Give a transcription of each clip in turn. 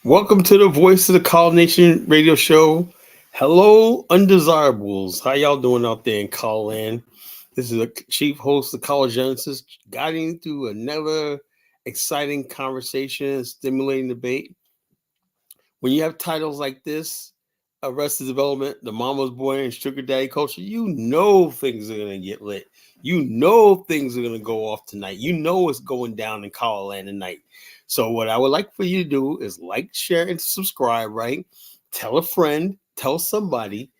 Welcome to the Voice of the College Nation radio show. Hello, undesirables. How y'all doing out there in Call Land? This is the chief host of College Genesis, guiding you through another exciting conversation, stimulating debate. When you have titles like this, Arrested Development, The Mama's Boy, and Sugar Daddy Culture, you know things are going to get lit. You know things are going to go off tonight. You know what's going down in Call Land tonight. So what I would like for you to do is like, share, and subscribe, right? Tell a friend, tell somebody,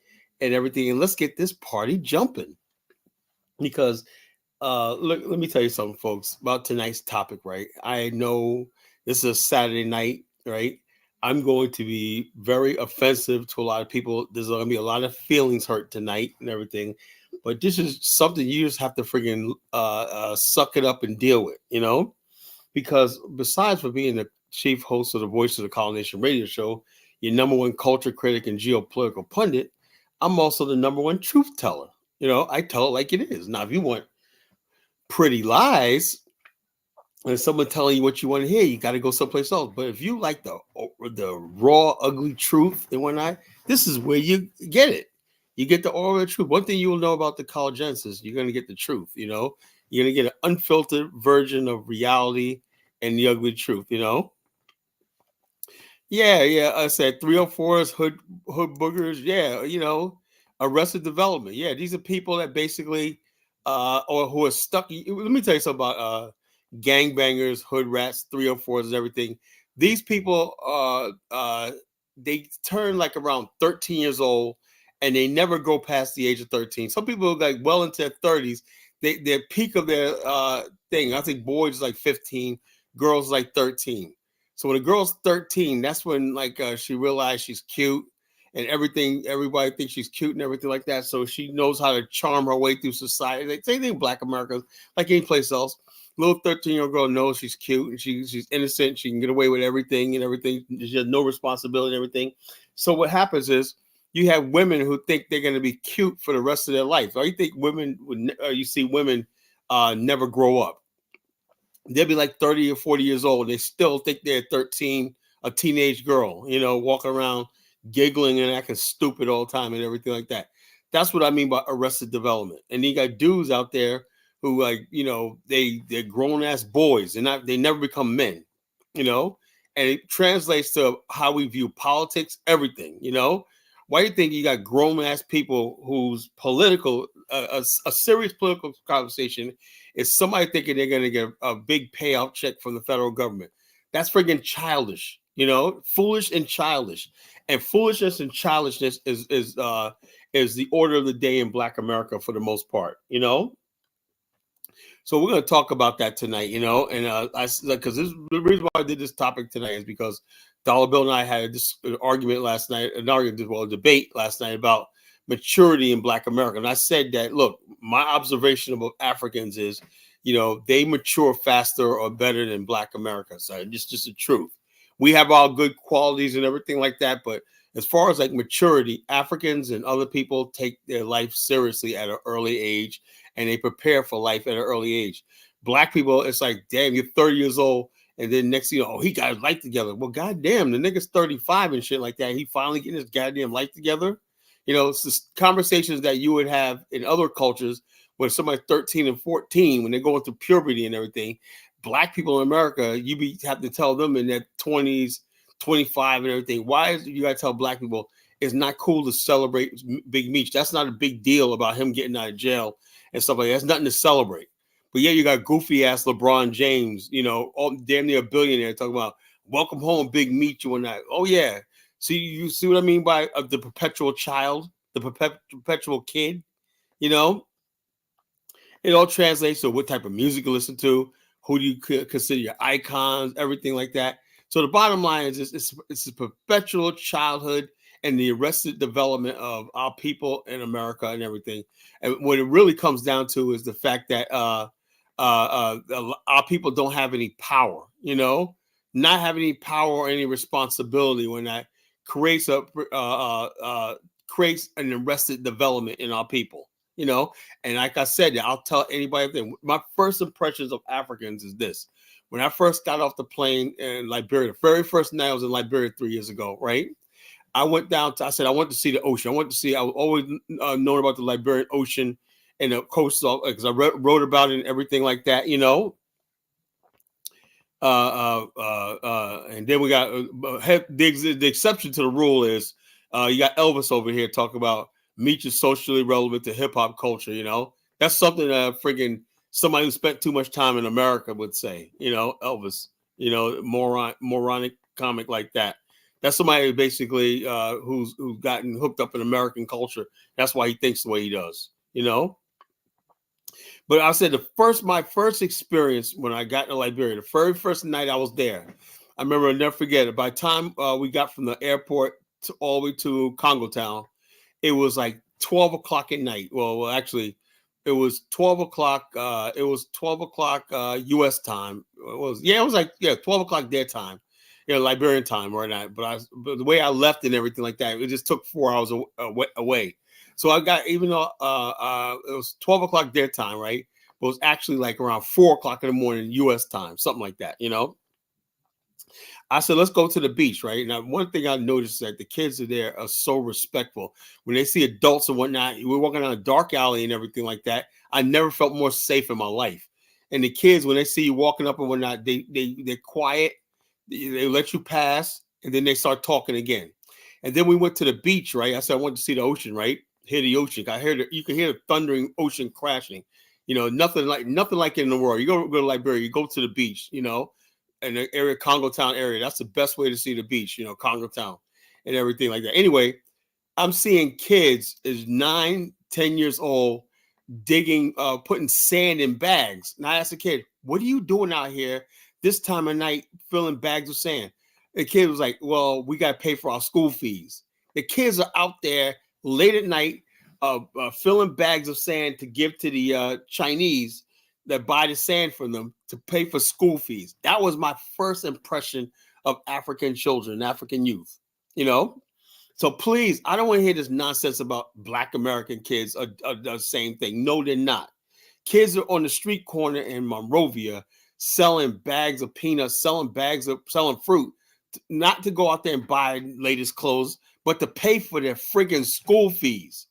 and everything. And let's get this party jumping. Because look, let me tell you something, folks, about tonight's topic, right? I know this is a Saturday night, right? I'm going to be very offensive to a lot of people. There's going to be a lot of feelings hurt tonight and everything. But this is something you just have to friggin' suck it up and deal with, you know? Because besides for being the chief host of the Voice of the College Nation radio show, your number one culture critic and geopolitical pundit, I'm also the number one truth teller. You know, I tell it like it is. Now, if you want pretty lies and someone telling you what you want to hear, you got to go someplace else. But if you like the raw, ugly truth and whatnot, this is where you get it. You get the oral of the truth. One thing you will know about the College Genesis, you're going to get the truth, you know? You're going to get an unfiltered version of reality and the ugly truth, you know? Yeah. I said 304s, hood boogers. Yeah, you know, Arrested Development. Yeah, these are people that basically, or who are stuck. Let me tell you something about gangbangers, hood rats, 304s, and everything. These people, they turn like around 13 years old, and they never go past the age of 13. Some people like well into their 30s. Their peak of their thing. I think boys like 15, girls like 13. So when a girl's 13, that's when like she realized she's cute and everything. Everybody thinks she's cute and everything like that. So she knows how to charm her way through society. Like, same thing in Black America, like any place else. Little 13-year-old girl knows she's cute and she's innocent. She can get away with everything and everything. She has no responsibility and everything. So what happens is you have women who think they're going to be cute for the rest of their life. Or you think women would, you see women never grow up. They'll be like 30 or 40 years old. They still think they're 13, a teenage girl, you know, walking around giggling and acting stupid all the time and everything like that. That's what I mean by arrested development. And you got dudes out there who, like, you know, they're grown ass boys and they never become men, you know, and it translates to how we view politics, everything, you know. Why do you think you got grown ass people whose political, a serious political conversation is somebody thinking they're going to get a big payout check from the federal government? That's friggin' childish, you know, foolish and childish. And foolishness and childishness is the order of the day in Black America for the most part, you know. So we're going to talk about that tonight, you know, and because this the reason why I did this topic tonight is because Dollar Bill and I had this argument last night, a debate last night about maturity in Black America, and I said that look, my observation about Africans is, you know, they mature faster or better than Black America. So it's just the truth. We have our good qualities and everything like that, but as far as like maturity, Africans and other people take their life seriously at an early age and they prepare for life at an early age. Black people, it's like, damn, you're 30 years old, and then next thing you know, oh, he got his life together. Well, goddamn, the nigga's 35 and shit like that. He finally getting his goddamn life together. You know, it's just conversations that you would have in other cultures when somebody's 13 and 14, when they're going through puberty and everything. Black people in America, have to tell them in their 20s, 25 and everything. Why is you got to tell Black people it's not cool to celebrate Big Meech? That's not a big deal about him getting out of jail and stuff like that. That's nothing to celebrate. But yeah, you got goofy ass LeBron James, you know, damn near a billionaire, talking about welcome home, Big Meech, and that. Oh yeah, see, you see what I mean by the perpetual child, the perpetual kid. You know, it all translates to what type of music you listen to, who do you consider your icons, everything like that. So the bottom line is it's a perpetual childhood and the arrested development of our people in America and everything. And what it really comes down to is the fact that our people don't have any power, you know, not having any power or any responsibility when that creates creates an arrested development in our people, you know. And like I said, I'll tell anybody that my first impressions of Africans is this: When I first got off the plane in Liberia, the very first night I was in Liberia 3 years ago, right? I went down to, I said, I want to see the ocean. I was always known about the Liberian Ocean and the coastal, because I wrote about it and everything like that, you know. And then we got the exception to the rule is you got Elvis over here talking about meat is socially relevant to hip hop culture. You know, that's something that friggin' somebody who spent too much time in America would say. You know, Elvis. You know, moronic comic like that. That's somebody basically who's gotten hooked up in American culture. That's why he thinks the way he does. You know. But I said my first experience when I got to Liberia, the very first night I was there, I remember, I'll never forget it. By the time we got from the airport all the way to Congo Town, it was like 12 o'clock at night. Well, actually, it was 12 o'clock. It was 12 o'clock U.S. time. It was 12 o'clock their time, Liberian time or not. But the way I left and everything like that, it just took 4 hours away. So I got, even though it was 12 o'clock their time, right? But it was actually like around 4 o'clock in the morning U.S. time, something like that, you know? I said, let's go to the beach, right? Now, one thing I noticed is that the kids are there are so respectful. When they see adults and whatnot, we're walking down a dark alley and everything like that. I never felt more safe in my life. And the kids, when they see you walking up and whatnot, they're quiet. They let you pass, and then they start talking again. And then we went to the beach, right? I said, I wanted to see the ocean, right? Hear the ocean. You can hear the thundering ocean crashing. You know, nothing like it in the world. You go to Liberia, you go to the beach, you know, in the area, Congo Town area. That's the best way to see the beach, you know, Congo Town and everything like that. Anyway, I'm seeing kids is 9, 10 years old digging, putting sand in bags. And I asked the kid, what are you doing out here this time of night filling bags of sand? The kid was like, well, we got to pay for our school fees. The kids are out there late at night filling bags of sand to give to the Chinese that buy the sand from them to pay for school fees. That was my first impression of African children, African youth, you know? So please, I don't want to hear this nonsense about Black American kids are the same thing. No, they're not. Kids are on the street corner in Monrovia selling bags of peanuts, selling fruit, not to go out there and buy latest clothes, but to pay for their friggin' school fees.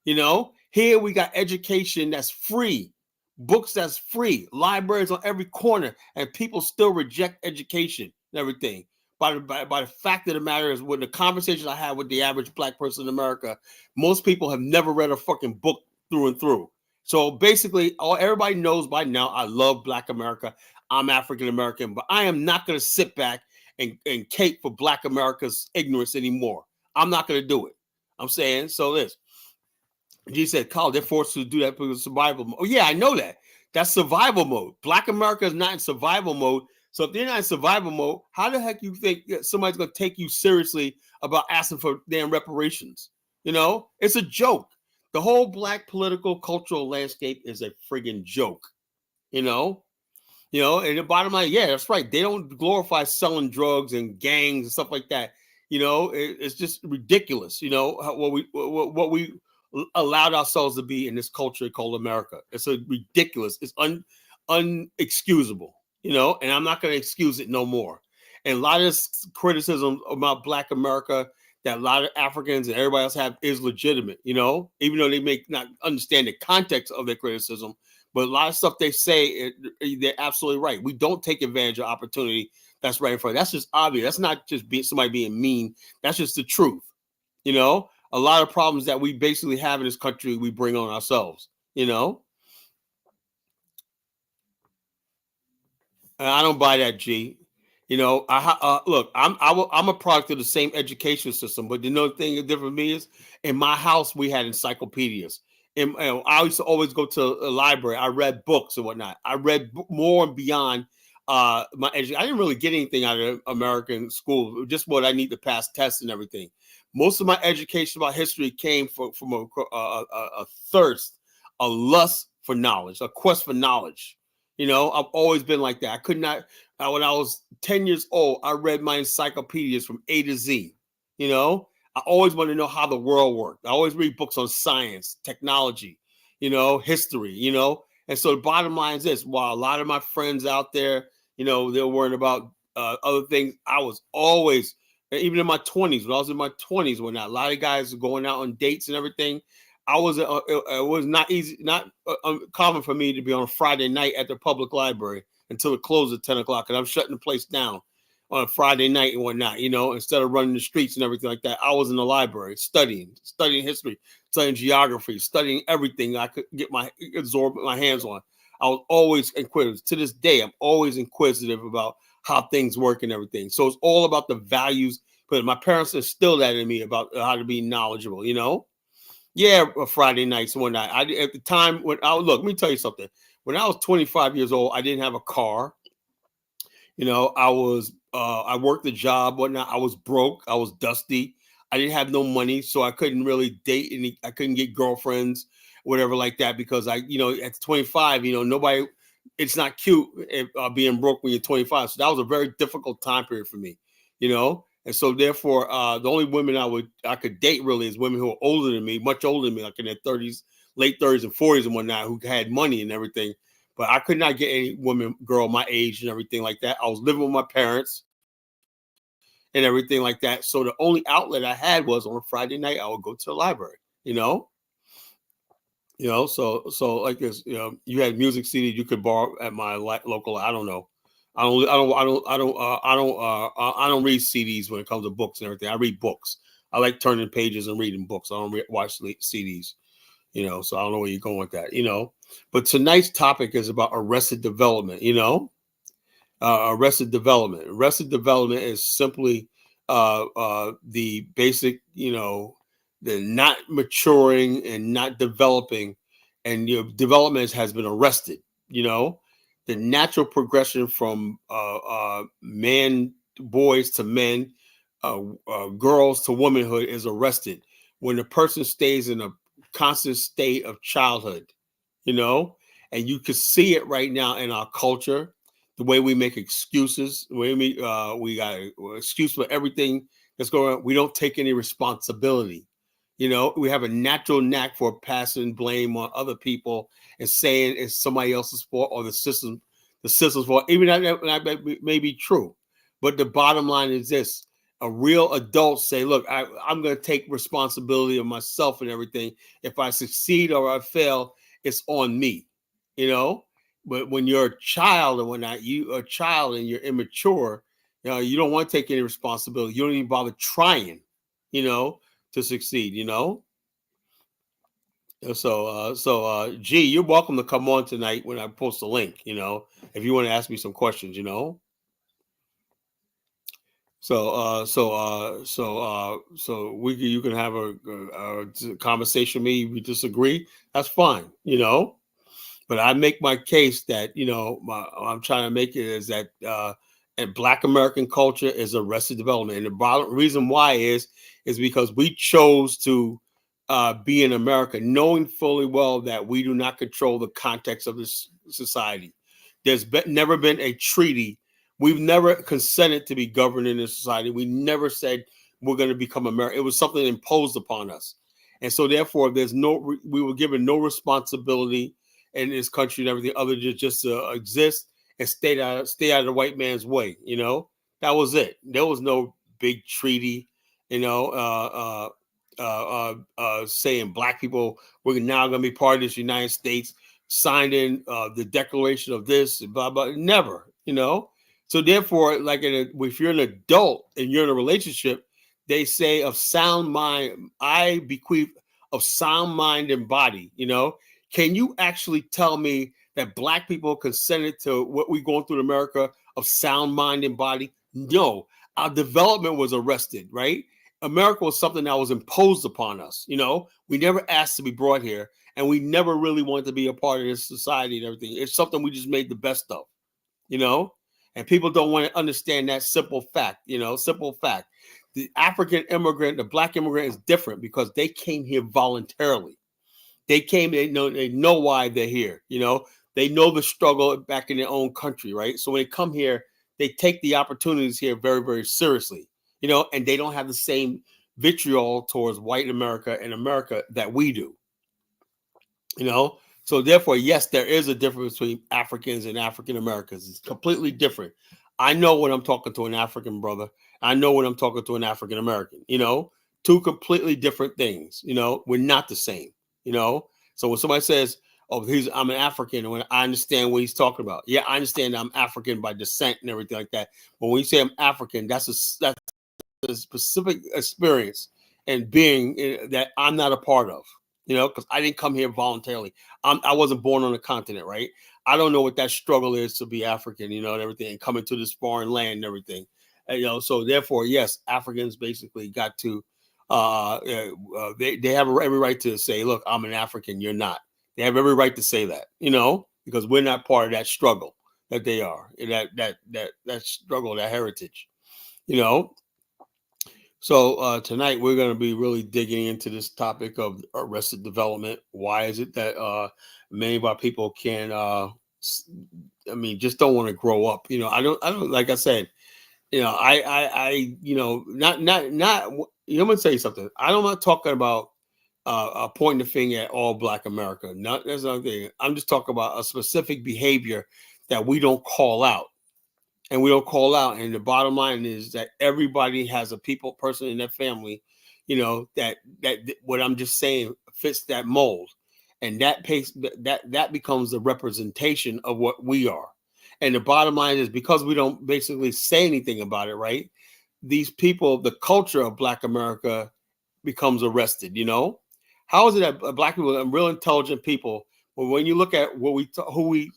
You know, here we got education that's free, books that's free, libraries on every corner, and people still reject education and everything. By the fact of the matter is, with the conversations I have with the average Black person in America, most people have never read a fucking book through and through. So basically, everybody knows by now, I love Black America. I'm African American, but I am not going to sit back and cape for Black America's ignorance anymore. I'm not going to do it. I'm saying, so this. G said, Carl, they're forced to do that because of survival mode. Oh, yeah, I know that. That's survival mode. Black America is not in survival mode. So if they're not in survival mode, how the heck you think somebody's going to take you seriously about asking for damn reparations? You know, it's a joke. The whole Black political cultural landscape is a friggin' joke. You know, and the bottom line, yeah, that's right. They don't glorify selling drugs and gangs and stuff like that. You know, it's just ridiculous. You know, what we allowed ourselves to be in this culture called America. It's a ridiculous. It's unexcusable. You know, and I'm not going to excuse it no more. And a lot of criticism about Black America that a lot of Africans and everybody else have is legitimate. You know, even though they may not understand the context of their criticism. But a lot of stuff they say, they're absolutely right. We don't take advantage of opportunity that's right in front. That's just obvious. That's not just somebody being mean. That's just the truth. You know, a lot of problems that we basically have in this country, we bring on ourselves, you know. And I don't buy that, G. You know, look, I'm a product of the same education system, but you know the thing different from me is in my house we had encyclopedias. And I used to always go to a library. I read books and whatnot. I read more and beyond my education. I didn't really get anything out of American school, just what I need to pass tests and everything. Most of my education about history came from a thirst, a lust for knowledge, a quest for knowledge. You know, I've always been like that. I could not, when I was 10 years old, I read my encyclopedias from A to Z. You know, I always want to know how the world worked. I always read books on science, technology, you know, history, you know. And so the bottom line is this: while a lot of my friends out there, You know, they're worrying about other things. I was always, even in my 20s, when I was in my 20s, when a lot of guys were going out on dates and everything, it was not easy, not common for me to be on a Friday night at the public library until it closed at 10 o'clock. And I'm shutting the place down on a Friday night and whatnot, you know, instead of running the streets and everything like that. I was in the library studying history, studying geography, studying everything I could absorb my hands on. I was always inquisitive. To this day, I'm always inquisitive about how things work and everything. So it's all about the values. But my parents instilled that in me about how to be knowledgeable, you know? Yeah, Friday nights one night. At the time when let me tell you something. When I was 25 years old, I didn't have a car. You know, I worked a job, whatnot. I was broke. I was dusty. I didn't have no money, so I couldn't really date any. I couldn't get girlfriends, whatever like that, because at 25, nobody. It's not cute being broke when you're 25. So that was a very difficult time period for me, you know. And so therefore, the only women I could date really is women who are older than me, much older than me, like in their 30s, late 30s and 40s and whatnot, who had money and everything. But I could not get any girl my age and everything like that. I was living with my parents and everything like that. So the only outlet I had was on a Friday night, I would go to the library, you know? So like this, you had music CDs you could borrow at my local. I don't know. I don't read CDs when it comes to books and everything. I read books. I like turning pages and reading books. I don't watch CDs. So I don't know where you're going with that. But tonight's topic is about arrested development. Arrested development. Arrested development is simply the basic, the not maturing and not developing, and development has been arrested. The natural progression from boys to men, girls to womanhood is arrested when the person stays in a constant state of childhood, and you can see it right now in our culture. The way we make excuses, the way we got an excuse for everything that's going on. We don't take any responsibility. We have a natural knack for passing blame on other people and saying it's somebody else's fault or the system's fault. Even that may be true. But the bottom line is this. A real adult say, look, I'm going to take responsibility of myself and everything. If I succeed or I fail, it's on me, But when you're a child and whatnot, you are a child and you're immature, you don't want to take any responsibility. You don't even bother trying, to succeed, So, G, you're welcome to come on tonight when I post a link, if you want to ask me some questions, So you can have a conversation with me. If we disagree, that's fine, But I make my case that I'm trying to make it is that and Black American culture is arrested development, and the reason why is because we chose to be in America, knowing fully well that we do not control the context of this society. There's never been a treaty. We've never consented to be governed in this society. We never said we're going to become American. It was something imposed upon us, and so therefore, we were given no responsibility in this country and everything other than just to exist and stay out of the white man's way. That was it. There was no big treaty, saying Black people we're now going to be part of this United States, signed in the declaration of this, blah blah. Never, So therefore, like if you're an adult and you're in a relationship, they say of sound mind, I bequeath of sound mind and body. Can you actually tell me that Black people consented to what we're going through in America of sound mind and body? No, our development was arrested, right? America was something that was imposed upon us. We never asked to be brought here, and we never really wanted to be a part of this society and everything. It's something we just made the best of, and people don't want to understand that simple fact, simple fact. The African immigrant, the Black immigrant is different because they came here voluntarily. They came, they know why they're here. They know the struggle back in their own country, right? So when they come here, they take the opportunities here very, very seriously, and they don't have the same vitriol towards white America and America that we do, So therefore, yes, there is a difference between Africans and African Americans. It's completely different. I know when I'm talking to an African brother. I know when I'm talking to an African American. Two completely different things. We're not the same. So when somebody says, "Oh, I'm an African," and when I understand what he's talking about, yeah, I understand I'm African by descent and everything like that. But when you say I'm African, that's a specific experience and being that I'm not a part of, because I didn't come here voluntarily. I wasn't born on the continent, right? I don't know what that struggle is to be African, and everything, and coming to this foreign land and everything. So therefore, yes, Africans basically got to, they have every right to say, look, I'm an African, you're not. They have every right to say that, because we're not part of that struggle that they are, that struggle, that heritage, you know. So tonight we're going to be really digging into this topic of arrested development. Why is it that many of our people can, just don't want to grow up? I don't. Like I said, not. I'm gonna tell you something. I'm not talking about pointing the finger at all Black America. Not that's another thing. I'm just talking about a specific behavior that we don't call out. And we don't call out. And the bottom line is that everybody has a person in their family, that what I'm just saying fits that mold. And that becomes the representation of what we are. And the bottom line is, because we don't basically say anything about it, right? These people, the culture of Black America becomes arrested, How is it that Black people are real intelligent people, but when you look at who we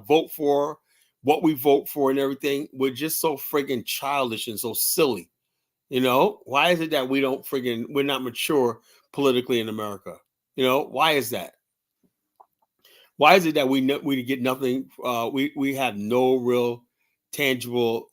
vote for, what we vote for and everything, we're just so friggin' childish and so silly. Why is it that we're not mature politically in America? Why is that? Why is it that we get nothing? We have no real tangible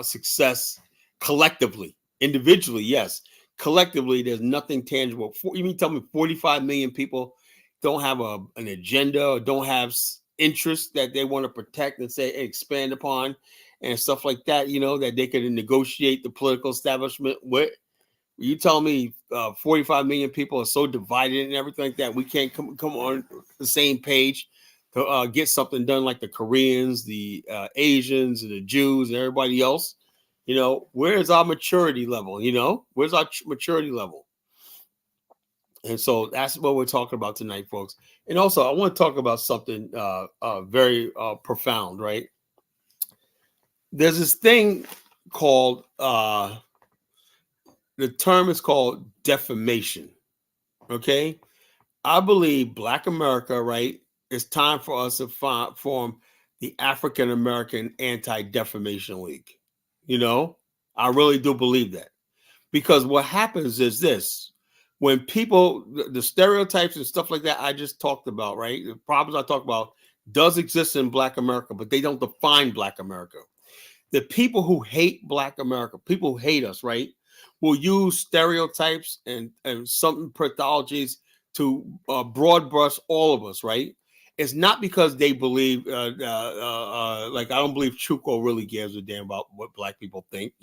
success collectively. Individually, yes. Collectively, there's nothing tangible. You mean tell me 45 million people don't have an agenda, or don't have interests that they want to protect and say expand upon and stuff like that, that they could negotiate the political establishment with? You tell me 45 million people are so divided and everything like that, we can't come on the same page to get something done, like the Koreans, the Asians, and the Jews, and everybody else. Where's our maturity level? Where's our maturity level? And so that's what we're talking about tonight, folks. And also, I want to talk about something very profound, right? There's this thing called, the term is called defamation. Okay. I believe Black America, right, it's time for us to form the African American Anti-Defamation League. I really do believe that. Because what happens is this: when people, the stereotypes and stuff like that I just talked about, right? The problems I talked about does exist in Black America, but they don't define Black America. The people who hate Black America, people who hate us, right, will use stereotypes and some pathologies to broad brush all of us, right? It's not because they believe, like I don't believe Chuko really gives a damn about what Black people think,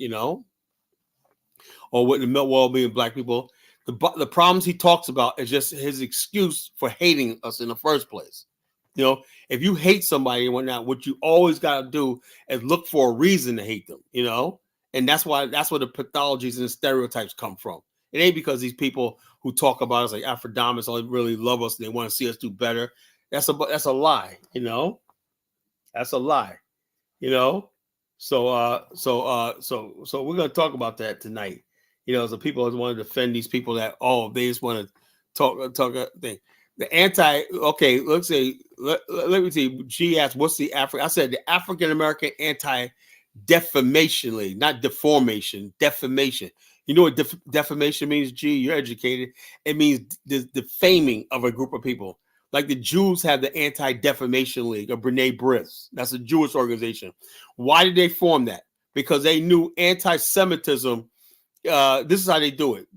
or what the well-being of Black people. The problems he talks about is just his excuse for hating us in the first place. If you hate somebody and whatnot, what you always got to do is look for a reason to hate them, and that's where the pathologies and the stereotypes come from. It ain't because these people who talk about us like Afrodamas all really love us and they want to see us do better. That's a lie, That's a lie, So we're gonna talk about that tonight. So people want to defend these people that they just want to talk thing. The let's say let me see. G asked, "What's the I said the African American Anti-Defamation League, not deformation, defamation. You know what defamation means? G, you're educated. It means the defaming of a group of people. Like the Jews have the Anti-Defamation League of B'nai B'rith. That's a Jewish organization. Why did they form that? Because they knew anti-Semitism. This is how they do it.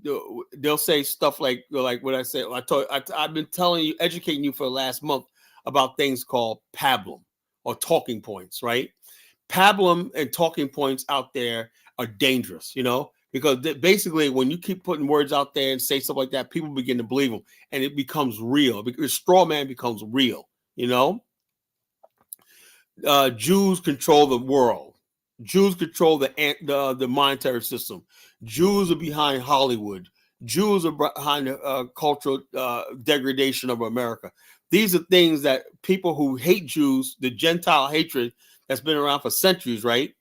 They'll say stuff like what I say. I've been educating you for the last month about things called pablum or talking points, right? Pablum and talking points out there are dangerous, because basically when you keep putting words out there and say stuff like that, people begin to believe them, and it becomes real. Because straw man becomes real. Jews control the world. Jews control the monetary system. Jews are behind Hollywood. Jews are behind the cultural degradation of America. These are things that people who hate Jews, the Gentile hatred that's been around for centuries, right?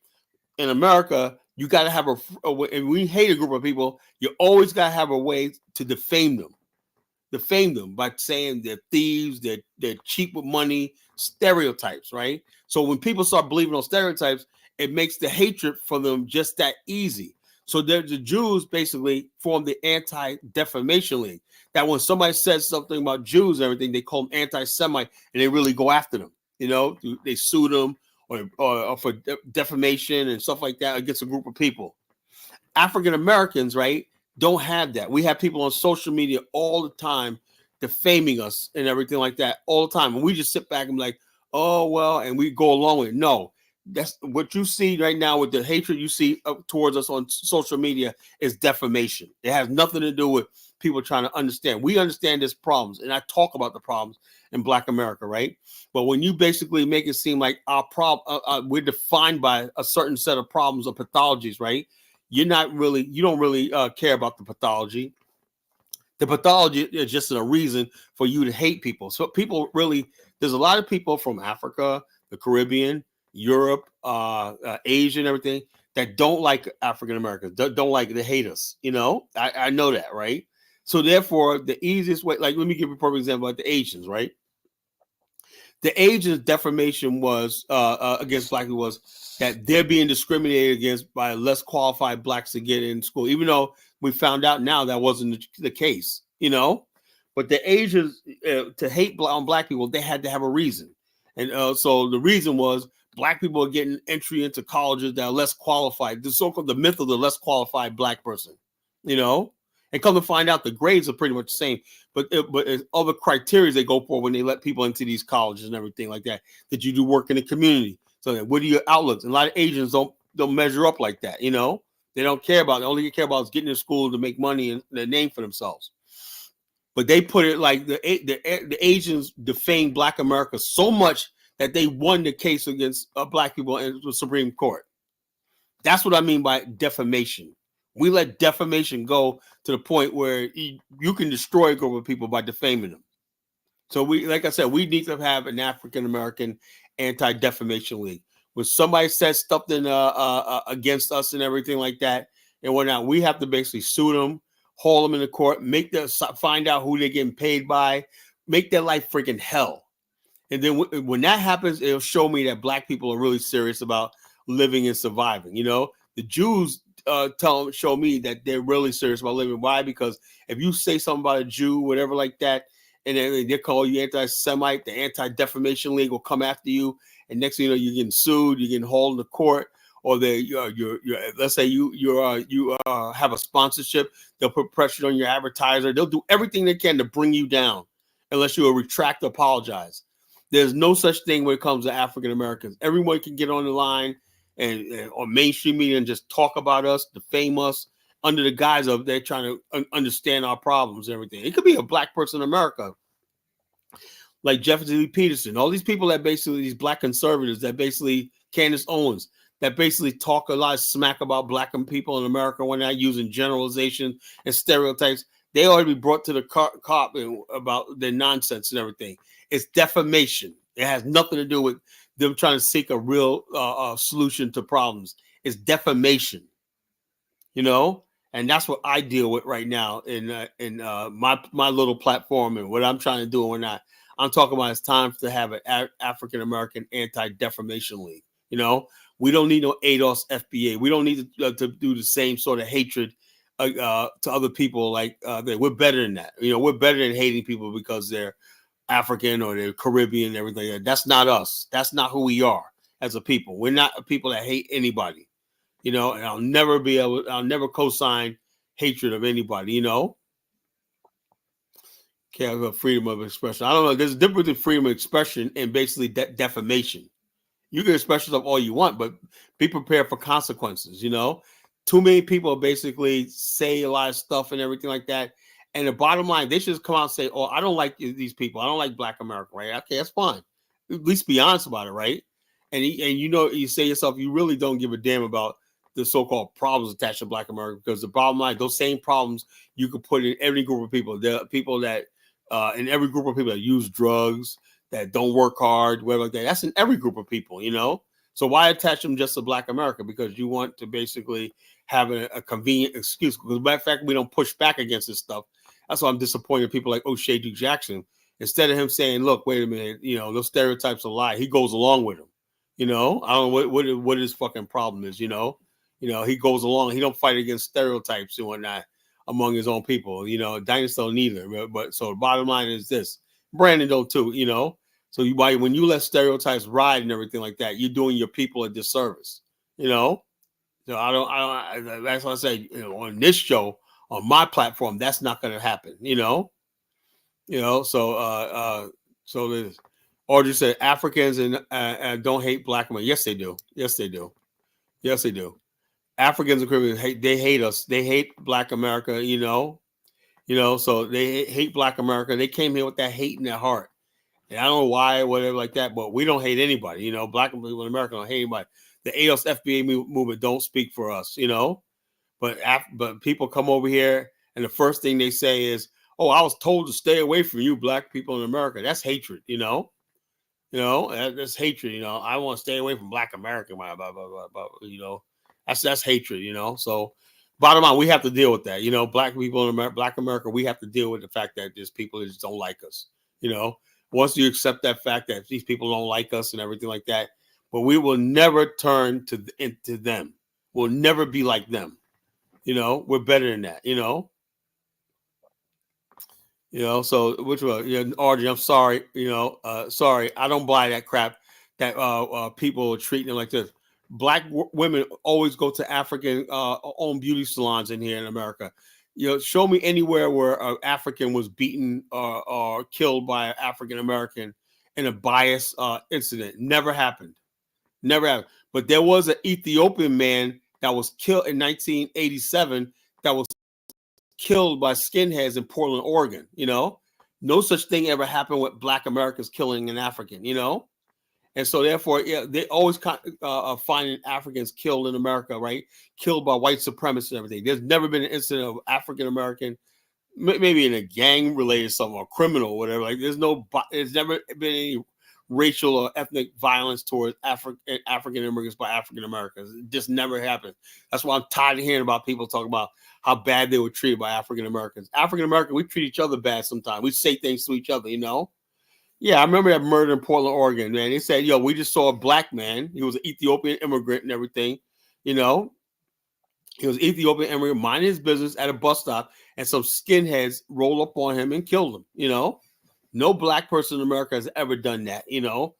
In America, you got to have and we hate a group of people, you always got to have a way to defame them by saying they're thieves, they're cheap with money, stereotypes, right? So when people start believing on stereotypes, it makes the hatred for them just that easy. So the Jews basically formed the Anti-Defamation League. That when somebody says something about Jews and everything, they call them anti-Semite, and they really go after them. They sue them or for defamation and stuff like that against a group of people. African Americans, right, don't have that. We have people on social media all the time defaming us and everything like that all the time. And we just sit back and be like, oh, well, and we go along with it. No, that's what you see right now with the hatred you see towards us on social media is defamation. It has nothing to do with people trying to understand. We understand there's problems, and I talk about the problems in Black America, right? But when you basically make it seem like our problem, we're defined by a certain set of problems or pathologies, right? You don't really care about the pathology. The pathology is just a reason for you to hate people. So there's a lot of people from Africa, the Caribbean, Europe, Asia, and everything that don't like African Americans, don't like, they hate us. I know that, right? So therefore, the easiest way, like, let me give you a perfect example, like the Asians, right? The Asians' defamation was against Black people was that they're being discriminated against by less qualified Blacks to get in school, even though we found out now that wasn't the case, But the Asians, to hate on Black people, they had to have a reason. And so the reason was Black people are getting entry into colleges that are less qualified, the myth of the less qualified Black person, And come to find out, the grades are pretty much the same, but it's other criteria they go for when they let people into these colleges and everything like that. Did you do work in the community? So what are your outlooks? And a lot of Asians don't measure up like that. They don't care about it. All they care about is getting to school to make money and their name for themselves. But they put it like the Asians defamed Black America so much that they won the case against Black people in the Supreme Court. That's what I mean by defamation. We let defamation go to the point where you can destroy a group of people by defaming them. So like I said, we need to have an African American Anti-Defamation League. When somebody says something against us and everything like that and whatnot, we have to basically sue them, haul them in the court, find out who they're getting paid by, make their life freaking hell. And then when that happens, it'll show me that Black people are really serious about living and surviving. The Jews show me that they're really serious about living. Why? Because if you say something about a Jew, whatever like that, and then they call you anti-Semite, the Anti-Defamation League will come after you, and next thing you know, you're getting sued, you're getting hauled to court, or let's say you have a sponsorship, they'll put pressure on your advertiser, they'll do everything they can to bring you down, unless you retract or apologize. There's no such thing when it comes to African Americans. Everyone can get on the line and on mainstream media and just talk about us, defame us, under the guise of they're trying to understand our problems and everything. It could be a Black person in America, like Jefferson Lee Peterson, all these people that basically, these Black conservatives that basically, Candace Owens, that basically talk a lot of smack about Black people in America when they're using generalization and stereotypes. They ought to be brought to the cop about their nonsense and everything. It's defamation. It has nothing to do with them trying to seek a real solution to problems. It's defamation, and that's what I deal with right now in my little platform and what I'm trying to do and whatnot. I'm talking about it's time to have an African American Anti-Defamation League. We don't need no ADOS FBA. We don't need to do the same sort of hatred to other people. Like we're better than that. We're better than hating people because they're African or they're Caribbean and everything. That's not us. That's not who we are as a people. We're not a people that hate anybody. And I'll never co-sign hatred of anybody. Okay, I have freedom of expression. I don't know. There's a difference between freedom of expression and basically defamation. You can express yourself all you want, but be prepared for consequences. Too many people basically say a lot of stuff and everything like that. And the bottom line, they should just come out and say, "Oh, I don't like these people. I don't like Black America." Right? Okay, that's fine. At least be honest about it, right? And you say yourself, you really don't give a damn about the so-called problems attached to Black America, because the bottom line, those same problems you could put in every group of people. There are people that in every group of people that use drugs, that don't work hard, whatever like that. That's in every group of people, So why attach them just to Black America? Because you want to basically have a convenient excuse. Because matter of fact, we don't push back against this stuff. That's why I'm disappointed in people like O'Shea Duke Jackson. Instead of him saying, "Look, wait a minute, those stereotypes are a lie," he goes along with them. I don't know what his fucking problem is. He goes along. He don't fight against stereotypes and whatnot among his own people. Dinosaur neither. But so the bottom line is this: Brandon don't too. So when you let stereotypes ride and everything like that, you're doing your people a disservice. So I don't. That's what I say. On this show, on my platform, that's not going to happen. So there's. Audrey said Africans and don't hate Black men. Yes, they do. Yes, they do. Yes, they do. Africans and Caribbeans hate us. They hate Black America. So they hate Black America. They came here with that hate in their heart. And I don't know why, whatever like that, but we don't hate anybody. Black people in America don't hate anybody. The AOS FBA movement don't speak for us. But people come over here and the first thing they say is, "Oh, I was told to stay away from you, Black people in America." That's hatred. That's hatred. I want to stay away from Black America. Blah, blah, blah, blah, blah, that's hatred. So bottom line, we have to deal with that. Black people in America, Black America, we have to deal with the fact that there's people that just don't like us. Once you accept that fact that these people don't like us and everything like that, but we will never turn into them. We'll never be like them. We're better than that. So which one? Audrey, I'm sorry. Sorry, I don't buy that crap that people are treating them like this. Black women always go to African owned beauty salons in here in America. Show me anywhere where an African was beaten or killed by an African American in a bias incident. Never happened. Never happened. But there was an Ethiopian man that was killed in 1987 that was killed by skinheads in Portland, Oregon. No such thing ever happened with Black Americans killing an African. And so therefore, they always finding Africans killed in America, right? Killed by white supremacists and everything. There's never been an incident of African American, maybe in a gang related something or criminal or whatever. Like there's never been any racial or ethnic violence towards African immigrants by African Americans. It just never happened. That's why I'm tired of hearing about people talking about how bad they were treated by African Americans. African Americans, we treat each other bad sometimes. We say things to each other, Yeah, I remember that murder in Portland, Oregon, man. They said, we just saw a Black man. He was an Ethiopian immigrant and everything. He was an Ethiopian immigrant minding his business at a bus stop, and some skinheads rolled up on him and killed him, No Black person in America has ever done that,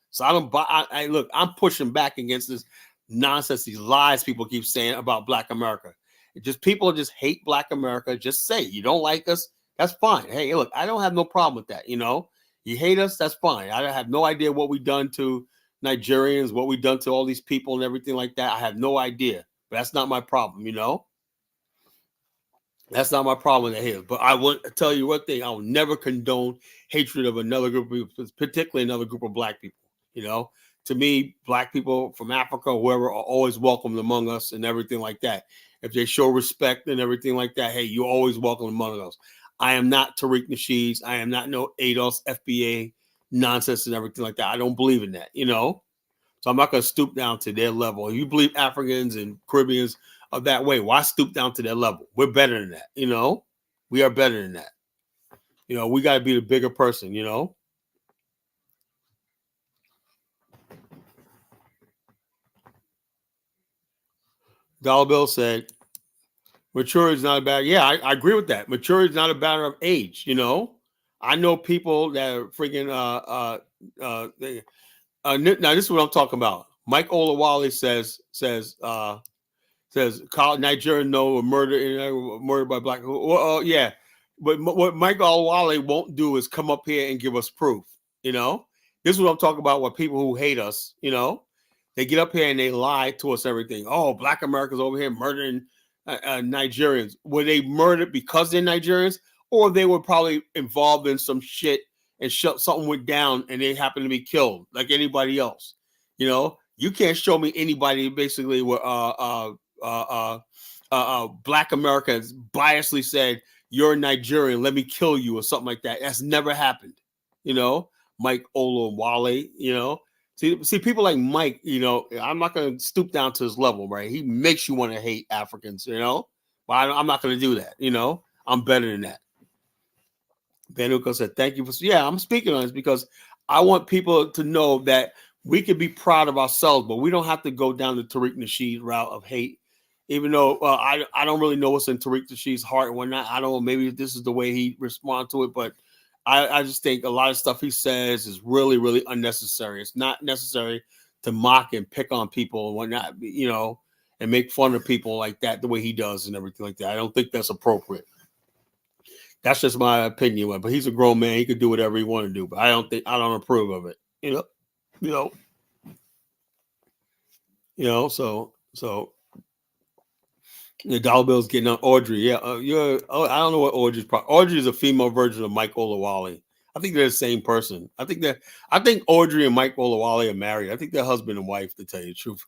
So I don't buy. Look, I'm pushing back against this nonsense, these lies people keep saying about Black America. People just hate Black America. Just say you don't like us. That's fine. Hey, look, I don't have no problem with that. You hate us. That's fine. I have no idea what we've done to Nigerians, what we've done to all these people and everything like that. I have no idea. But that's not my problem. That's not my problem with that. But I will tell you one thing: I will never condone hatred of another group of people, particularly another group of Black people. To me, Black people from Africa, whoever, are always welcomed among us and everything like that. If they show respect and everything like that, hey, you're always welcome among us. I am not Tariq Nasheed. I am not no ADOS FBA nonsense and everything like that. I don't believe in that. So I'm not going to stoop down to their level. If you believe Africans and Caribbeans are that way, why stoop down to their level? We're better than that. We are better than that. We got to be the bigger person. Dollar Bill said, maturity is not a bad. Yeah, I agree with that. Maturity is not a matter of age. I know people that are freaking. Now this is what I'm talking about. Mike Olawale says Nigeria no murder by Black. Well, yeah, but what Mike Olawale won't do is come up here and give us proof. This is what I'm talking about. What people who hate us, they get up here and they lie to us everything. Oh, Black America's over here murdering Nigerians. Were they murdered because they're Nigerians, or they were probably involved in some shit and something went down and they happened to be killed like anybody else? You know, you can't show me anybody basically where Black Americans biasly said, "You're a Nigerian, let me kill you," or something like that. That's never happened. You know, Mike Olawale. You know, see people like Mike. You know, I'm not going to stoop down to his level, right? He makes you want to hate Africans. You know, but I'm not going to do that. You know, I'm better than that. Benuko said, "Thank you for." Yeah, I'm speaking on this because I want people to know that we can be proud of ourselves, but we don't have to go down the Tariq Nasheed route of hate. Even though I don't really know what's in Tariq Nasheed's heart and whatnot. I don't know. Maybe this is the way he responds to it, but I just think a lot of stuff he says is really, really unnecessary. It's not necessary to mock and pick on people and whatnot, you know, and make fun of people like that the way he does and everything like that. I don't think that's appropriate. That's just my opinion. But he's a grown man. He could do whatever he want to do. But I don't approve of it. You know. So the dollar bill's getting on Audrey. Yeah, I don't know what Audrey's. Audrey is a female version of Mike Olawale. I think they're the same person. I think Audrey and Mike Olawale are married. I think they're husband and wife, to tell you the truth.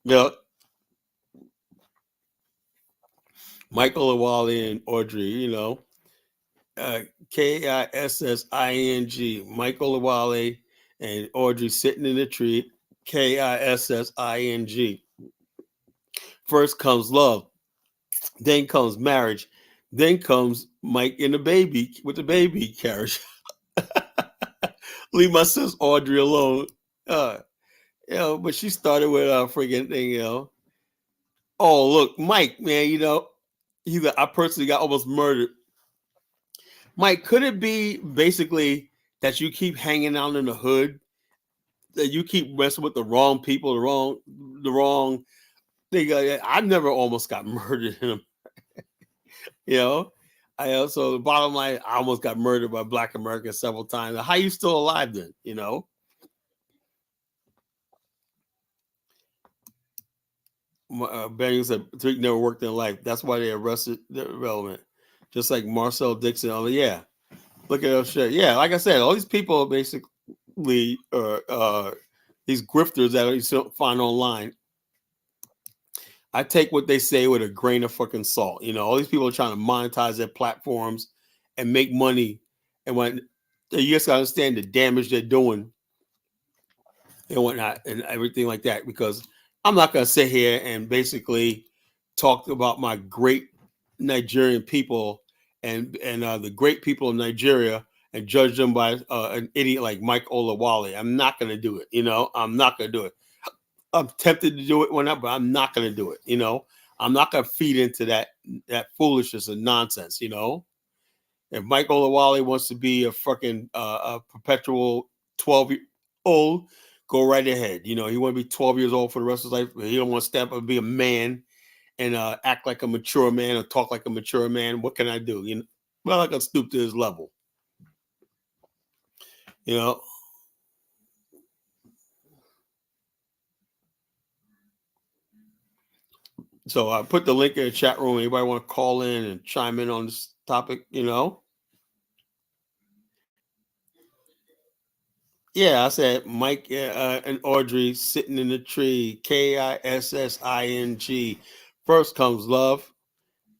Yeah. Mike Olawale and Audrey, you know. Kissing. Mike Olawale and Audrey sitting in the tree. Kissing. First comes love, then comes marriage, then comes Mike and the baby with the baby carriage. Leave my sis Audrey alone. You know, but she started with a friggin' thing, you know. Oh, look, Mike, man, you know, I personally got almost murdered. Mike, could it be basically that you keep hanging out in the hood, that you keep messing with the wrong people, the wrong thing? I never almost got murdered in them. You know, I also the bottom line, I almost got murdered by Black Americans several times. How you still alive then? You know. Benny said Tariq never worked in life. That's why they arrested the relevant. Just like Marcel Dixon. Oh yeah, look at those shit. Yeah, like I said, all these people are basically these grifters that you find online. I take what they say with a grain of fucking salt. You know, all these people are trying to monetize their platforms and make money. And when you just gotta understand the damage they're doing and whatnot and everything like that, because I'm not gonna sit here and basically talk about my great Nigerian people and the great people of Nigeria and judge them by an idiot like Mike Olawale. I'm not gonna do it. You know, I'm not gonna do it. I'm tempted to do it but I'm not going to do it. You know, I'm not going to feed into that foolishness and nonsense. You know, if Mike Olawale wants to be a fucking a perpetual 12-year-old, go right ahead. You know, he want to be 12 years old for the rest of his life. He don't want to step up and be a man and act like a mature man or talk like a mature man. What can I do? You know, well, I can stoop to his level. You know. So I put the link in the chat room. Anybody want to call in and chime in on this topic? You know. Yeah, I said Mike and Audrey sitting in the tree. Kissing. First comes love.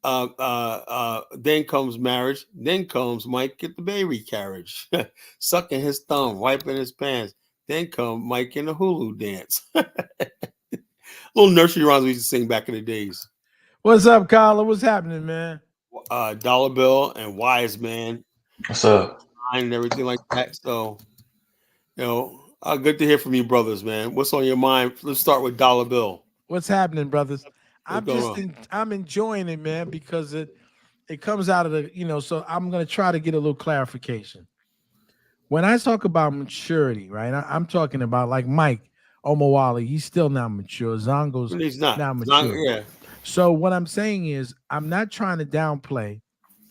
Then comes marriage. Then comes Mike get the baby carriage, sucking his thumb, wiping his pants. Then come Mike in the Hulu dance. Little nursery rhymes we used to sing back in the days. What's up, Kyla? What's happening, man? Dollar Bill and Wise Man. What's up? And everything like that. So, you know, good to hear from you, brothers, man. What's on your mind? Let's start with Dollar Bill. What's happening, brothers? What's I'm enjoying it, man, because it comes out of the, you know, so I'm going to try to get a little clarification. When I talk about maturity, right, I'm talking about like Mike Omawali, he's still not mature. Zongo's He's not mature. Yeah. So what I'm saying is I'm not trying to downplay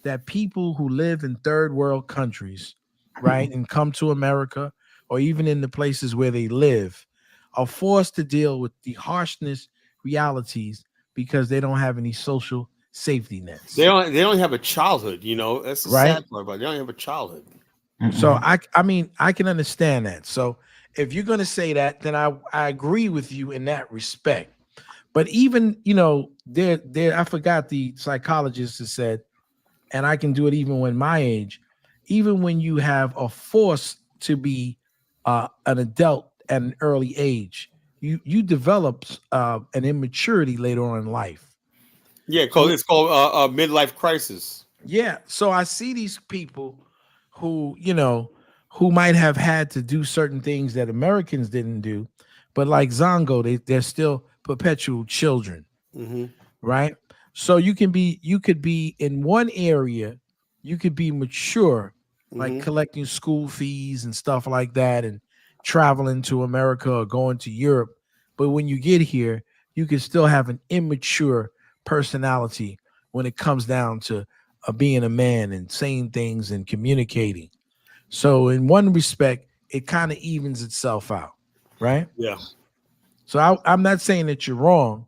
that people who live in third world countries, right, and come to America or even in the places where they live are forced to deal with the harshness realities because they don't have any social safety nets. They don't have a childhood, you know. That's the Right. sad part about it. They don't have a childhood. So I mean, I can understand that. So if you're going to say that, then I agree with you in that respect. But even, you know, there I forgot the psychologist that said, and I can do it even when my age, even when you have a force to be an adult at an early age, you develop an immaturity later on in life. Yeah, it's called midlife crisis. Yeah. So I see these people who, you know, who might have had to do certain things that Americans didn't do, but like Zongo, they're still perpetual children, Mm-hmm. right? So you could be in one area, you could be mature, like Mm-hmm. collecting school fees and stuff like that, and traveling to America or going to Europe. But when you get here, you can still have an immature personality when it comes down to being a man and saying things and communicating. So in one respect, it kind of evens itself out, right? Yeah. So I'm not saying that you're wrong,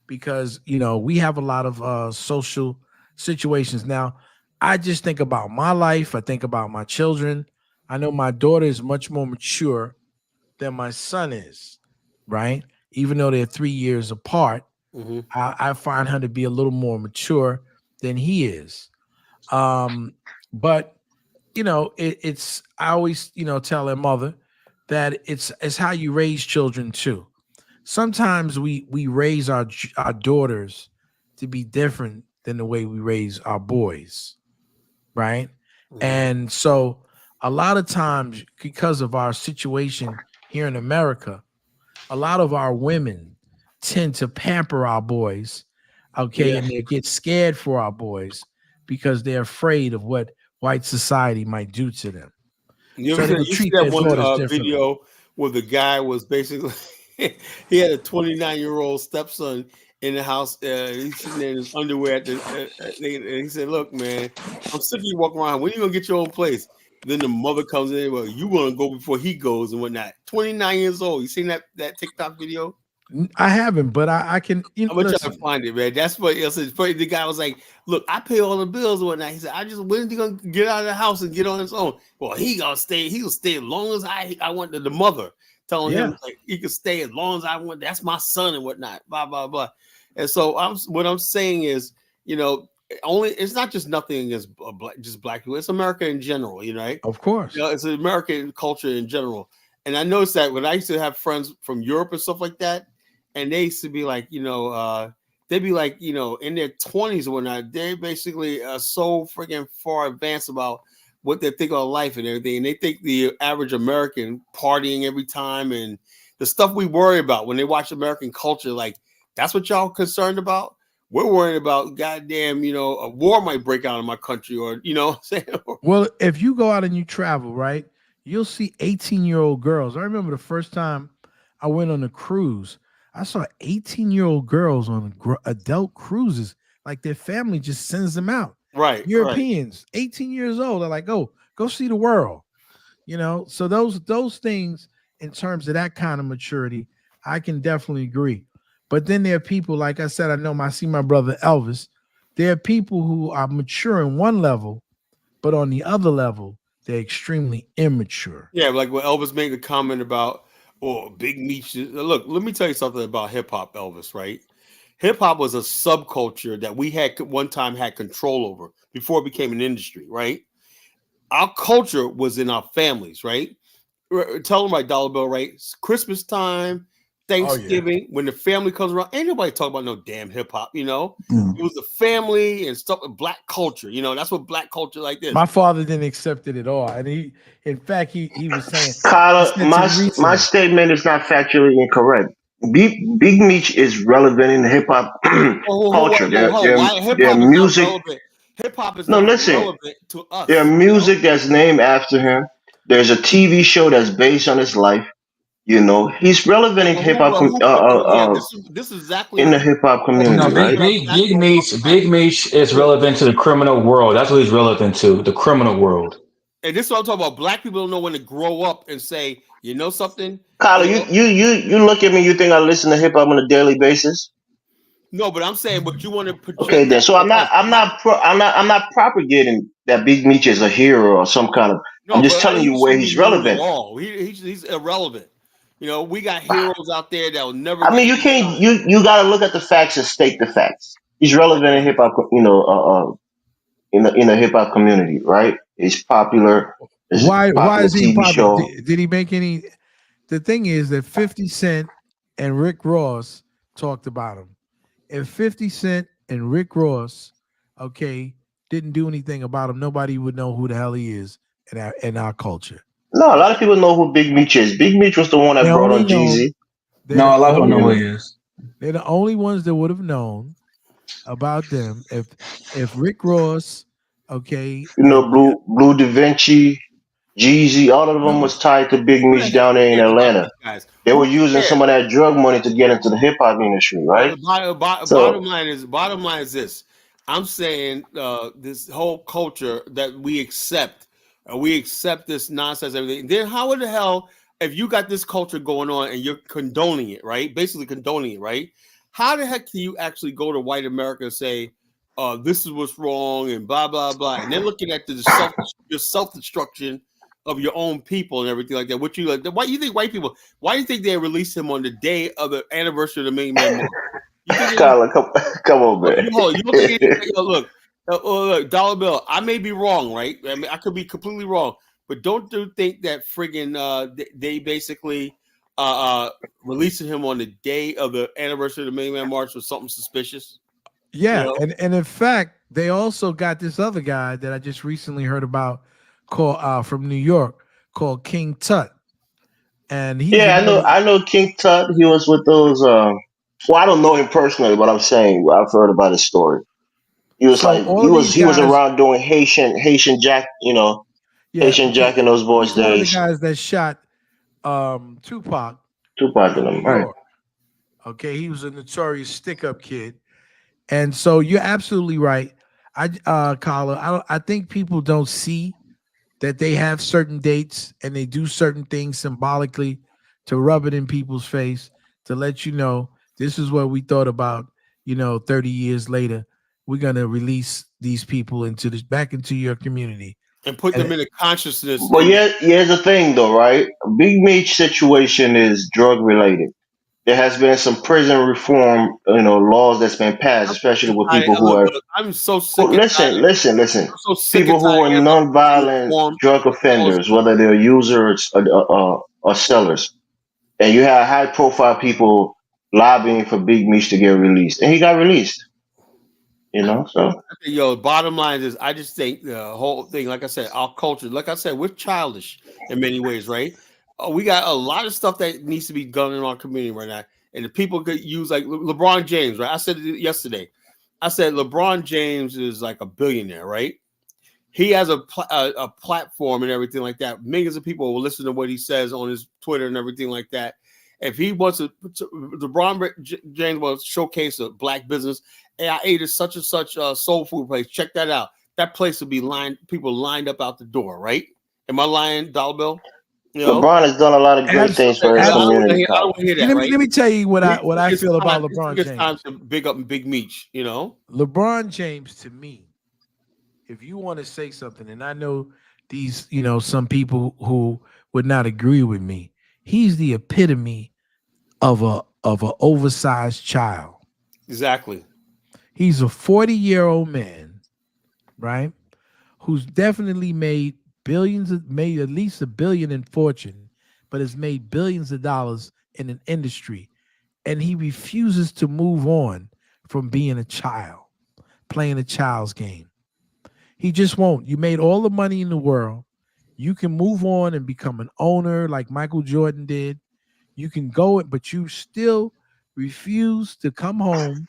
because you know we have a lot of social situations now. I just think about my life. I think about my children. I know my daughter is much more mature than my son is, right? Even though they're 3 years apart, Mm-hmm. I find her to be a little more mature than he is. But you know, it's I always, you know, tell their mother that it's how you raise children too. Sometimes we raise our daughters to be different than the way we raise our boys, right? Mm-hmm. And so a lot of times, because of our situation here in America, a lot of our women tend to pamper our boys, okay, Yeah. and they get scared for our boys because they're afraid of what white society might do to them. So they'll You see treat that their one daughters differently. video where the guy was basically he had a 29-year-old stepson in the house. He's sitting there in his underwear at and he said, "Look, man, I'm sick of you walking around. When are you gonna get your own place?" Then the mother comes in. Well, you want to go before he goes and whatnot. 29 years old. You seen that TikTok video? I haven't, but I can, you know, I'm gonna try to listen. find it, man. That's what else is funny. The guy was like, "Look, I pay all the bills and whatnot." He said, "I just when is he gonna get out of the house and get on his own?" Well, he gonna stay. He'll stay as long as I want. The mother telling Yeah, him like he can stay as long as I want. That's my son and whatnot. Blah blah blah. And so what I'm saying is, you know, only it's not just nothing against just black people. It's America in general. You know, right? of You course. know, it's American culture in general. And I noticed that when I used to have friends from Europe and stuff like that, and they used to be like, you know, they'd be like, you know, in their 20s or whatnot, they basically are so freaking far advanced about what they think of life and everything. And they think the average American partying every time and the stuff we worry about when they watch American culture, like that's what y'all concerned about. We're worried about goddamn, you know, a war might break out in my country or, you know what I'm saying? Well, if you go out and you travel, right, you'll see 18-year-old girls. I remember the first time I went on a cruise, I saw 18-year-old girls on adult cruises. Like their family just sends them out. Right, right. Europeans, 18 years old, they're like, "Oh, go see the world." You know, so those things in terms of that kind of maturity, I can definitely agree. But then there are people, like I said, I see my brother Elvis. There are people who are mature in one level, but on the other level, they're extremely immature. Yeah, like when Elvis made the comment about, oh, Big Meech. Look, let me tell you something about hip hop, Elvis, right? Hip hop was a subculture that we had one time had control over before it became an industry, right? Our culture was in our families, right? Tell them right, Dollar Bill, right? It's Christmas time, Oh yeah. Thanksgiving, when the family comes around, ain't nobody talk about no damn hip hop, you know? Mm. It was the family and stuff, black culture, you know, that's what black culture like this. My father didn't accept it at all. And in fact, he was saying, he Carla, said to me my recently, statement is not factually incorrect. Big Meech is relevant in hip hop culture. Why hip Their hop is not music. relevant? Hip hop is No, not listen. relevant to Their us, you know. music that's named after him. There's a TV show that's based on his life. You know, he's relevant in hip hop. Yeah, this is In the exactly hip hop what community, No, this is right? Big what Big Big I'm Meech talking about. Big Meech is Look, relevant to the criminal world. That's what he's relevant to, the criminal world. and this is what I'm talking about. Black people don't know when to grow up and say, you know something, Carla, you know. you look at me. You think I listen to hip hop on a daily basis? No, but I'm saying, but you want to Okay, project then. that So on us. I'm not propagating that Big Meech is a hero or some kind of. I'm No, just but telling you he where shouldn't be he's used at relevant. all. He's irrelevant. You know, we got heroes out there that will never I get mean, you any can't. shine. You got to look at the facts and state the facts. He's relevant in hip hop. In the hip hop community, right? He's popular. There's a Why popular is he TV popular? show. Did he make any? The thing is that 50 Cent and Rick Ross talked about him. If 50 Cent and Rick Ross, okay, didn't do anything about him, nobody would know who the hell he is in our culture. No, a lot of people know who Big Meech is. Big Meech was the one They that brought only on know Jeezy. they're No, the a lot of people only know who You he know, is. they're the only ones that would have known about them if Rick Ross, okay, and Blue Da Vinci, Jeezy, all of them no, was tied to Big Who the Meech hell down there in cares about these Atlanta. guys? They were Who using cares? some of that drug money to get into the hip hop industry, Well, right? the bottom So line is this. I'm saying this whole culture that we accept this nonsense, everything. Then how in the hell, if you got this culture going on and you're condoning it, right? Basically condoning it, right? How the heck can you actually go to white America and say, this is what's wrong and blah blah blah, and they're looking at your self destruction of your own people and everything like that. What you like? Why you think white people? Why do you think they released him on the day of the anniversary of the Main Man March? You think they Colin, come on, look, man. you don't think look, Dollar Bill, I may be wrong, right? I mean, I could be completely wrong, but don't you think that friggin' they basically releasing him on the day of the anniversary of the Main Man March was something suspicious? You yeah, know? and in fact, they also got this other guy that I just recently heard about called from New York called King Tut, and he's Yeah, another. I know King Tut. He was with those. Well, I don't know him personally, but I'm saying I've heard about his story. He was So like all of these he was guys, around doing Haitian Jack, yeah, Haitian Jack in those boys' he's one of the days. guys that shot Tupac Tupac and in New them, right? York. Okay, he was a notorious stick-up kid, and so you're absolutely right. Carla, I think people don't see that they have certain dates and they do certain things symbolically to rub it in people's face to let you know this is what we thought about. 30 years later, we're gonna release these people back into your community. And put them And in a consciousness But and yeah, here's the thing though, right? Big Meech situation is drug related. There has been some prison reform, laws that's been passed, I'm sick especially and with tired. people who are. Look, I'm so Well, sick and listen, tired. listen, listen. I'm so sick and People who tired are of hearing about prison non-violent reform drug and all this offenders, stuff. whether they're users or sellers, and you have high-profile people lobbying for Big Meech to get released, and he got released. So I think, bottom line is, I just think the whole thing, like I said, our culture, like I said, we're childish in many ways, right? We got a lot of stuff that needs to be done in our community right now, and the people could use like LeBron James, right? I said it yesterday. I said LeBron James is like a billionaire, right? He has a platform and everything like that. Millions of people will listen to what he says on his Twitter and everything like that. If he wants LeBron James wants to showcase a black business, hey, I ate at such and such soul food place. Check that out. That place will be people lined up out the door, right? Am I lying, Dollar Bill? LeBron has done a lot of great things Okay, for his well, community, I don't Colin. want to hear that, let me right? let me tell you what We I think it's feel time. about We think LeBron it's time James. to big up Big Meech. LeBron James, to me, if you want to say something, and I know these, some people who would not agree with me, he's the epitome of an oversized child. Exactly. He's a 40-year-old man, right? Who's definitely made made at least $1 billion in fortune, but has made billions of dollars in an industry. And he refuses to move on from being a child, playing a child's game. He just won't. You made all the money in the world. You can move on and become an owner like Michael Jordan did. You can go, but you still refuse to come home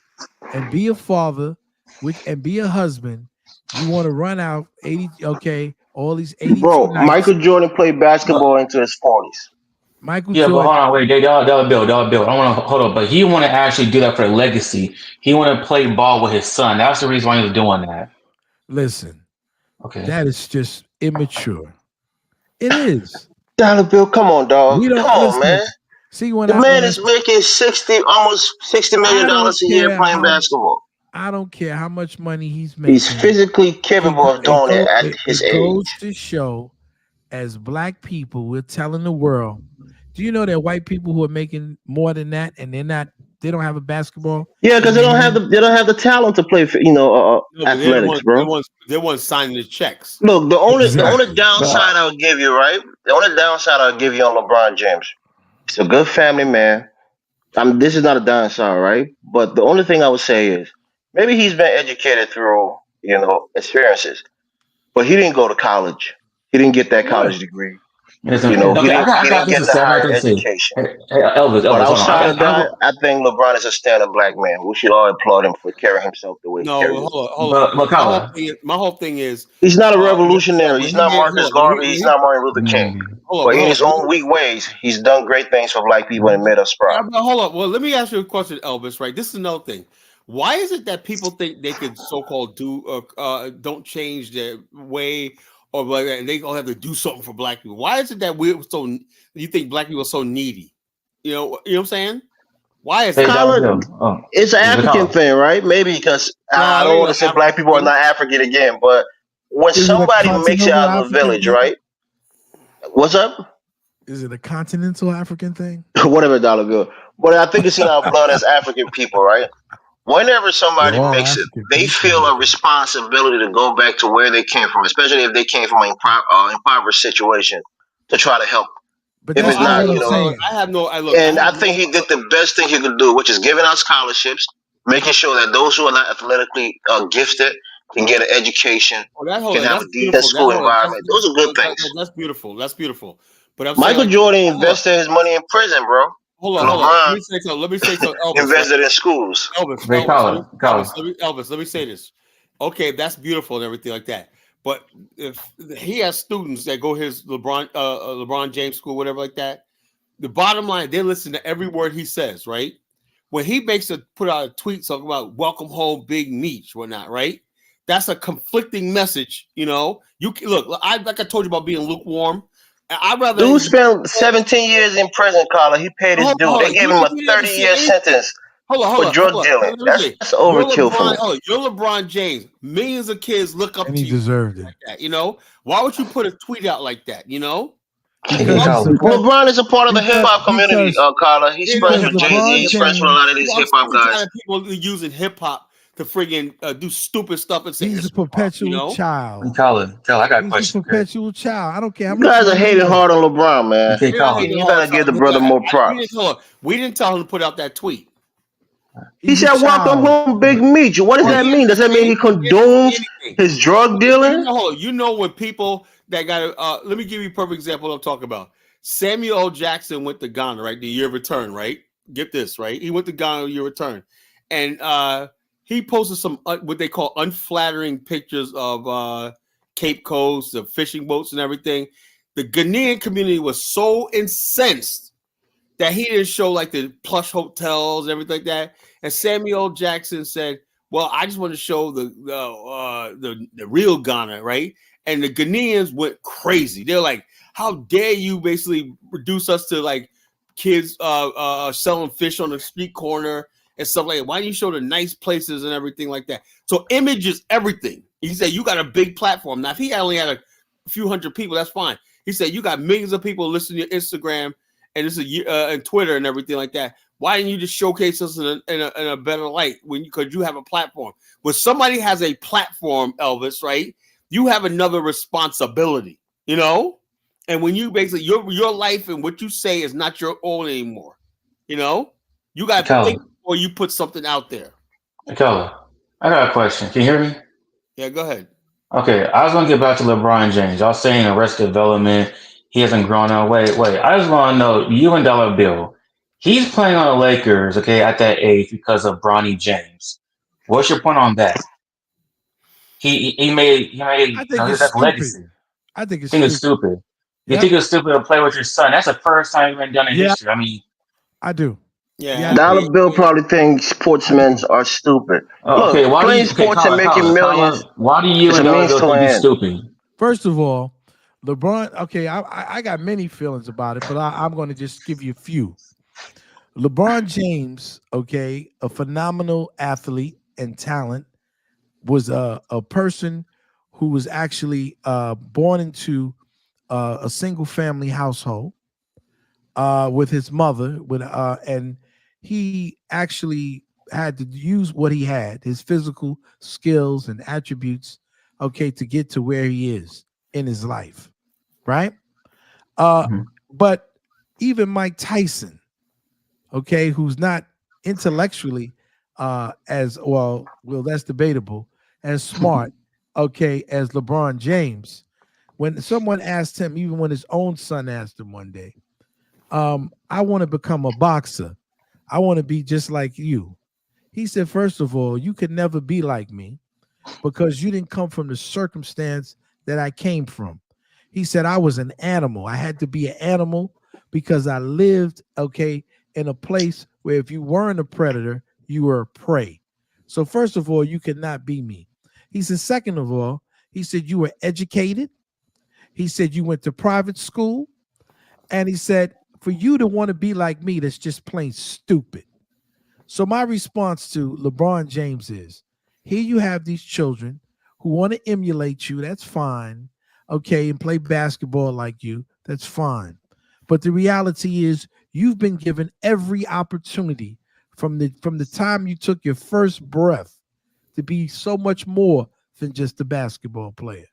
and be a father and be a husband. You want to run out 80, okay, all these 82 Bro, nights. Michael Jordan played But basketball into his 40s. Michael yeah, but hold Jordan, on, wait, dollar bill. I want to hold up, but he want to actually do that for a legacy. He want to play ball with his son. That's the reason why he was doing that. listen, Okay. that is just immature. It is. Dollar Bill, come on, dog. We Come don't on, listen. man. See, when The I man is making almost $60 million a year playing basketball. I don't care how much money he's He's making. physically capable of doing it at his It goes age. to show, as black people, we're telling the world. Do you know that white people who are making more than that and they don't have a basketball? Yeah, because they don't have the talent to play for No, but athletics, bro. they want signing the checks. Look, the only Exactly. downside I'll give you, right? The only downside I'll give you on LeBron James. He's a good family man. This is not a downside, right? But the only thing I would say is maybe he's been educated through, experiences. But he didn't go to college. He didn't get that Yeah. college degree. Listen, He okay, didn't I got this get to the say. I got higher this to say. education. Hey, Elvis, But hold on. outside of that, I think LeBron is a standard black man. We should all applaud him for carrying himself the way he No, carries hold himself. on, hold on. but Kala, My whole thing is, He's not a so revolutionary. when He's he not made, Marcus hold on, Garvey. He's not Martin Luther King. hold But in on, his own weak ways, he's done great things for black people and made us yeah, proud. but hold on. Well, let me ask you a question, Elvis. Right, this is another thing. Why is it that people think they could so-called don't change their way or like that, and they don't have to do something for black people? Why is it that you think black people are so needy? You know what I'm saying? Why is hey, that? Dollar Colin, Bill. Oh, it's an it's the African Kala. thing, right? Maybe because I No, don't you want know, to say black African people are thing. not African again, but when Is it a somebody makes it continental out of the African village, thing? right? What's up? Is it a continental African thing? Whatever, dollar bill. But I think it's in our blood as African people, right? Whenever We're somebody all makes it, African they people. feel a responsibility to go back to where they came from, especially if they came from an impoverished situation, to try to help. But If No, that's it's not not, what I'm saying. I have no. I look. I and I have think no. he did the best thing he could do, which is giving out scholarships, making sure that those who are not athletically gifted can get an education, Oh, that hold can on, have that's a decent beautiful. school environment. Those are good things. That's beautiful. That's beautiful. But I'm saying Michael like, Jordan hold on, invested his money in prison, bro. hold on. LeBron Let me say so, Elvis. Right, invested in schools. Hey, Kala. Elvis. Let me say this. Okay, that's beautiful and everything like that. But if he has students that go his LeBron James school, whatever like that, the bottom line, they listen to every word he says, right? When he put out a tweet talking about welcome home, Big Meech, whatnot, right? That's a conflicting message, you know. Look, like I told you about being lukewarm. I'd rather Dude spent 17 years in prison, Carla. He paid his due. hold They on. gave You him a didn't say 30-year anything. sentence for drug dealing. Let me That's say, you're overkill for LeBron. me. You're LeBron James. Millions of kids look up And to he you deserved it. like that. You know, why would you put a tweet out like that? You know, Because Kala. LeBron is a part of the hip hop community, Carla. He's friends with Jay-Z. LeBron He's friends with a lot of these I'm hip sick hop and guys. tired of people using hip hop to friggin' do stupid stuff and say he's it's a hip hop. You perpetual know, child. Kala, I got a He's a question. Okay. perpetual child. I don't care how You much guys are money he hating has. hard on LeBron, man. Okay, we're not Kala. hating You hard. gotta give the brother more props. We didn't tell him to put out that tweet. He He's a said, "Welcome child. home, Big Meech." What does Oh, that he mean? didn't Does that say mean he anything. He didn't say condones anything. his drug dealing? You know when people that got let me give you a perfect example I'm talking about. Samuel L. Jackson went to Ghana, right? The year of return, right? Get this, right? He went to Ghana the year of return. And he posted some what they call unflattering pictures of Cape Coast, the fishing boats and everything. The Ghanaian community was so incensed that he didn't show like the plush hotels and everything like that. And Samuel Jackson said, "Well, I just want to show the real Ghana, right?" And the Ghanaians went crazy. They're like, "How dare you basically reduce us to like kids selling fish on the street corner and stuff like that? Why don't you show the nice places and everything like that?" So image is everything. He said, "You got a big platform." Now, if he only had a few hundred people, that's fine. He said, "You got millions of people listening to your Instagram and this is and Twitter and everything like that. Why didn't you just showcase us in a better light because you have a platform? When somebody has a platform, Elvis, right? You have another responsibility, you know. And when you basically your life and what you say is not your own anymore, you know. You got to think before you put something out there. Kala, I got a question. Can you hear me? Yeah, go ahead. Okay, I was gonna get back to LeBron James. I was saying arrested development. He hasn't grown up. Wait. I just want to know you and Dollar Bill. He's playing on the Lakers, okay, at that age because of Bronny James. What's your point on that? He made I think it's that's stupid. legacy. I think it's I think it's stupid. stupid. You Yep. think it's stupid to play with your son? That's the first time it's been done in Yeah. history. I mean, I do. Yeah, Dollar Bill probably thinks sportsmen are stupid. okay. Look, playing sports and making millions Why do you is and a Dollar means Bill to think an he's end. stupid? First of all, LeBron. Okay, I got many feelings about it, but I'm going to just give you a few. LeBron James, okay, a phenomenal athlete and talent, was a person who was actually born into a single family household with his mother, and he actually had to use what he had, his physical skills and attributes, okay, to get to where he is in his life, right? Uh, Mhm. but even Mike Tyson, okay, who's not intellectually as well, that's debatable, as smart, okay, as LeBron James. When someone asked him, even when his own son asked him one day, I want to become a boxer. I want to be just like you. He said, first of all, you could never be like me because you didn't come from the circumstance that I came from. He said, I was an animal. I had to be an animal because I lived, okay, in a place where if you weren't a predator, you were a prey. So, first of all, you could not be me. He said, second of all, he said, you were educated. He said, you went to private school. And he said, for you to want to be like me, that's just plain stupid. So my response to LeBron James is, here you have these children who want to emulate you. That's fine. Okay, and play basketball like you. That's fine. But the reality is you've been given every opportunity from the time you took your first breath to be so much more than just a basketball player.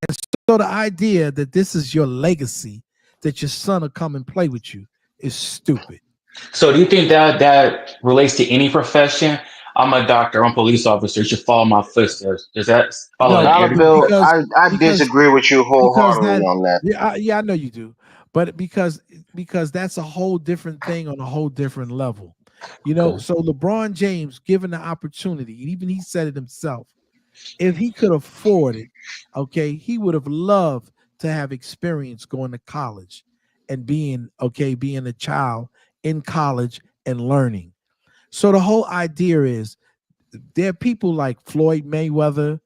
And so the idea that this is your legacy, that your son will come and play with you, is stupid. So do you think that that relates to any profession? I'm a doctor, I'm a police officer, you should follow my footsteps. Does that follow No, in Dollar every Bill, because I because disagree with you because wholeheartedly that on that. yeah, I know you do, but because that's a whole different thing on a whole different level. okay. So LeBron James, given the opportunity, and even he said it himself, if he could afford it, okay, he would have loved to have experience going to college and being a child in college and learning. So the whole idea is there are people like Floyd Mayweather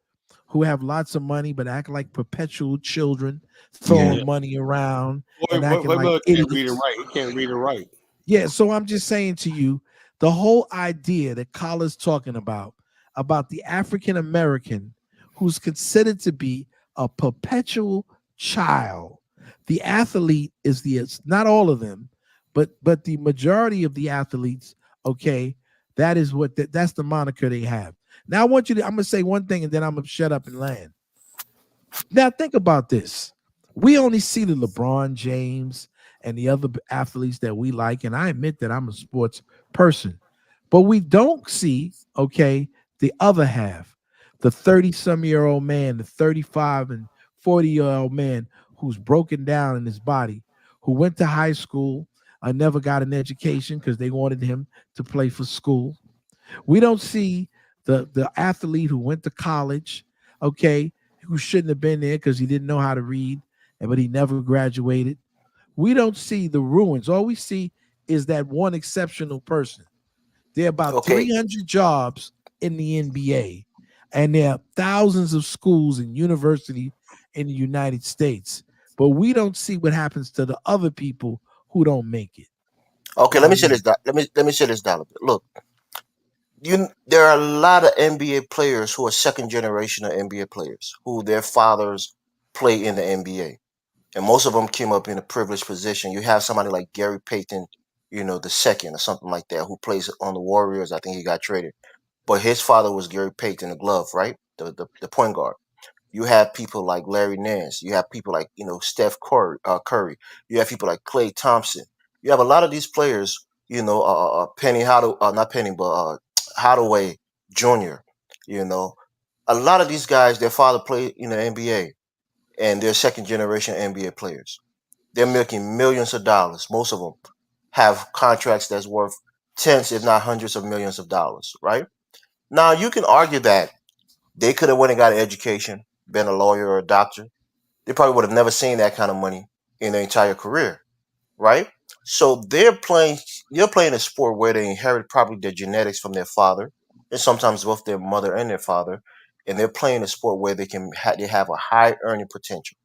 who have lots of money but act like perpetual children, Yeah. throwing money around and Floyd, acting Floyd like Miller can't read and idiots. write. He can't read and write. Yeah, so I'm just saying to you, the whole idea that Kala's talking about the African American who's considered to be a perpetual child. The athlete is the it's not all of them, but the majority of the athletes, okay, that's the moniker they have. Now I want you to I'm gonna say one thing and then I'm gonna shut up and land. Now think about this. We only see the LeBron James and the other athletes that we like, and I admit that I'm a sports person, but we don't see, okay, the other half, the 30-some-year-old man, the 35 and 40-year-old man who's broken down in his body, who went to high school, never got an education because they wanted him to play for school. We don't see the athlete who went to college, okay, who shouldn't have been there because he didn't know how to read, but he never graduated. We don't see the ruins. All we see is that one exceptional person. There are about Okay, 300 jobs in the NBA, and there are thousands of schools and universities in the United States. But we don't see what happens to the other people who don't make it. okay. Now, Let me say yeah. this. Let me say this, Dollar Bill. Look, there are a lot of NBA players who are second generation of NBA players who their fathers play in the NBA, and most of them came up in a privileged position. You have somebody like Gary Payton, the second or something like that, who plays on the Warriors. I think he got traded, but his father was Gary Payton, the glove, right? The point guard. You have people like Larry Nance. You have people like Steph Curry. You have people like Klay Thompson. You have a lot of these players. Penny not Penny, but Hardaway Jr. You know, a lot of these guys, their father played in the NBA, and they're second generation NBA players. They're making millions of dollars. Most of them have contracts that's worth tens, if not hundreds of millions of dollars. Right now, you can argue that they could have went and got an education, been a lawyer or a doctor. They probably would have never seen that kind of money in their entire career, right? So they're playing a sport where they inherit probably their genetics from their father, and sometimes both their mother and their father, and they're playing a sport where they have a high earning potential,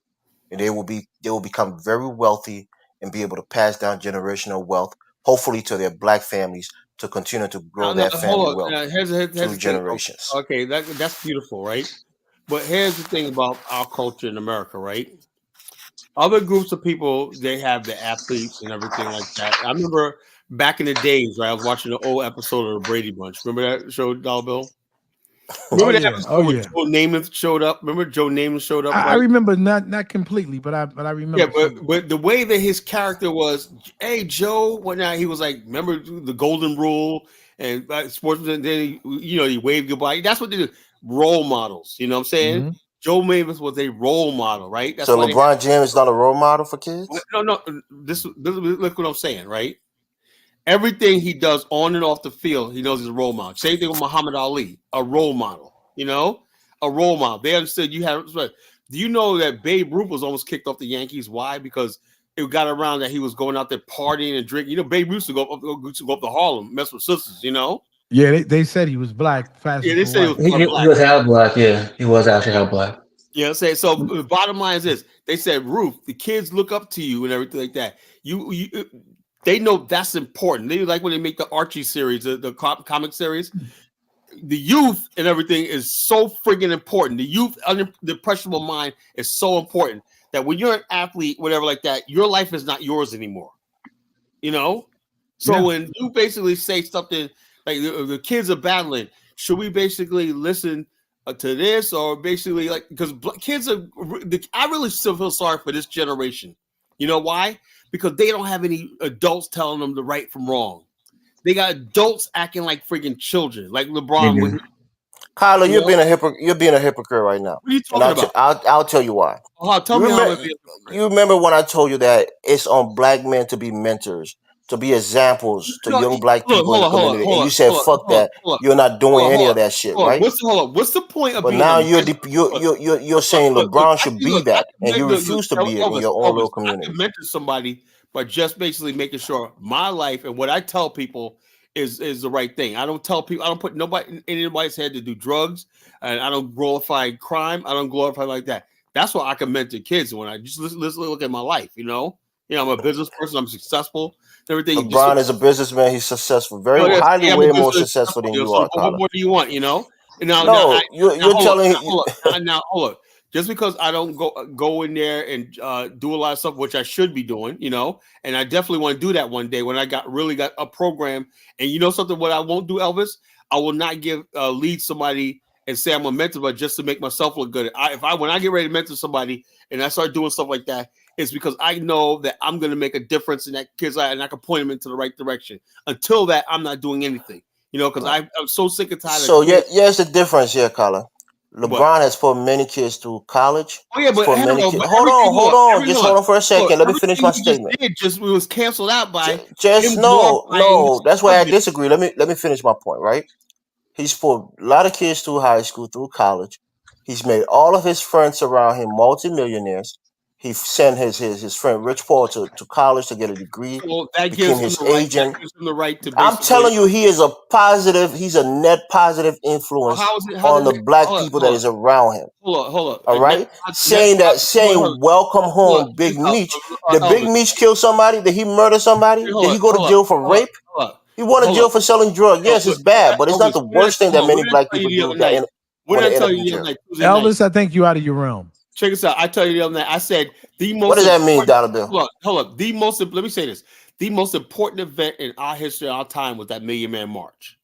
and they will become very wealthy and be able to pass down generational wealth, hopefully to their black families to continue to grow No, that family hold on. wealth Here's through the thing. generations. Okay, that's beautiful, right? But here's the thing about our culture in America, right? Other groups of people, they have the athletes and everything like that. I remember back in the days, right? I was watching an old episode of the Brady Bunch. Remember that show, Dollar Bill? Oh Remember that yeah, episode when yeah. Joe Namath showed up? Remember Joe Namath showed up, I right? remember not completely, but I remember. Yeah, but the way that his character was, hey Joe, whatnot, he was like, remember the golden rule and sportsman. And then he waved goodbye. That's what they do. Role models. You know what I'm saying? Mm-hmm. Joe Mavis was a role model, right? That's So why LeBron James is not a role model for kids? no. This look what I'm saying, right? Everything he does on and off the field, he knows he's a role model. Same thing with Muhammad Ali, a role model. A role model. They understood you have. Do you know that Babe Ruth was almost kicked off the Yankees? Why? Because it got around that he was going out there partying and drinking. Babe Ruth used to go up to Harlem, mess with sisters. Yeah, they said he was black. Yeah, they said he was He black. was half black. Yeah, he was actually half black. Yeah, so the bottom line is this: they said, Ruth, the kids look up to you and everything like that. They know that's important. They like when they make the Archie series, the comic series. The youth and everything is so friggin' important. The youth, the impressionable mind is so important that when you're an athlete, whatever like that, your life is not yours anymore. So when you basically say something like the kids are battling, should we basically listen to this or basically because kids are? I really still feel sorry for this generation. You know why? Because they don't have any adults telling them the right from wrong. They got adults acting like freaking children, like LeBron. Kyler, you're being a hypocrite right now. What are you talking about? I'll tell you why. Tell me how. You remember when I told you that it's on black men to be mentors, to be examples to young black people in the community, and you said, "Fuck that, you're not doing any of that shit," right? What's the point of? But being now you're saying LeBron should be that, and you refuse to be it in your own little community. I can mentor somebody by just basically making sure my life and what I tell people is the right thing. I don't tell people. I don't put nobody in anybody's head to do drugs, and I don't glorify crime. I don't glorify like that. That's why I can mentor kids when I just look at my life. I'm a business person. I'm successful. Everything. LeBron is a businessman. He's successful, highly way more successful than you are. What more do you want? You're telling. Now hold up. Just because I don't go in there and do a lot of stuff, which I should be doing, and I definitely want to do that one day when I got a program. And something, what I won't do, Elvis, I will not lead somebody and say I'm a mentor, but just to make myself look good. When I get ready to mentor somebody and I start doing stuff like that, it's because I know that I'm going to make a difference in that kid's life and I can point them into the right direction. Until that, I'm not doing anything, because I'm so sick and tired. So here's the difference here, Colin. LeBron has put many kids through college. Oh yeah, but hold on. Just hold on for a second. Let me finish my statement. It was canceled out by. No. That's why I disagree. Let me finish my point. Right. He's put a lot of kids through high school, through college. He's made all of his friends around him multimillionaires. He sent his friend Rich Paul to college to get a degree. Well, that became his agent. That gives him the right to. I'm telling you, he's a net positive influence on the black people that is around him. Hold up. All right, saying welcome home, Big Meech. Did Big Meech kill somebody? Did he murder somebody? Did he go to jail for rape? He went to jail for selling drugs. Yes, it's bad, but it's not the worst thing that many black people do. What did I tell you the other night? Elvis, I think you out of your realm. Check this out. I tell you the other night. I said the most. What does that mean, Dollar Bill? Hold up. Let me say this. The most important event in our history, our time, was that Million Man March.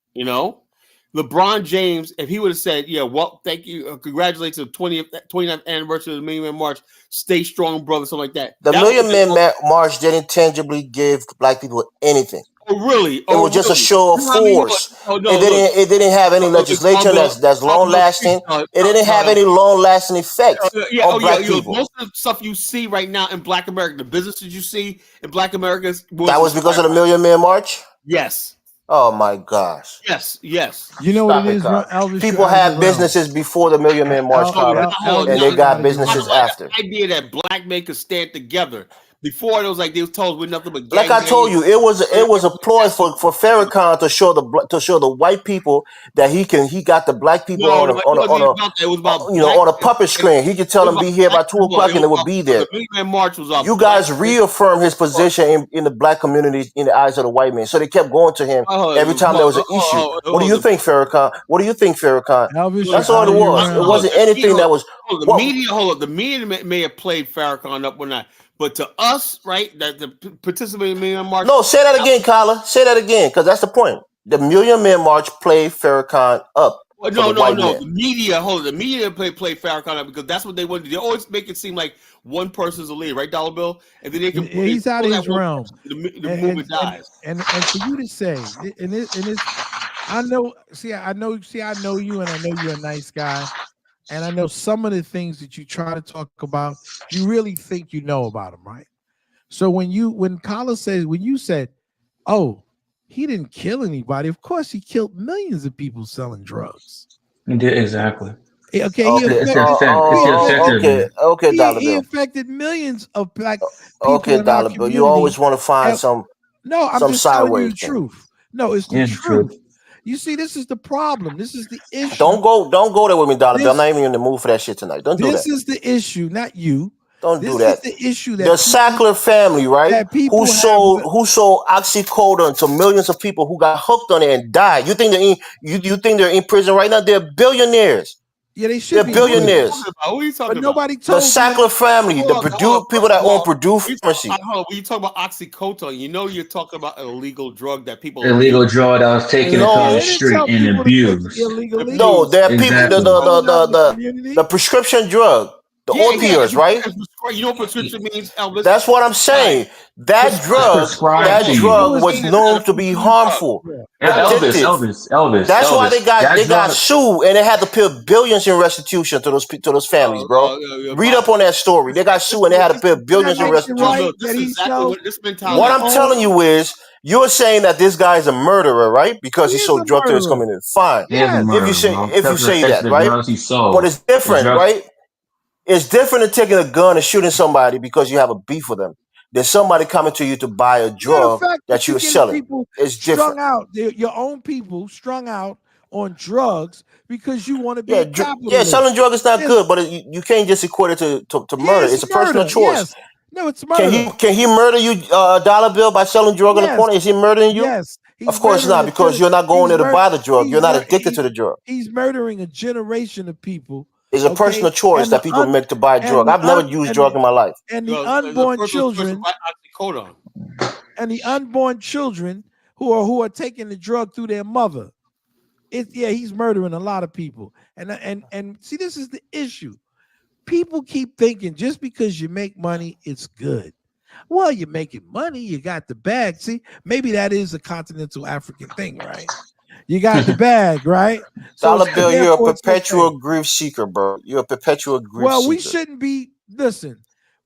LeBron James, if he would have said, "Yeah, well, thank you, congratulations on the 29th anniversary of the Million Man March. Stay strong, brother," something like that. The Million Man March didn't tangibly give black people anything. Oh, really? It was just a show of force. It didn't have any legislation that's long lasting. It didn't have any long lasting effects on black people. Most of the stuff you see right now in Black America, the businesses you see in Black America, that was because of the Million Man March. Yes. Oh my gosh. Yes. You know what it is, Elvis? People had businesses before the Million Man March, and they got businesses after. The idea that black men could stand together Before it was like they was told we're nothing but like I told you, it was a ploy for Farrakhan to show the white people that he got the black people No, it wasn't even about that. It was about black on a puppet screen. He could tell them be here by 2:00 and they would be there. The Million March was You guys reaffirmed his position in the black community in the eyes of the white man. So they kept going to him every time there was an issue. What do you think, Farrakhan? What do you think, Farrakhan? That's all it was. It wasn't anything that was. The media, the media may have played Farrakhan up or not, but to us, right, that the participating in the Million March. No, say that again, Kyla. Say that again, because that's the point. The Million Man March played Farrakhan up. No. The media play Farrakhan up because that's what they want to do. They always make it seem like one person's a leader, right, Dollar Bill? And then they can. He's out of his realm. The movement dies. And for you to say, and it's, I know you, and I know you're a nice guy, and I know some of the things that you try to talk about, you really think you know about them, right? So when Carla says, when you said, "Oh, he didn't kill anybody," of course he killed millions of people selling drugs. He did, exactly. Okay, he affected millions of black people. Okay, Dollar Bill, you always want to find some. No, I'm just telling you the truth. No, it's the truth. You see, this is the problem. This is the issue. Don't go there with me, Dollar Bill. I'm not even in the mood for that shit tonight. Don't do that. This is the issue, not you. Don't do that. This is the issue that the Sackler family, right? Who sold oxycodone to millions of people who got hooked on it and died. You think they're in prison right now? They're billionaires. Yeah, they should. They're billionaires. What are you talking but about? Nobody told the Sackler family, the Purdue people that own Purdue Pharmacy. When you talk about oxycodone, you know you're talking about an illegal drug that people. Illegal drug that was taken across the street and abused. No, there are people. The prescription drug. The opioids, right? You know what prescription means, Elvis? That's what I'm saying. That drug was known to be harmful. Elvis. That's why they got sued and they had to pay billions in restitution to those families, bro. Read up on that story. They got sued and they had to pay billions in restitution. What I'm telling you is, you're saying that this guy is a murderer, right? Because he sold drugs to his community. Fine. If you say that, right? But it's different, right? It's different than taking a gun and shooting somebody because you have a beef with them. There's somebody coming to you to buy a drug that you're selling. It's different. Your own people strung out on drugs because you want to be a capitalist. Yeah, selling drugs is not good, but you can't just equate it to murder. It's a personal choice. Yes. No, it's murder. Can he murder you, Dollar Bill, by selling drug in the corner? Is he murdering you? Yes. Of course not, because you're not going there to buy the drug. You're not addicted to the drug. He's murdering a generation of people. It's a personal choice that people make to buy drug. I've never used drug in my life. And the unborn children, who are taking the drug through their mother. He's murdering a lot of people. And see, this is the issue. People keep thinking just because you make money, it's good. Well, you're making money, you got the bag. See, maybe that is a continental African thing, right? You got the bag, right? Dollar Bill, you're a perpetual grief seeker, bro. You're a perpetual grief seeker. Well, we shouldn't be,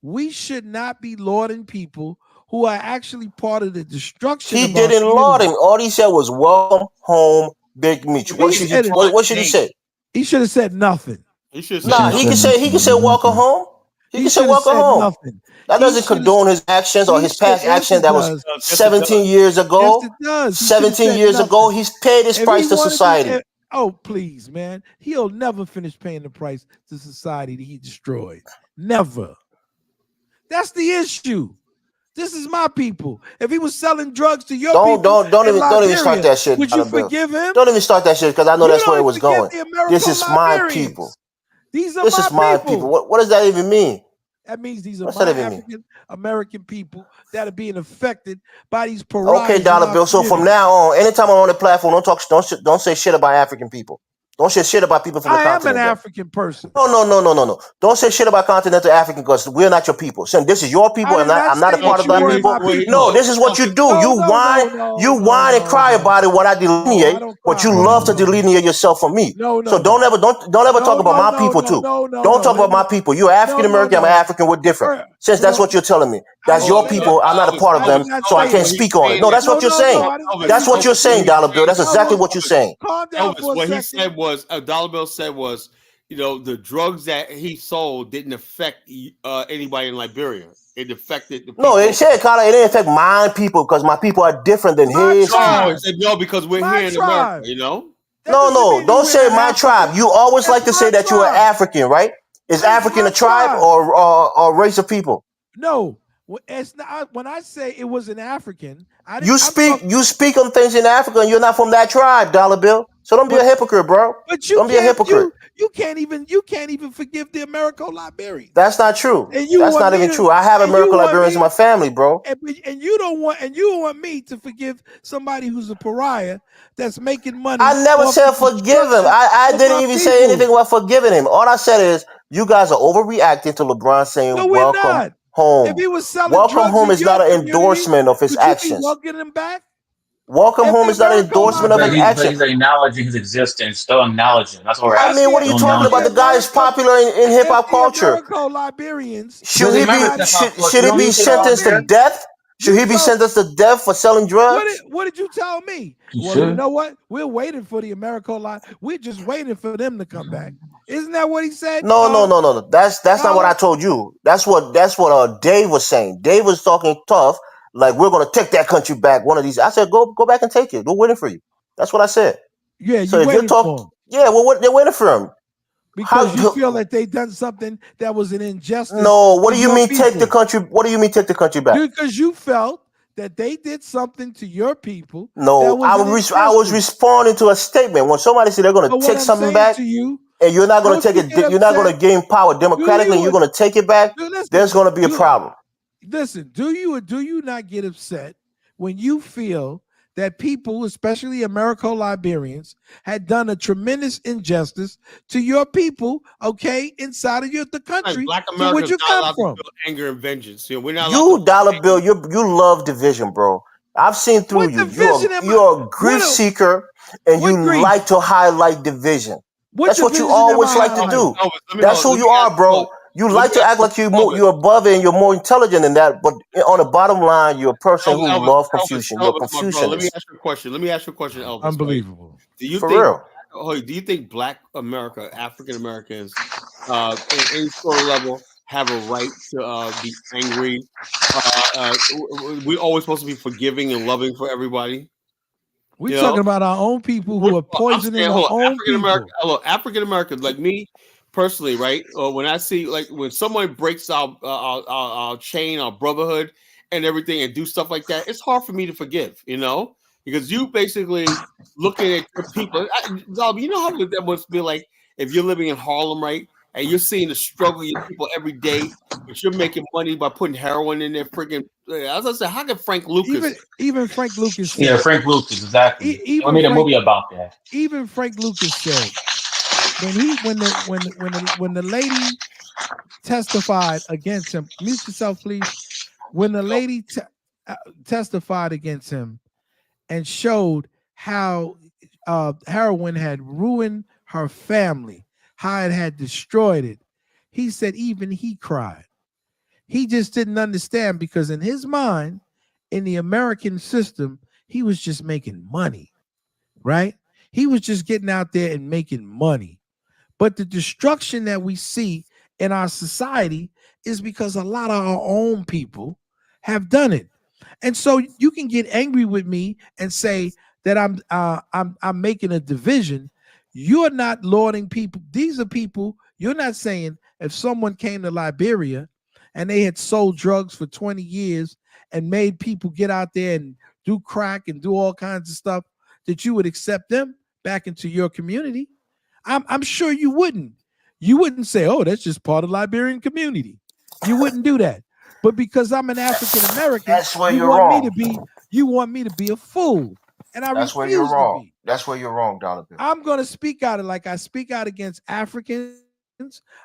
we should not be lauding people who are actually part of the destruction. He didn't laud him. All he said was, "Welcome home, Big Meech." What should he say? He should have said nothing. He can say welcome home. He can say welcome home. Nothing. That doesn't condone his actions or his past actions. That was 17 years ago. Yes, it does. 17 years ago, he's paid his price to society. Oh, please, man. He'll never finish paying the price to society that he destroyed. Never. That's the issue. This is my people. If he was selling drugs to your people, don't even start that shit. Would you forgive him? Don't even start that shit, because I know that's where it was going. This is my people. This is my people. What does that even mean? That means these are African American people that are being affected by these pariahs. Okay, Dollar Bill. So from now on, anytime I'm on the platform, don't say shit about African people. Don't say shit about people from the continent. I am an African person. No. Don't say shit about continental African, because we're not your people. So this is your people, and I'm not a part of black people. No, this is what you do. You whine and cry about it when I delineate, but you love to delineate yourself from me. So don't ever talk about my people too. Don't talk about my people. You're African American, I'm African, we're different. Since that's what you're telling me. That's your people, I'm not a part of them, so I can't speak on it. No, that's what you're saying. That's what you're saying, Dollar Bill. That's exactly what you're saying. What he said was, Dollar Bill said was, the drugs that he sold didn't affect anybody in Liberia. It affected the people. No, it said kind of it didn't affect my people because my people are different than My his. tribe. No, it said no because we're My here in tribe. America, you know? That No, doesn't mean don't we're say not my African. tribe. You always like to That's say my that you are tribe. African, right? Is That's African my a tribe tribe. or race of people? No, it's not. When I say it was an African, I didn't. You speak on things in Africa and you're not from that tribe, Dollar Bill. So don't be a hypocrite, bro. But you Don't be a can't. hypocrite. You can't even forgive the Americo-Liberians. That's not true. And you That's want not me even to- true. I have and you American want Liberians in me- my family, bro. And you don't want me to forgive somebody who's a pariah that's making money. I never off said the forgive him. destruction I of didn't my even say people. anything about forgiving him. All I said is you guys are overreacting to LeBron saying No, we're welcome not. home. If he was selling Welcome drugs home in is your not an community, endorsement of his would you be actions. welcoming him back? Welcome If home the is not an Americo endorsement of his Liberians- But actions. he's acknowledging his existence, still acknowledging. That's what we're I asking. mean, what are you Still talking about? The acknowledging. guy is popular in hip hop If the culture. Americo-Liberians Should Does he it matter be if hip-hop culture? should You he know be you say that on sentenced to here? death? Should he be sentenced to death for selling drugs? What did you tell me? He Well, you should. know what? We're waiting for the Americo-Liberians. We're just waiting for them to come back. Isn't that what he said? No. That's not what I told you. That's what Dave was saying. Dave was talking tough, like we're gonna take that country back. One of these. I said, go back and take it. We're waiting for you. That's what I said. Yeah, So you if you're waiting for talking, him yeah, well, they're waiting for him. because you feel that they done something that was an injustice. No, what do you your mean take the people. country? What do you mean take the country back? Because you felt that they did something to your people. that No, was an I was injustice. responding to a statement when somebody said they're going But to what take I'm something saying back, to you, and you're not going to don't take you it. get You're not going to upset? gain power democratically, and you're going to take it back. There's going to be a problem. Listen, do you or do you not get upset when you feel that people, especially Americo-Liberians, had done a tremendous injustice to your people, okay, inside of the country? Black So America where'd is you not come allowed from? to feel anger and vengeance. You know, we're not You allowed to Dollar Bill, you love division, bro. I've seen through What you. division am I? You're a grief seeker, and what you grief? like to highlight division. What That's what you division am always I like to highlighting? do. That's who you are, bro. You like to act like you're above it and you're more intelligent than that, but on the bottom line, you're a person who loves confusion. You're a my bro, let me Confucianist. ask you a question. Elvis. Unbelievable. Right? Do you For think? real. Do you think Black America, African Americans, in any sort of level, have a right to be angry? We're always supposed to be forgiving and loving for everybody. We're talking about our own people who are poisoning our own people. African Americans, like me personally, right? When I see, like, when someone breaks our chain, our brotherhood, and everything, and do stuff like that, it's hard for me to forgive, because you basically looking at your people. You know how that must be like if you're living in Harlem, right? And you're seeing the struggle of your people every day, but you're making money by putting heroin in their freaking. As I said, how can Frank Lucas? Even Frank Lucas said. Yeah, Frank Lucas, exactly. Even We made a Frank, movie about that. Even Frank Lucas said when the lady testified against him. Mute yourself, please. When the lady testified against him and showed how heroin had ruined her family, how it had destroyed it, he said even he cried. He just didn't understand because in his mind, in the American system, he was just making money, right? He was just getting out there and making money. But the destruction that we see in our society is because a lot of our own people have done it. And so you can get angry with me and say that I'm making a division. You're not lauding people. These are people. You're not saying if someone came to Liberia and they had sold drugs for 20 years and made people get out there and do crack and do all kinds of stuff, that you would accept them back into your community. I'm sure you wouldn't. You wouldn't say, oh, that's just part of the Liberian community. You wouldn't do that. But because I'm an African American, that's where you you're want wrong. you want me to be a fool. And I That's refuse where you're wrong. to be. That's where you're wrong, Dollar Bill. I'm going to speak out like I speak out against Africans.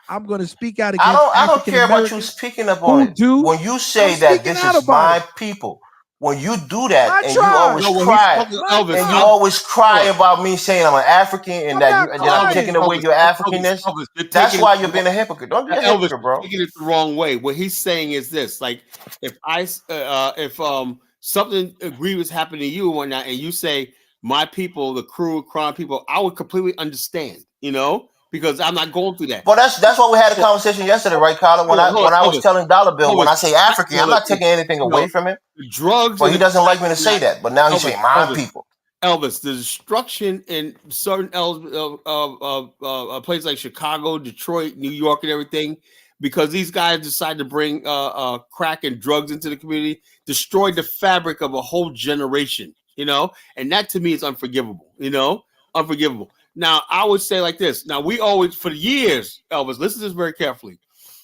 I'm going to speak out against I don't care about you speaking up on it. When you say that this is my people, when you do that and you always cry about me saying I'm an African and that I'm taking away your Africanness, that's why you're being a hypocrite. Don't be a hypocrite, bro. You're taking it the wrong way. What he's saying is this: like, if something grievous happened to you and whatnot, and you say my people, the crew, crime people, I would completely understand. because I'm not going through that. But that's why we had a conversation yesterday, right, Colin? When I was telling Dollar Bill, when I say African, I'm not taking anything away from him. Drugs, but he doesn't like me to say that. But now he's saying my people. Elvis, the destruction in certain places like Chicago, Detroit, New York, and everything, because these guys decided to bring crack and drugs into the community, destroyed the fabric of a whole generation, and that to me is unforgivable, unforgivable. Now, I would say like this. Now, we always, for years, Elvis, listen to this very carefully.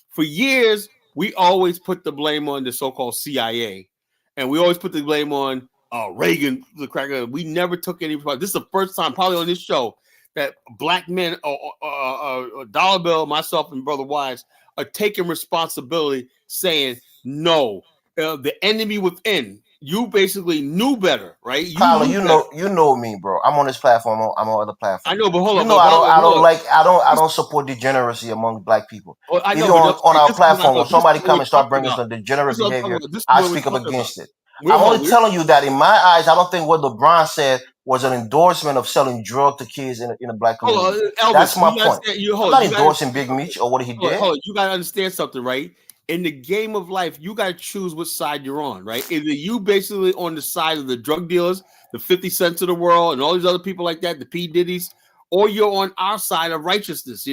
For years, we always put the blame on the so-called CIA, and we always put the blame on Reagan, the cracker. We never took any. This is the first time, probably on this show, that black men, Dollar Bill, myself, and Brother Wise are taking responsibility, saying no. The enemy within. You basically knew better, right? Colin, you know me, bro. I'm on this platform. I'm on other platforms. I know, but hold on. I don't support degeneracy among black people. Well, I know, on our platform, when somebody come and start bringing some degenerate behavior, I speak up against it. I'm only telling you that in my eyes, I don't think what LeBron said was an endorsement of selling drugs to kids in the black community. Elvis, that's my point. I'm not endorsing Big Meech or what he did. You got to understand something, right? In the game of life, you got to choose which side you're on, right? Either you basically on the side of the drug dealers, the 50 Cents of the world, and all these other people like that, the P. Diddy's, or you're on our side of righteousness,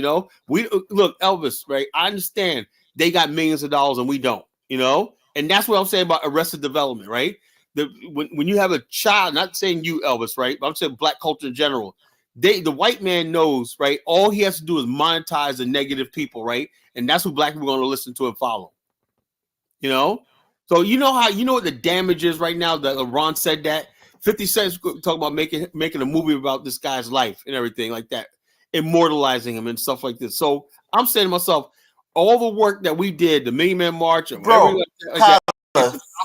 We look, Elvis, right? I understand they got millions of dollars and we don't, And that's what I'm saying about Arrested Development, right? When you have a child, not saying you, Elvis, right? But I'm saying black culture in general. The white man knows, right? All he has to do is monetize the negative people, right? And that's who black people are going to listen to and follow. So what the damage is right now that LeBron said that 50 Cent talking about making a movie about this guy's life and everything like that, immortalizing him and stuff like this. So I'm saying to myself, all the work that we did, the Million Man March, and bro,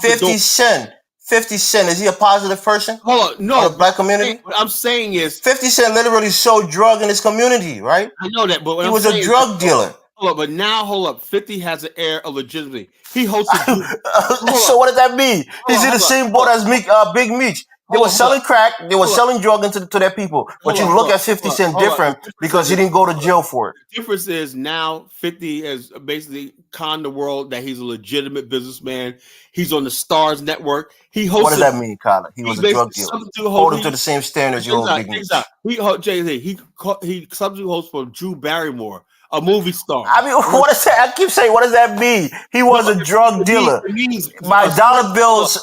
50 Cent. 50 Cent, is he a positive person? Hold on, no. The black community? What I'm saying is 50 Cent literally sold drug in his community, right? I know that, but he was a drug dealer. Hold up, but now, 50 has an air of legitimacy. He hosted. So what does that mean? He's in the same boat as Big Meech. They were selling crack. They were selling drug to their people. But you look at 50 Cent different because he didn't go to jail for it. The difference is now 50 has basically conned the world that he's a legitimate businessman. He's on the Stars Network. He hosted. What does that mean, Colin? He was a drug dealer. Hold him to the same standards you hold Big Meech. He substitute host for Drew Barrymore, a movie star. I mean, what is that? I keep saying, what does that mean? He was a drug dealer. By Dollar Bill's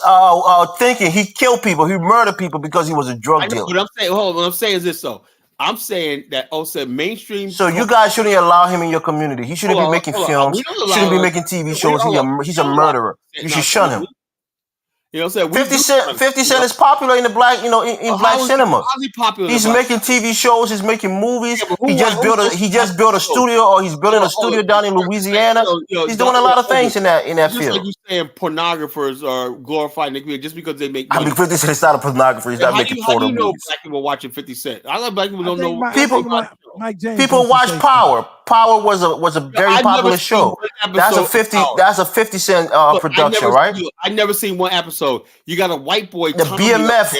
thinking, he killed people. He murdered people because he was a drug dealer. But I'm saying, what I'm saying is this, though. I'm saying that also mainstream. So you guys shouldn't allow him in your community. He shouldn't be making films. He shouldn't be making TV shows. He's a murderer. You should shun him. You know what I'm saying? 50 Cent is popular in the black, in black cinema. He's making TV shows. He's making movies. He just built a studio, or he's building a studio down in Louisiana. He's doing a lot of things in that field. Like you saying, pornographers are glorified just because they make. I mean, 50 Cent is not a pornographer. He's not making porno movies. Black people watching 50 Cent? I like black people don't know. People watch Power. Power was a very popular show. That's a 50 Cent production, right? I never seen one episode. You got a white boy. The BMF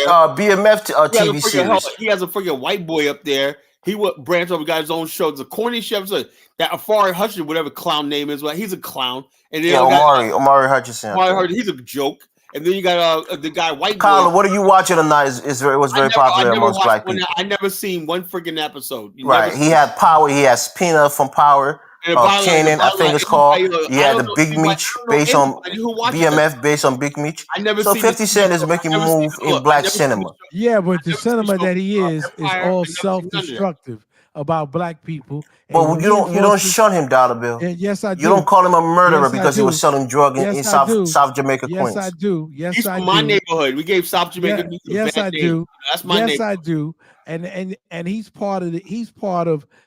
TV series. He has a freaking white boy up there. He would branch off, got his own show. It's a corny episode. That Afari Hutchinson, whatever clown name is, he's a clown. And then Omari Hutchinson. He's a joke. And then you got the guy white. Colin, what are you watching tonight? It was very popular amongst black people. I never seen one freaking episode. Right. He had Power. He has Peanut from Power. Kanan, I think it's called. Yeah, the Big Meech based on BMF based on Big Meech. So 50 Cent is making a move in black cinema. Yeah, but the cinema that he is all self-destructive about black people. But you don't shun him, Dollar Bill. Yes, I do. You don't call him a murderer because he was selling drugs in South Jamaica, Queens. Yes, I do. He's from my neighborhood. We gave South Jamaica. Yes, I do. That's my neighborhood. Yes, I do. And he's part of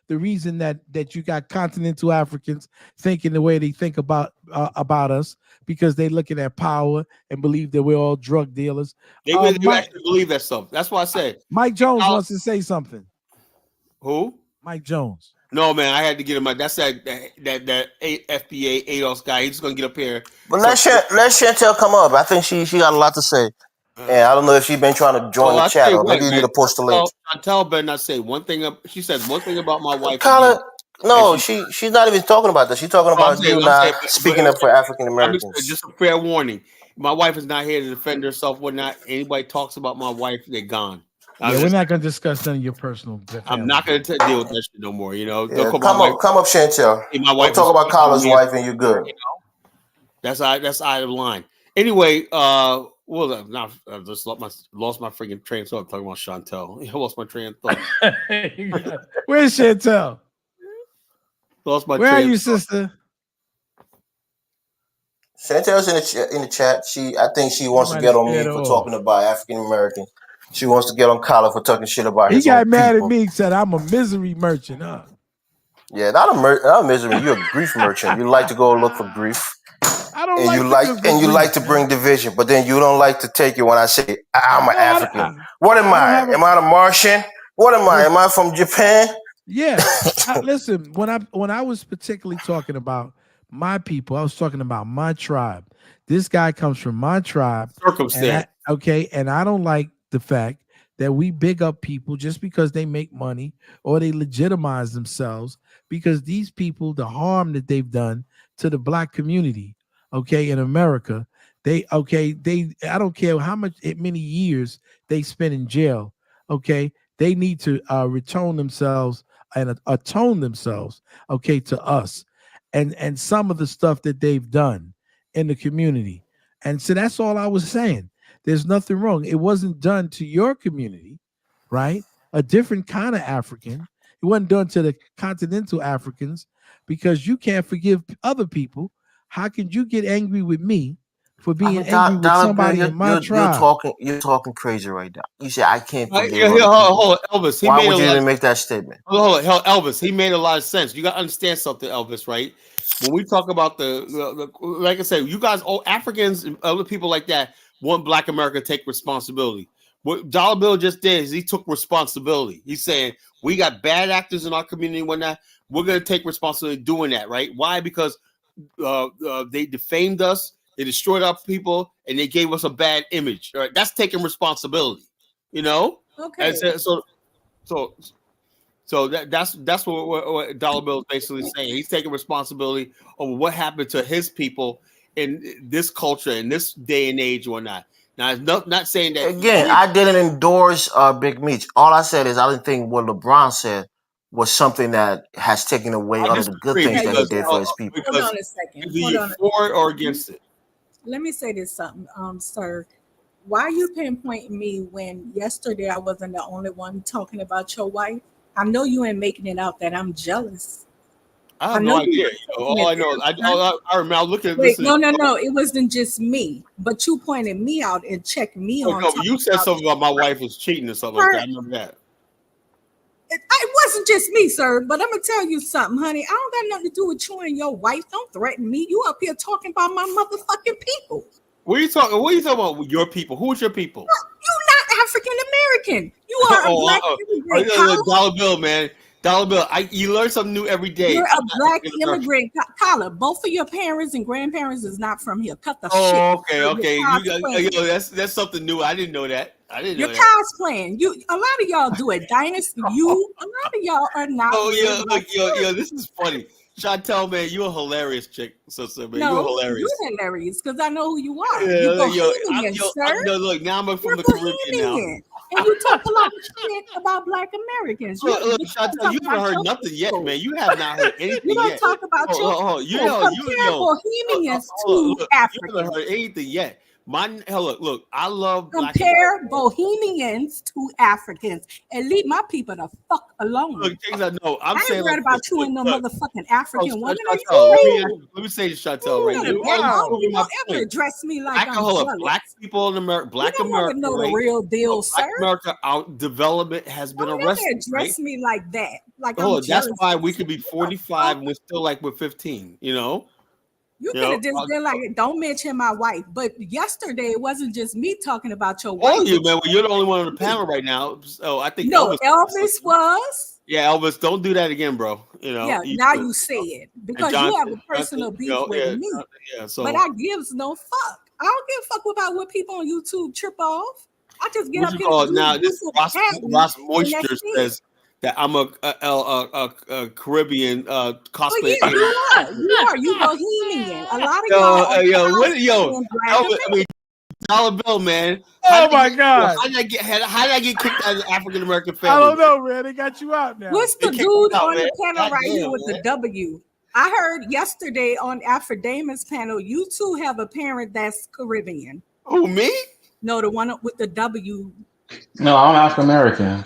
the reason that you got continental Africans thinking the way they think about us, because they looking at power and believe that we're all drug dealers. They actually believe that stuff. That's why I said Mike Jones wants to say something. Who? Mike Jones. No, man, I had to get him. That's that FBA ADOS guy. He's just gonna get up here. But let Chantel come up. I think she got a lot to say. And I don't know if she's been trying to join the I'll tell chat you or what, maybe you need man. to post the link. Chantel better not say one thing. She says one thing about my wife. Carla, no, and she's not even talking about that. She's talking about you not speaking up for African Americans. Just a fair warning. My wife is not here to defend herself. When not anybody talks about my wife, they're gone. Yeah, we're not going to discuss none of your personal. I'm not going to deal with that shit no more. You know, Yeah, come up, Chantel. My wife. Don't talk about Carla's wife, and you're good. You know? That's out of line. Anyway, well, now I just lost my freaking train of thought talking about Chantel. I lost my train of thought. Where's Chantel? Lost my. Where are you, sister? Chantel's in the chat. I think she wants to get on me for talking about African Americans. She wants to get on Carla for talking shit about his own people. He got mad at me. Said I'm a misery merchant. Huh? Yeah, not a misery. You're a grief merchant. You like to go look for grief. I don't you like to bring division, but then you don't like to take it when I say I'm an African. What am I? Am I a Martian? What am I? Am I from Japan? Yeah. Listen, when I was particularly talking about my people, I was talking about my tribe. This guy comes from my tribe. Circumstance. And I don't like the fact that we big up people just because they make money or they legitimize themselves, because these people, the harm that they've done to the black community, in America, I don't care many years they spend in jail, they need to atone themselves to us and some of the stuff that they've done in the community. And so that's all I was saying. There's nothing wrong. It wasn't done to your community, right? A different kind of African. It wasn't done to the continental Africans, because you can't forgive other people. How can you get angry with me for being angry with somebody in my tribe? You're talking crazy right now. You say I can't forgive hold on, Elvis. Why would you even make that statement? Hold on, Elvis. He made a lot of sense. You got to understand something, Elvis, right? When we talk about the like I said, you guys, Africans and other people like that want Black America to take responsibility. What Dollar Bill just did is he took responsibility. He's saying we got bad actors in our community and whatnot. We're going to take responsibility doing that, right? Why? Because they defamed us, they destroyed our people, and they gave us a bad image. Right? That's taking responsibility, you know. Okay. And so that's what Dollar Bill is basically saying. He's taking responsibility over what happened to his people in this culture, in this day and age, or not. Now, it's not saying that. Again, I didn't endorse Big Meech. All I said is I didn't think what LeBron said was something that has taken away all of the good things that he did for his people. Hold on a second. Is he for it or against it? Let me say this something, sir. Why are you pinpointing me when yesterday I wasn't the only one talking about your wife? I know you ain't making it out that I'm jealous. I have no idea. All I know, I remember I was looking at this. No. It wasn't just me, but you pointed me out and checked me on. No, you said something about my wife was cheating or something like that. I remember that. It wasn't just me, sir, but I'm gonna tell you something, honey. I don't got nothing to do with you and your wife. Don't threaten me. You up here talking about my motherfucking people. What are you talking about with your people? Who's your people? You're not African American. You are a black immigrant. Dollar Bill, man. Dollar Bill. You learn something new every day. You're a black immigrant. Collar, both of your parents and grandparents is not from here. Cut the shit. Okay. That's something new. I didn't know that. You're cosplaying. A lot of y'all do it. Dynasty. A lot of y'all are not. Oh yeah, this is funny. Chantel, man, you're a hilarious chick, sister, man. You're hilarious. You're hilarious because I know who you are. Yeah, you're Bohemian, sir. Look, now I'm from the Caribbean now. And you talk a lot of shit about Black Americans. Look, Chantel, you haven't heard nothing yet, man. You have not heard anything yet. You don't talk about compare Bohemians to Africans. You haven't heard anything yet. Look, I love compare Bohemians to Africans and leave my people the fuck alone. Look, things I know. I ain't worried about you and no motherfucking African woman. Let me say this, Chantel. Right? You don't ever address me like I'm jealous. Black people in America, Black America, know the real deal, sir. Black America, our development has been arrested. Address me like that. Like I'm that's why we could be 45 and we're still like we're 15. You know. You could have just been like, don't mention my wife. But yesterday, it wasn't just me talking about your wife. Oh, you, man. Well, you're the only one on the panel right now. So I think Elvis was. Yeah, Elvis, don't do that again, bro. You know. Yeah, now you say it because you have a personal beef with me. Yeah, so, but I gives no fuck. I don't give a fuck about what people on YouTube trip off. I just get What up you here call and it now? do This what's happening, Ross and Moisture that's it. says that I'm a Caribbean Well, cosplay. yeah, you are. You Bohemian. A lot of y'all are I mean, dollar bill, man. Oh my God! How did I get kicked out of the African American I family? don't know, man. They got you out now. What's They the kicked dude me out, on man. the panel God right here damn, with man. the W? I heard yesterday on Afro Damon's panel, you two have a parent that's Caribbean. Who, me? No, the one with the W. No, I'm African American.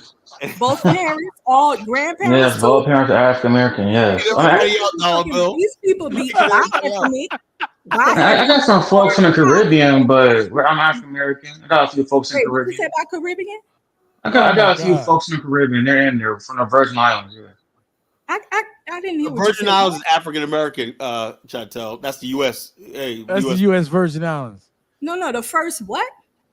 Both parents, all grandparents Yes, too. both parents are African American. Yes. Get I, mean, everybody out, dollar bill. These people be Get lying everybody to out. me. I got some folks in the Caribbean, but I'm African American. I got a few folks in the Wait, what you Caribbean. say about Caribbean? I Oh got my a few God. folks in the Caribbean. They're in there from the Virgin Islands. Yeah. I didn't hear what you Virgin said. Islands is African American, Chantel. That's the U.S. Hey, That's the U.S. Virgin Islands. No, the first what?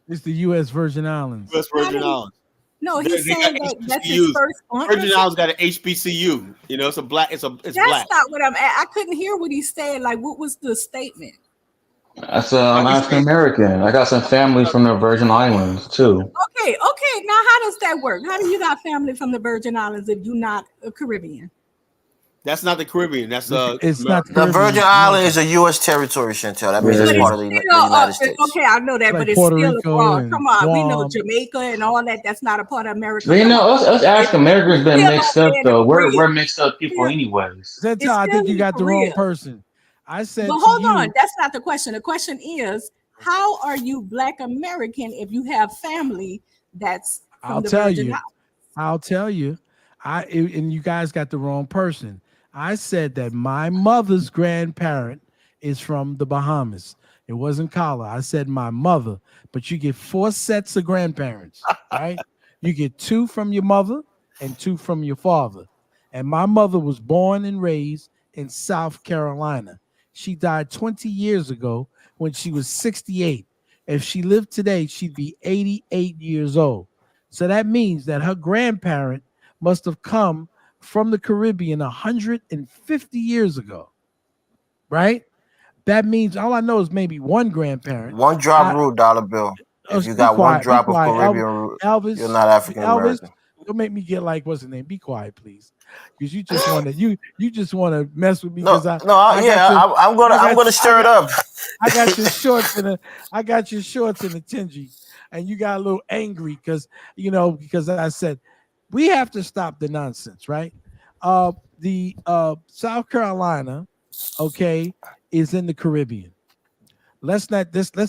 It's the U.S. Virgin Islands. U.S. Virgin Islands. No, he's They saying got that's his HBCUs. first aunt. Virgin Islands got an HBCU. You know, it's black. It's That's black. not what I'm at. I couldn't hear what he said. Like, what was the statement? That's I'm African American. I got some family from the Virgin Islands too. Okay. Now, how does that work? How do you got family from the Virgin Islands if you're not a Caribbean? That's not the Caribbean. That's It's not The Caribbean. Virgin Islands is a U.S. territory, Chantel. That means Yeah. it's part of the United States. Okay, I know that, Like but it's Puerto still Rico abroad. and Come on, we know Guam. Jamaica and all that. That's not a part of America. But you know, us African Americans been still mixed over up in the though. We're Caribbean. mixed up people anyways. Zental, I still think you in the got the wrong Caribbean. person. I said But to hold you, on, that's not the question. The question is, how are you Black American if you have family that's from I'll the tell Virgin you. Islands? I'll tell you. And you guys got the wrong person. I said that my mother's grandparent is from the Bahamas. It wasn't Kala. I said my mother, but you get 4 sets of grandparents, right? You get 2 from your mother and 2 from your father. And my mother was born and raised in South Carolina. She died 20 years ago when she was 68. If she lived today, she'd be 88 years old. So that means that her grandparent must have come from the Caribbean 150 years ago, right? That means all I know is maybe one grandparent. One drop rule, dollar bill. If you got one drop of Caribbean root, Elvis, you're not African American. Don't make me get like what's his name. Be quiet, please, because you just want to you just want to mess with me. I'm gonna stir it up. I got your shorts and a tingy, and you got a little angry because I said we have to stop the nonsense, right? The South Carolina, okay, is in the Caribbean. Let's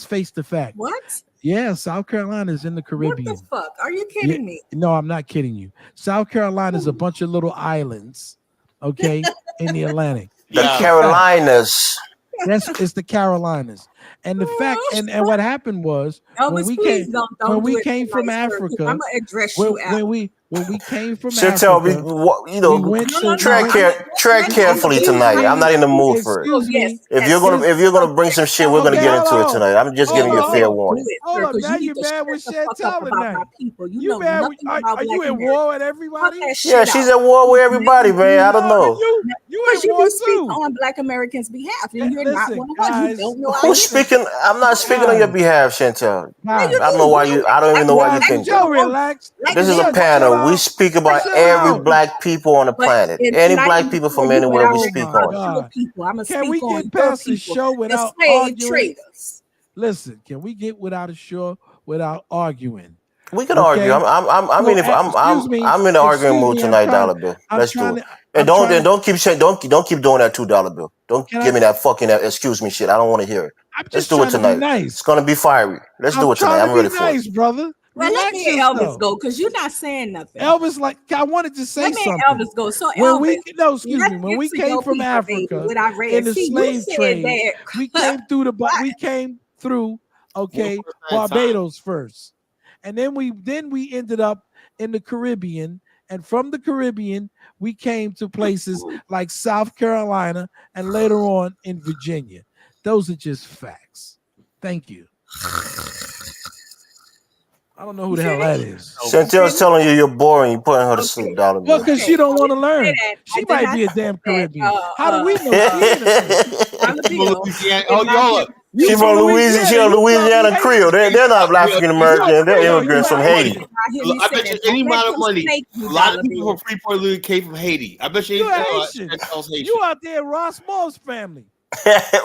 face the fact. What? Yeah, South Carolina is in the Caribbean. What the fuck? Are you kidding me? No, I'm not kidding you. South Carolina is a bunch of little islands, okay, in the Atlantic. The Carolinas. It's the Carolinas. And the fact and what happened was Elvis, when we came from Africa, I'm gonna address you when we came from Chantel, Africa, tread carefully tonight. I'm not in the mood for it. If you're gonna bring some shit, we're gonna get into it tonight. I'm just giving you a fair warning. Hold up, now you mad with Chantel tonight. You mad? Are you at war with everybody? Yeah, she's at war with everybody, man. I don't know. You at war too. On Black Americans' behalf, and you're not one of us. You don't know. Who's speaking? I'm not speaking on your behalf, Chantel. I don't know why you. I don't even know why you think that. Relax. This is a panel. We speak about every Black people on the planet. Any Black people from anywhere, we speak on. Can we get past the show without arguing? Listen, can we get without a show without arguing? We can argue. I'm in the arguing mood tonight, dollar bill. Let's do it. And don't keep saying don't keep doing that $2 bill. Don't give me that fucking excuse me shit. I don't want to hear it. Let's do it tonight. Nice. It's gonna be fiery. Let's do it tonight. I'm ready for it. Brother. Well, let me Elvis go because you're not saying nothing. Elvis, I wanted to say something. Let me Elvis go. So when we came from Africa in the slave trade, we came through Barbados first, and then we ended up in the Caribbean, and from the Caribbean we came to places like South Carolina and later on in Virginia. Those are just facts. Thank you. I don't know who the hell that is. Chantel's telling you you're boring. You're putting her to sleep, dollar bill. Well, because she don't want to learn. She might be a damn Caribbean. How do we know? You She from Louisiana. She a you Louisiana probably Creole. They're not African American. They're Creole, immigrants from Haiti. I bet you any amount of money. A lot of people from Freeport Louisiana came from Haiti. I bet you. You Haitian. You out there, Ross Moore's family.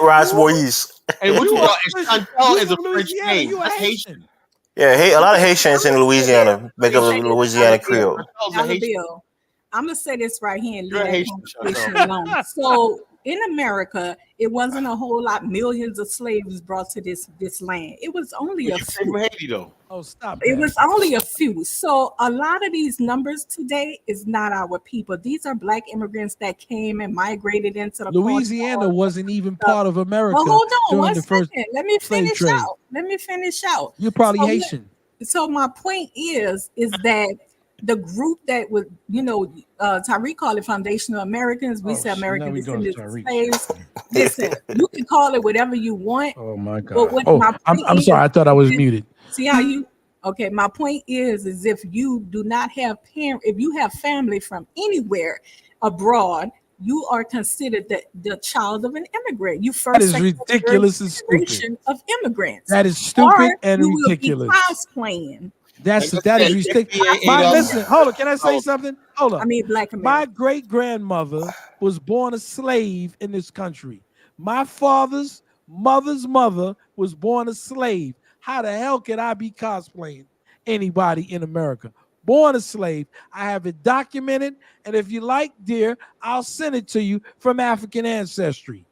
Ross Moise. And what you Chantel is a from French Louisiana, name. you a That's Haitian. Haitian. Yeah, a lot of Haitians in Louisiana make up the Louisiana Creole. Bill, I'm gonna say this right here and leave You're that Haitian, conversation Chantel. alone. So in America, it wasn't a whole lot. Millions of slaves brought to this land. It was only a You came few. from Haiti, though. Oh, stop. It was only a few. So a lot of these numbers today is not our people. These are Black immigrants that came and migrated into the Louisiana wasn't even part of America. Well, hold on during one the first second. Let me slave finish trade. out. Let me finish out. You're probably Haitian. So my point is that the group that was, Tariq called it foundational Americans. We say American descendants of slaves. Listen, you can call it whatever you want. Oh my But God. I'm sorry. I thought I was muted. See how you? Okay, my point is if you do not have if you have family from anywhere abroad, you are considered the child of an immigrant. You first. That is ridiculous and stupid. Of immigrants. That is stupid and you ridiculous. Will be cosplaying. That is ridiculous. Listen, hold on. Can I say something? Hold on. I mean, Black American. My great grandmother was born a slave in this country. My father's mother's mother was born a slave. How the hell can I be cosplaying anybody in America? Born a slave. I have it documented. And if you like, dear, I'll send it to you from African ancestry.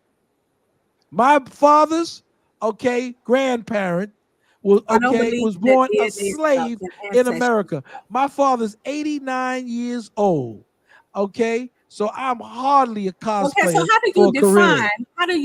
My father's, grandparent was born a slave in America. My father's 89 years old. Okay. So I'm hardly a cosplayer. Okay, so how do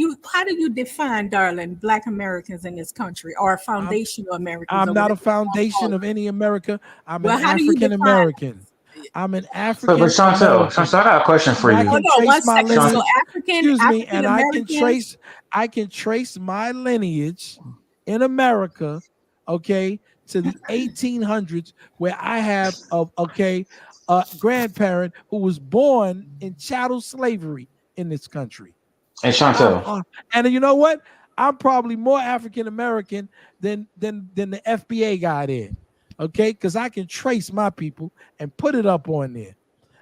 you define, darling, Black Americans in this country or foundational Americans? I'm not a foundation of any America. I'm an African American. I'm an African But Chantel, I got a question for you. Hold on one second. So excuse me, and I can trace my lineage in America, to the 1800s, where I have a grandparent who was born in chattel slavery in this country. And Chantel. And you know what? I'm probably more African American than the FBA guy there. Okay, because I can trace my people and put it up on there.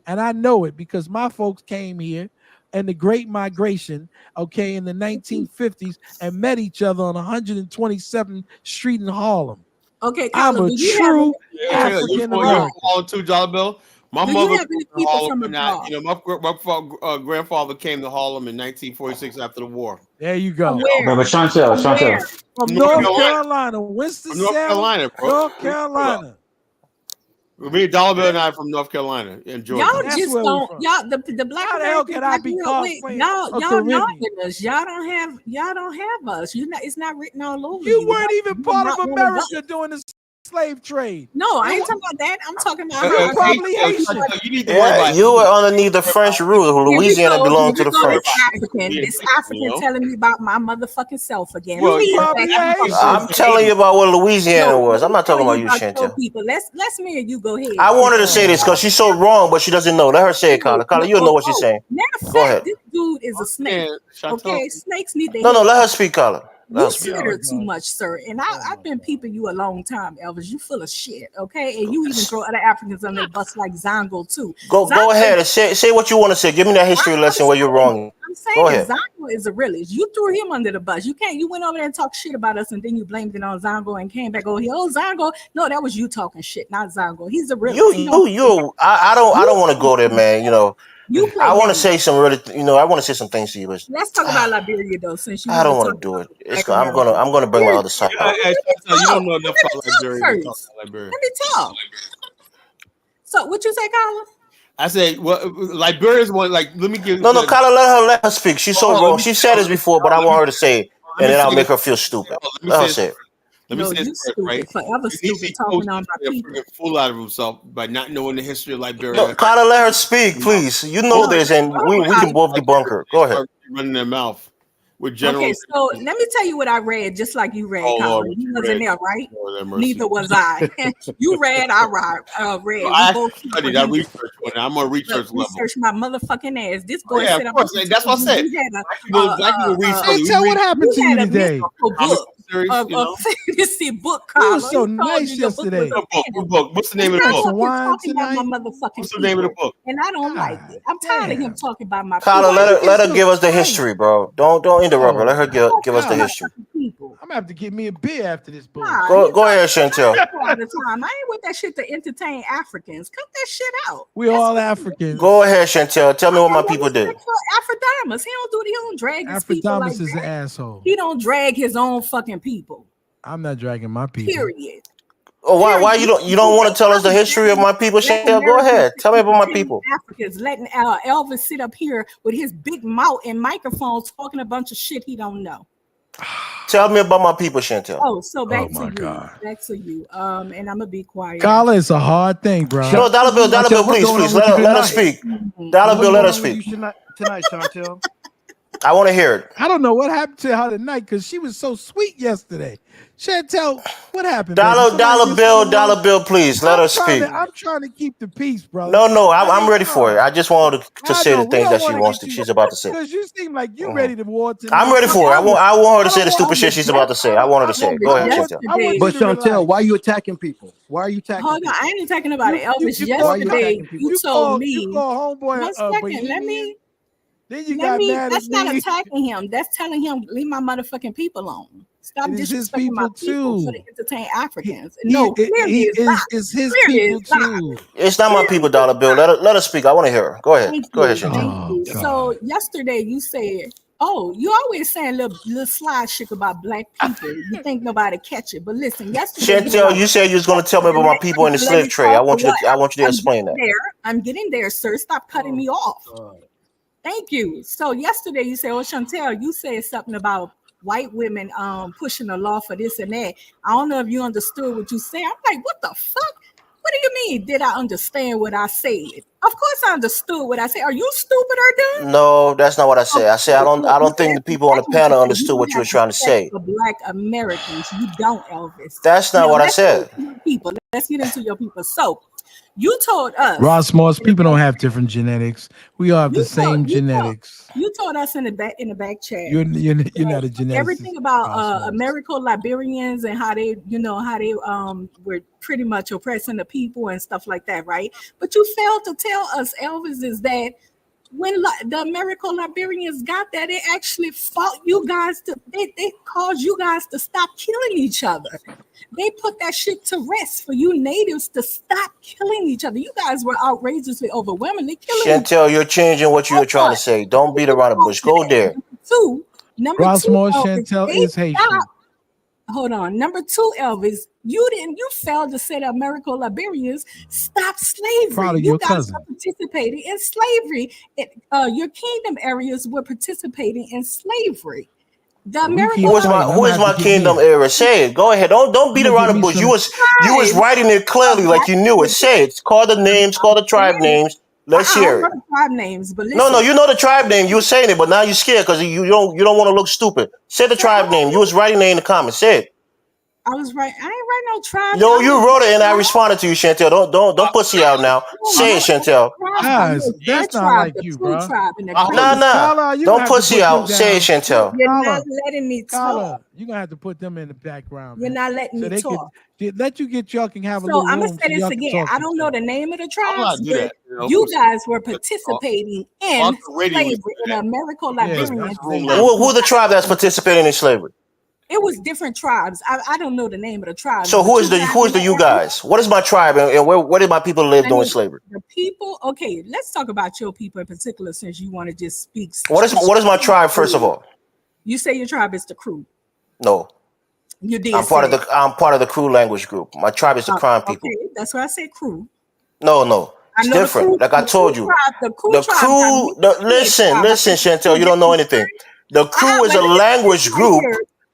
And I know it because my folks came here in the Great Migration, in the 1950s and met each other on 127th Street in Harlem. Okay, I'm a true African American. $2 bill. My Do mother you have any people from abroad? My grandfather came to Harlem in 1946 after the war. There you go. But Chantel. From North Carolina, Winston-Salem, North Carolina, bro. North Carolina. Me, $1 bill, and I from North Carolina in Georgia. Y'all just don't. Y'all the Black How the hell can I be y'all Northerners. Y'all don't have us. It's not written all over you. You weren't even part of America during the slave trade. No, I ain't talking about that. I'm talking about you're probably Haitian. You need to worry about you were underneath the French rule. Louisiana belonged to the French. This African telling me about my motherfucking self again. Well, I'm telling you about what Louisiana was. I'm not talking about you, Chantel. Let's me and you go ahead. I wanted to say this because she's so wrong, but she doesn't know. Let her say it, Carla. Carla, you know what she's saying. Go ahead. This dude is a snake. Okay, snakes need to. No, let her speak, Carla. You slitter too much, sir. And I've been peeping you a long time, Elvis. You full of shit, okay? And you even throw other Africans under the bus like Zongo too. Go ahead and say what you want to say. Give me that history lesson where you're wrong. I'm saying Zongo is a realist. You threw him under the bus. You went over there and talked shit about us, and then you blamed it on Zongo and came back over here. Oh, Zongo. No, that was you talking shit, not Zongo. He's a realist. I don't want to go there, man. I want to say some I want to say some things to you. But let's talk about Liberia though, since you. I don't want to do it. I'm gonna bring my other side out. You don't know enough about Liberia. Let me talk. So what you say, Carla? I say, well, Liberia's one. Like, let me give. No, Carla, let her speak. She's so wrong. She said this before, but I want her to say it, and then I'll make her feel stupid. Let her say it. Let me say this first, right? Forever stupid talking on my people. Fool out of himself by not knowing the history of Liberia. No, Carla, let her speak, please. You know this, and we can both debunk her. Go ahead. Running their mouth. with general. Okay, so let me tell you what I read, just like you read, Colin. You wasn't there, right? Neither was I. You read, I read. No, I both studied. I researched on it. I'm on research level. Research my motherfucking ass. This boy said, of course. That's what I said. Black people read. Tell what happened to you today. A fantasy book. You were so nice yesterday. Book. What's the name of the book? What's the name of the book? And I don't like it. I'm tired of him talking about my. Kyla, let her give us the history, bro. Don't interrupt her. Let her give us the history. I'm gonna have to get me a beer after this book. Go ahead, Chantel. All the time. I ain't with that shit to entertain Africans. Cut that shit out. We all Africans. Go ahead, Chantel. Tell me what my people did. Afrodamus. He don't drag his people like Afrodamus is an asshole. He don't drag his own fucking people. I'm not dragging my people. Period. Oh, why you don't want to tell us the history of my people, Chantel? Go ahead. Tell me about my people. Africans letting Elvis sit up here with his big mouth and microphone talking a bunch of shit he don't know. Tell me about my people, Chantel. Oh, so back to you. Back to you. And I'm gonna be quiet. Carla, it's a hard thing, bro. No, Dollar Bill, please, let us speak. Dollar Bill, let us speak tonight, Chantel. I want to hear it. I don't know what happened to her tonight because she was so sweet yesterday. Chantel, what happened? Dollar Bill, please let us speak. I'm trying to keep the peace, bro. No, I'm ready for it. I just wanted to say the things that she's about to say. Because you seem like you're ready to war tonight. I'm ready for it. I want her to say the stupid shit she's about to say. I want her to say it. Go ahead, Chantel. But Chantel, why are you attacking people? Why are you attacking? Hold on, I ain't attacking nobody. Elvis, yesterday you told me. You called homeboy. 1 second, let me. Then you got mad that's at not me. attacking him. That's telling him leave my motherfucking people alone. Stop disrespecting my people for to entertain Africans. No, clearly it's his people too. It's not my people, Dollar Bill. Let us speak. I want to hear her. Go ahead. Go ahead, Chantel. So yesterday you said, "Oh, you always saying little slide shit about black people. You think nobody catch it, but listen, yesterday." Chantel, you said you was going to tell me about my people in the slave trade. I want you to explain that. I'm getting there, sir. Stop cutting me off. Thank you. So yesterday you said, "Oh, Chantel, you said something about white women pushing the law for this and that." I don't know if you understood what you said. I'm like, what the fuck? What do you mean? Did I understand what I said? Of course I understood what I said. Are you stupid or dumb? No, that's not what I said. I said I don't think the people on the panel understood what you were trying to say. For Black Americans, you don't, Elvis. That's not what I said. People, let's get into your people. So you told us, Ross Moss, people don't have different genetics. We all have the same genetics. You told us in the back chat. You're not a geneticist. Everything about American Liberians and how they were pretty much oppressing the people and stuff like that, right? But you failed to tell us, Elvis, is that when the American Liberians got that, they actually fought you guys they caused you guys to stop killing each other. They put that shit to rest for you natives to stop killing each other. You guys were outrageously overwhelmingly killing Chantel, you're changing what you were trying to say. Don't beat around the bush. Go there. Number Ross two, Moore, Chantel is Haitian. Hold on. Number 2, Elvis, you failed to say that American Liberians stop slavery. Probably you your guys cousin. were participating in slavery. Your kingdom areas were participating in slavery. The American Who is my kingdom area? Say it. Go ahead. Don't beat around the bush. You was writing it clearly like you knew it. Say it. Call the names. Call the tribe names. Let's hear it. Tribe names, but listen. No, you know the tribe name. You were saying it, but now you're scared because you don't want to look stupid. Say the tribe name. You was writing it in the comments. Say it. I was right. I ain't write no tribe. No, you wrote it and I responded to you, Chantel. Don't pussy out now. Say it, Chantel. Guys, that's not like you, bro. Nah. Don't pussy out. Say it, Chantel. You're not letting me talk. You're gonna have to put them in the background. You're not letting me talk. Let you get y'all can have a little room. So I'm gonna say this again. I don't know the name of the tribes, but you guys were participating in slavery in American Liberians. Who the tribe that's participating in slavery? It was different tribes. I don't know the name of the tribe. So who is the you guys? What is my tribe and where did my people live during slavery? The people. Okay, let's talk about your people in particular, since you want to just speak. What is my tribe first of all? You say your tribe is the crew. No. You did. I'm part of the crew language group. My tribe is the crime people. Okay, that's why I said crew. No. It's different. Like I told you. Listen, Chantel, you don't know anything. The crew is a language group,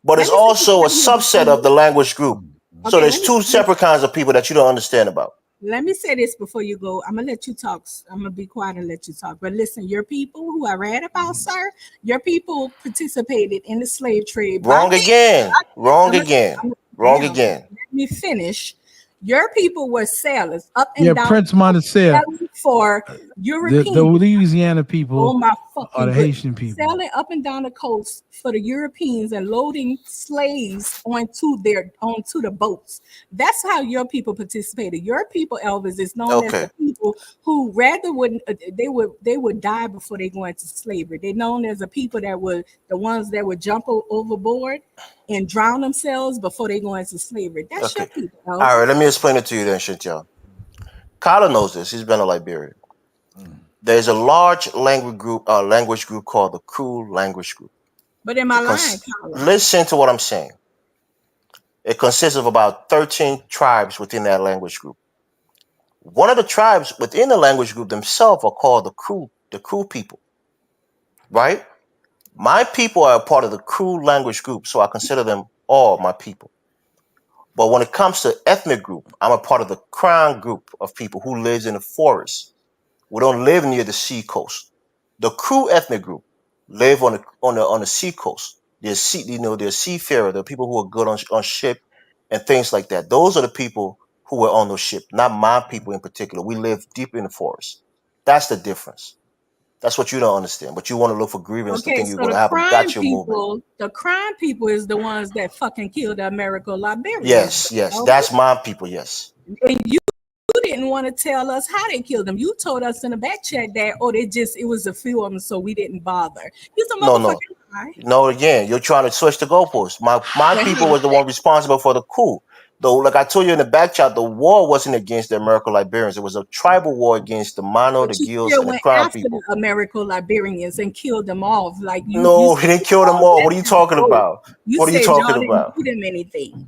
but it's also a subset of the language group. So there's two separate kinds of people that you don't understand about. Let me say this before you go. I'm gonna let you talk. I'm gonna be quiet and let you talk. But listen, your people who I read about, sir, your people participated in the slave trade. Wrong again. Wrong again. Wrong again. Let me finish. Your people were sailors up and down. Prince Monticello for Europeans. The Louisiana people. Oh my fucking or the Haitian people. Sailing up and down the coast for the Europeans and loading slaves onto the boats. That's how your people participated. Your people, Elvis, is known as the people who rather wouldn't they would die before they go into slavery. They're known as the people that were the ones that would jump overboard and drown themselves before they go into slavery. That's your people. Elvis. All right, let me explain it to you then, Chantel. Kyla knows this. He's been to Liberia. There's a large language group called the Kru language group. But am I lying, Kyla? Listen to what I'm saying. It consists of about 13 tribes within that language group. One of the tribes within the language group themselves are called the Kru people. Right? My people are a part of the Kru language group, so I consider them all my people. But when it comes to ethnic group, I'm a part of the Crown group of people who lives in the forest. We don't live near the sea coast. The Kru ethnic group live on the sea coast. They're seafarer. They're people who are good on ship and things like that. Those are the people who were on those ships, not my people in particular. We live deep in the forest. That's the difference. That's what you don't understand. But you want to look for grievance to think you're going to have a gotcha movement. The crime people is the ones that fucking killed the American Liberians. Yes, that's my people. Yes. And you didn't want to tell us how they killed them. You told us in the back chat that it was a few of them, so we didn't bother. You some motherfucking lie. No, again, you're trying to switch the goalposts. My people was the one responsible for the coup. Though, like I told you in the back chat, the war wasn't against the American Liberians. It was a tribal war against the Mano, the Gills, and the Crown people. The American Liberians and killed them off. Like you. No, he didn't kill them all. What are you talking about? What are you talking about? Didn't do them anything.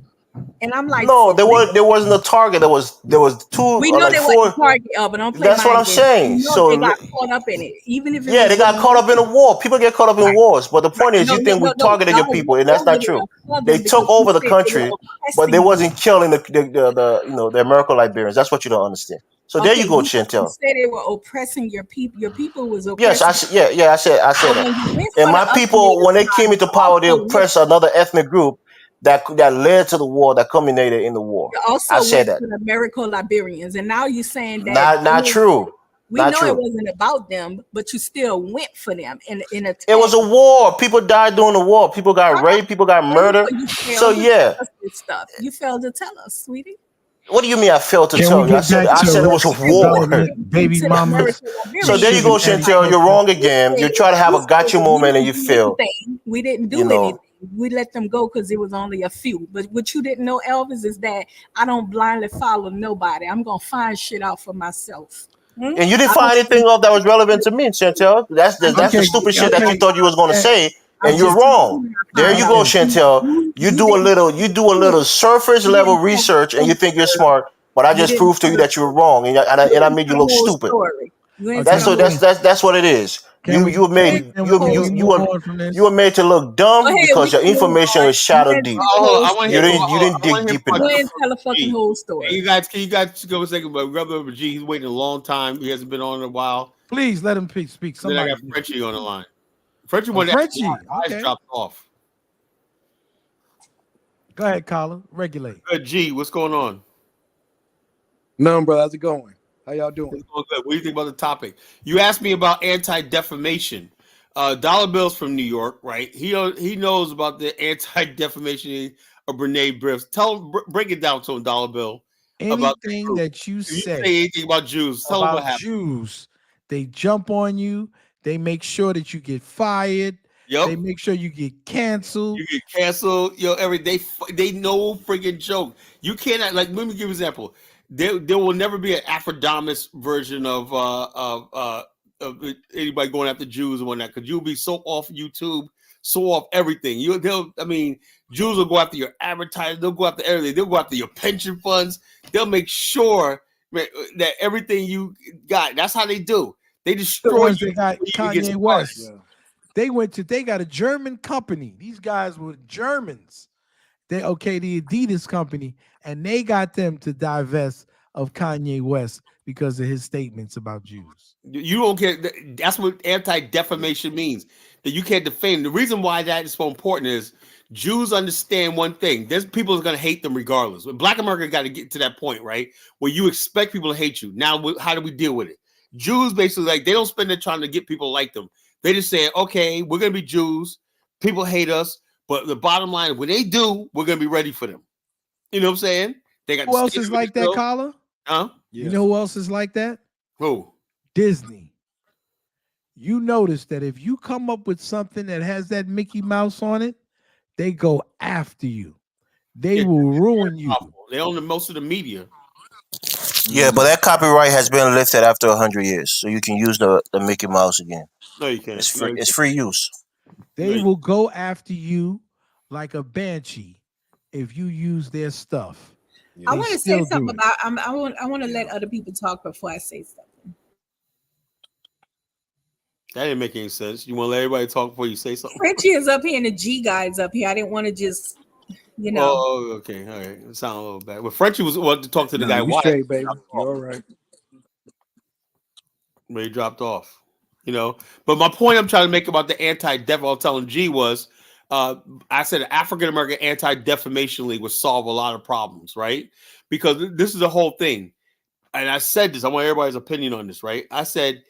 And I'm like, no, there wasn't a target. There was two. We know they weren't a target of it. Don't play. That's what I'm saying. So they got caught up in it, even if they got caught up in a war. People get caught up in wars, but the point is, you think we targeted your people, and that's not true. They took over the country, but they wasn't killing the American Liberians. That's what you don't understand. So there you go, Chantel. You said they were oppressing your people. Your people was oppressing. Yes, I said that. And my people, when they came into power, they oppressed another ethnic group that led to the war, that culminated in the war. I said that. The American Liberians, and now you're saying that not true. We know it wasn't about them, but you still went for them in a. It was a war. People died during the war. People got raped. People got murdered. So yeah, stuff you failed to tell us, sweetie. What do you mean I failed to tell you? I said it was a war. Baby mamas. So there you go, Chantel. You're wrong again. You try to have a gotcha moment and you fail. We didn't do anything. We let them go because it was only a few. But what you didn't know, Elvis, is that I don't blindly follow nobody. I'm going to find shit out for myself. And you didn't find anything that was relevant to me, Chantel. That's the stupid shit that you thought you was going to say. And you're wrong. There you go, Chantel. You do a little surface level research, and you think you're smart. But I just proved to you that you're wrong, and I made you look stupid. That's what it is. You were made to look dumb because your information was shadow deep. You didn't dig deep enough. Go ahead and tell a fucking whole story. You guys go a second, but Brother G, he's waiting a long time. He hasn't been on in a while. Please let him speak. Then I got Frenchie on the line. Frenchie dropped off. Go ahead, Colin. Regulate. Good, G. What's going on? None, brother. How's it going? How y'all doing? It's going good. What do you think about the topic? You asked me about anti-defamation. Dollar Bill's from New York, right? He knows about the anti-defamation of Brene Brown. Break it down to him, Dollar Bill. Anything that you say anything about Jews, tell him what happened. Jews, they jump on you. They make sure that you get fired. Yep. They make sure you get canceled. They no freaking joke. You cannot, like, let me give you an example. There will never be an Afrodamus version of anybody going after Jews and whatnot, because you'll be so off YouTube, so off everything. Jews will go after your advertising, they'll go after everything, they'll go after your pension funds, they'll make sure that everything you got, that's how they do. They destroy you. They got Kanye West. Yeah. They got a German company. These guys were Germans. The Adidas company, and they got them to divest of Kanye West because of his statements about Jews. You don't get. That's what anti-defamation means. That you can't defame. The reason why that is so important is Jews understand one thing. There's people who's going to hate them regardless. Black America got to get to that point, right? Where you expect people to hate you. Now, how do we deal with it? Jews basically, like, they don't spend their time to get people to like them. They just say, okay, we're going to be Jews. People hate us. But the bottom line, when they do, we're going to be ready for them. You know what I'm saying? They got who else is like that, Carla? Huh? Yeah. You know who else is like that? Who? Disney. You notice that if you come up with something that has that Mickey Mouse on it, they go after you. They will ruin you. They own most of the media. Yeah, but that copyright has been lifted after 100 years, so you can use the Mickey Mouse again. No, you can't. It's free. It's free use. They will go after you like a banshee if you use their stuff. I want to say something about. I want to let other people talk before I say something. That didn't make any sense. You want to let everybody talk before you say something? Frenchie is up here and the G guys up here. I didn't want to just, you know. Oh, okay. All right. It sounded a little bad. Well, Frenchie wanted to talk to the guy. You straight, baby. You're all right. But he dropped off. You know. But my point I'm trying to make about the anti-def, I was telling G was, I said the African American Anti-Defamation League would solve a lot of problems, right? Because this is the whole thing. And I said this. I want everybody's opinion on this, right? I said,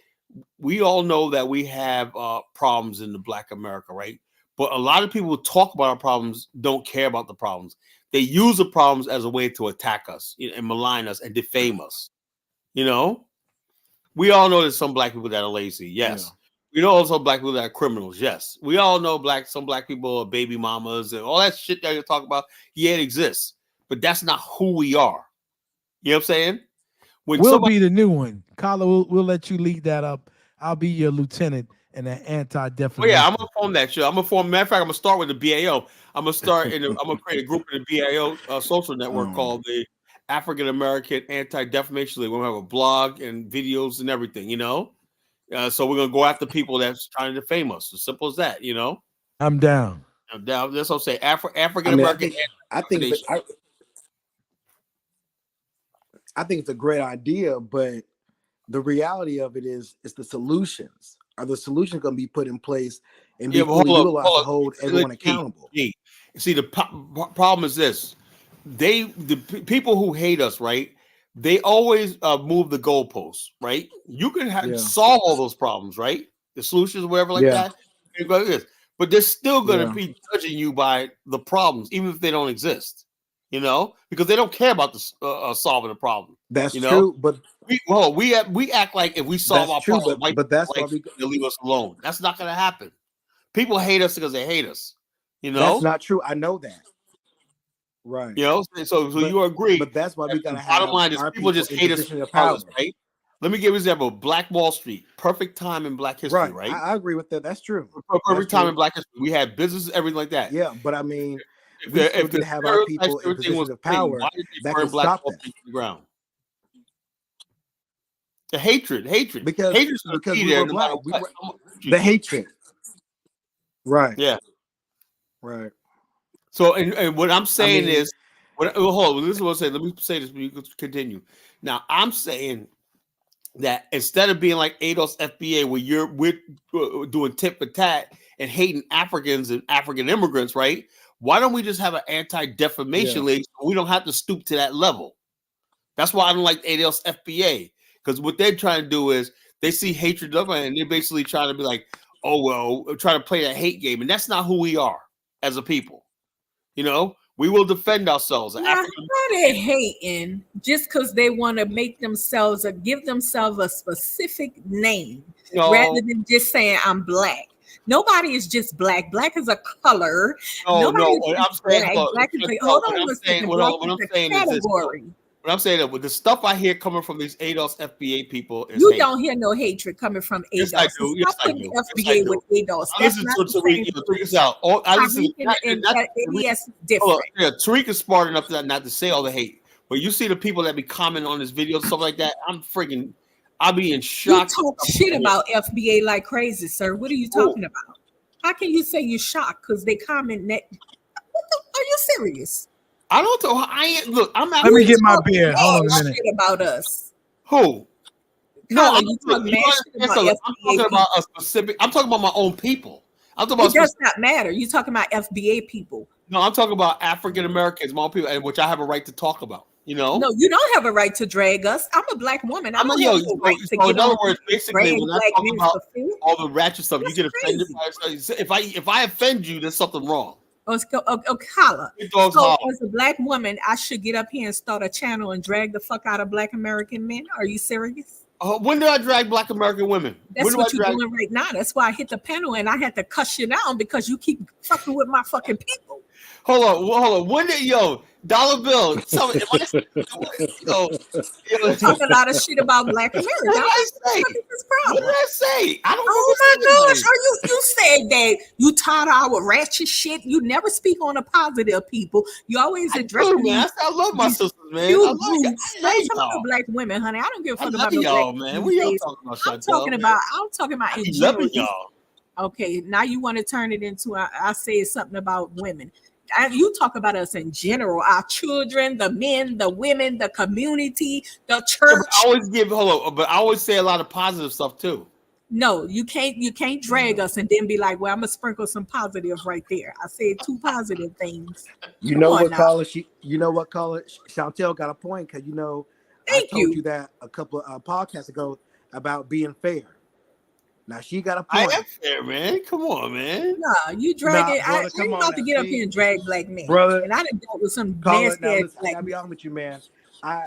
we all know that we have problems in the Black America, right? But a lot of people who talk about our problems don't care about the problems. They use the problems as a way to attack us and malign us and defame us. You know, we all know there's some Black people that are lazy. Yes. Yeah. We know also Black people that are criminals. Yes. We all know some Black people are baby mamas and all that shit that you're talking about. Yeah, it exists. But that's not who we are. You know what I'm saying? We'll be the new one. Carla, we'll let you lead that up. I'll be your lieutenant in the anti-defamation. Oh, yeah, I'm gonna form that shit. I'm gonna form. Matter of fact, I'm gonna start with the BAO. I'm gonna start I'm gonna create a group in the BAO social network called the African American Anti-Defamation League. We're gonna have a blog and videos and everything. You know, so we're gonna go after people that's trying to defame us. As simple as that. You know. I'm down. I'm down. That's what I'm saying. African American. I think it's a great idea, but the reality of it is the solutions. Are the solutions going to be put in place and be utilized to hold everyone accountable? See, the problem is this. The people who hate us, right? They always move the goalposts, right? You can solve all those problems, right? The solutions, whatever like that. But they're still going to be judging you by the problems, even if they don't exist. You know, because they don't care about the solving the problem. That's true, but we act like if we solve our problem, but that's why they leave us alone. That's not going to happen. People hate us because they hate us. You know, that's not true. I know that. Right. You know, so you agree. But that's why we got to have. Bottom line is people just hate us for colors, right? Let me give you an example. Black Wall Street, perfect time in Black history, right? I agree with that. That's true. Perfect time in Black history. We had businesses, everything like that. Yeah, but I mean, if we have our people in positions of power, that can stop that. Ground. The hatred, because we were black. The hatred, right? Yeah, right. So, and what I'm saying is, hold on. This is what I'm saying. Let me say this. You can continue. Now, I'm saying that instead of being like ADOS FBA, where we're doing tit for tat and hating Africans and African immigrants, right? Why don't we just have an anti-defamation league so we don't have to stoop to that level? That's why I don't like ADOS FBA, because what they're trying to do is they see hatred of it and they're basically trying to be like, oh, well, try to play that hate game. And that's not who we are as a people. You know, we will defend ourselves. Now, they're hating just because they want to make themselves or give themselves a specific name rather than just saying I'm Black. Nobody is just Black. Black is a color. What I'm saying that with the stuff I hear coming from these ADOS FBA people is you don't hear no hatred coming from ADOS. Yes, I do. Yes, I do. FBA with ADOS. Listen to Tariq. Check this out. Tariq is smart enough not to say all the hate, but you see the people that be commenting on this video, stuff like that. I'll be in shock. You talk shit about FBA like crazy, sir. What are you talking about? How can you say you're shocked because they comment that? Are you serious? I don't know. Look. I'm. Let me get my beer. Hold on a minute. Shit about us. Who? No, No, you talk mad shit about FBA I'm talking about a specific. I'm talking about my own people. I'm talking about. It does not matter. You're talking about FBA people. No, I'm talking about African Americans, my own people, and which I have a right to talk about. You know. No, you don't have a right to drag us. I'm a black woman. I don't have no right to get in other on words, basically, when I talk about all the ratchet stuff, you get offended by it. If I offend you, there's something wrong. Holla. So as a black woman, I should get up here and start a channel and drag the fuck out of black American men. Are you serious? When did I drag black American women? That's what you're doing right now. That's why I hit the panel and I had to cuss you down because you keep fucking with my fucking people. Hold on. When did Dollar Bill? Tell me, talking a lot of shit about black America. What did I say? What did I say? I don't. Oh my gosh! You said that you tired of our ratchet shit. You never speak on the positive people. You always address me. I love my sisters, man. I talking about black women, honey. I don't give a fuck about y'all, man. What y'all talking about? I'm talking about in general. Y'all. Okay, now you want to turn it into I say something about women. You talk about us in general, our children, the men, the women, the community, the church. But I always say a lot of positive stuff too. No, you can't drag us and then be like, well, I'm gonna sprinkle some positive right there. I said 2 positive things. You know what, caller? Chantel got a point because I told you that a couple of podcasts ago about being fair. Now she got a point. I am fair, man. Come on, man. Nah, you drag it. I ain't about to get up here and drag black men, brother. And I done dealt with some nasty ass black. I'll be honest with you, man. I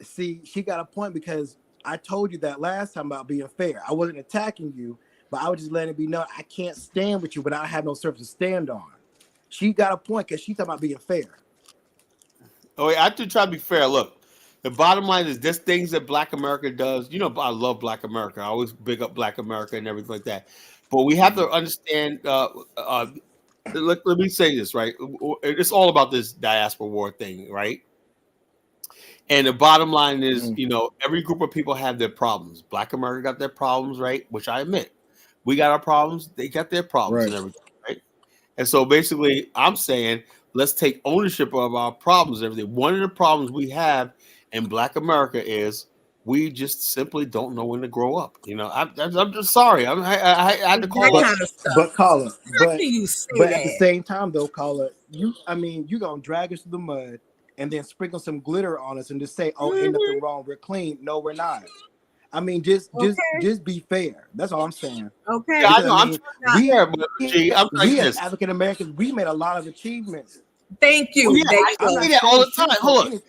see she got a point because I told you that last time about being fair. I wasn't attacking you, but I was just letting it be known I can't stand with you, but I have no surface to stand on. She got a point because she's talking about being fair. Oh, I have to try to be fair. Look. The bottom line is there's things that Black America does. I love Black America. I always big up Black America and everything like that. But we have to understand. Let me say this, right? It's all about this diaspora war thing, right? And the bottom line is, every group of people have their problems. Black America got their problems, right? Which I admit. We got our problems. They got their problems and everything, right? And so basically, I'm saying let's take ownership of our problems and everything. One of the problems we have in Black America is we just simply don't know when to grow up. I'm just sorry. I had to call it. But caller, but at the same time though, caller, you're gonna drag us through the mud and then sprinkle some glitter on us and just say, "Oh, ain't nothing wrong. We're clean." No, we're not. Just be fair. That's all I'm saying. Okay. Yeah, I know. We as African Americans, we made a lot of achievements. Thank you. I say that all the time. Hold on.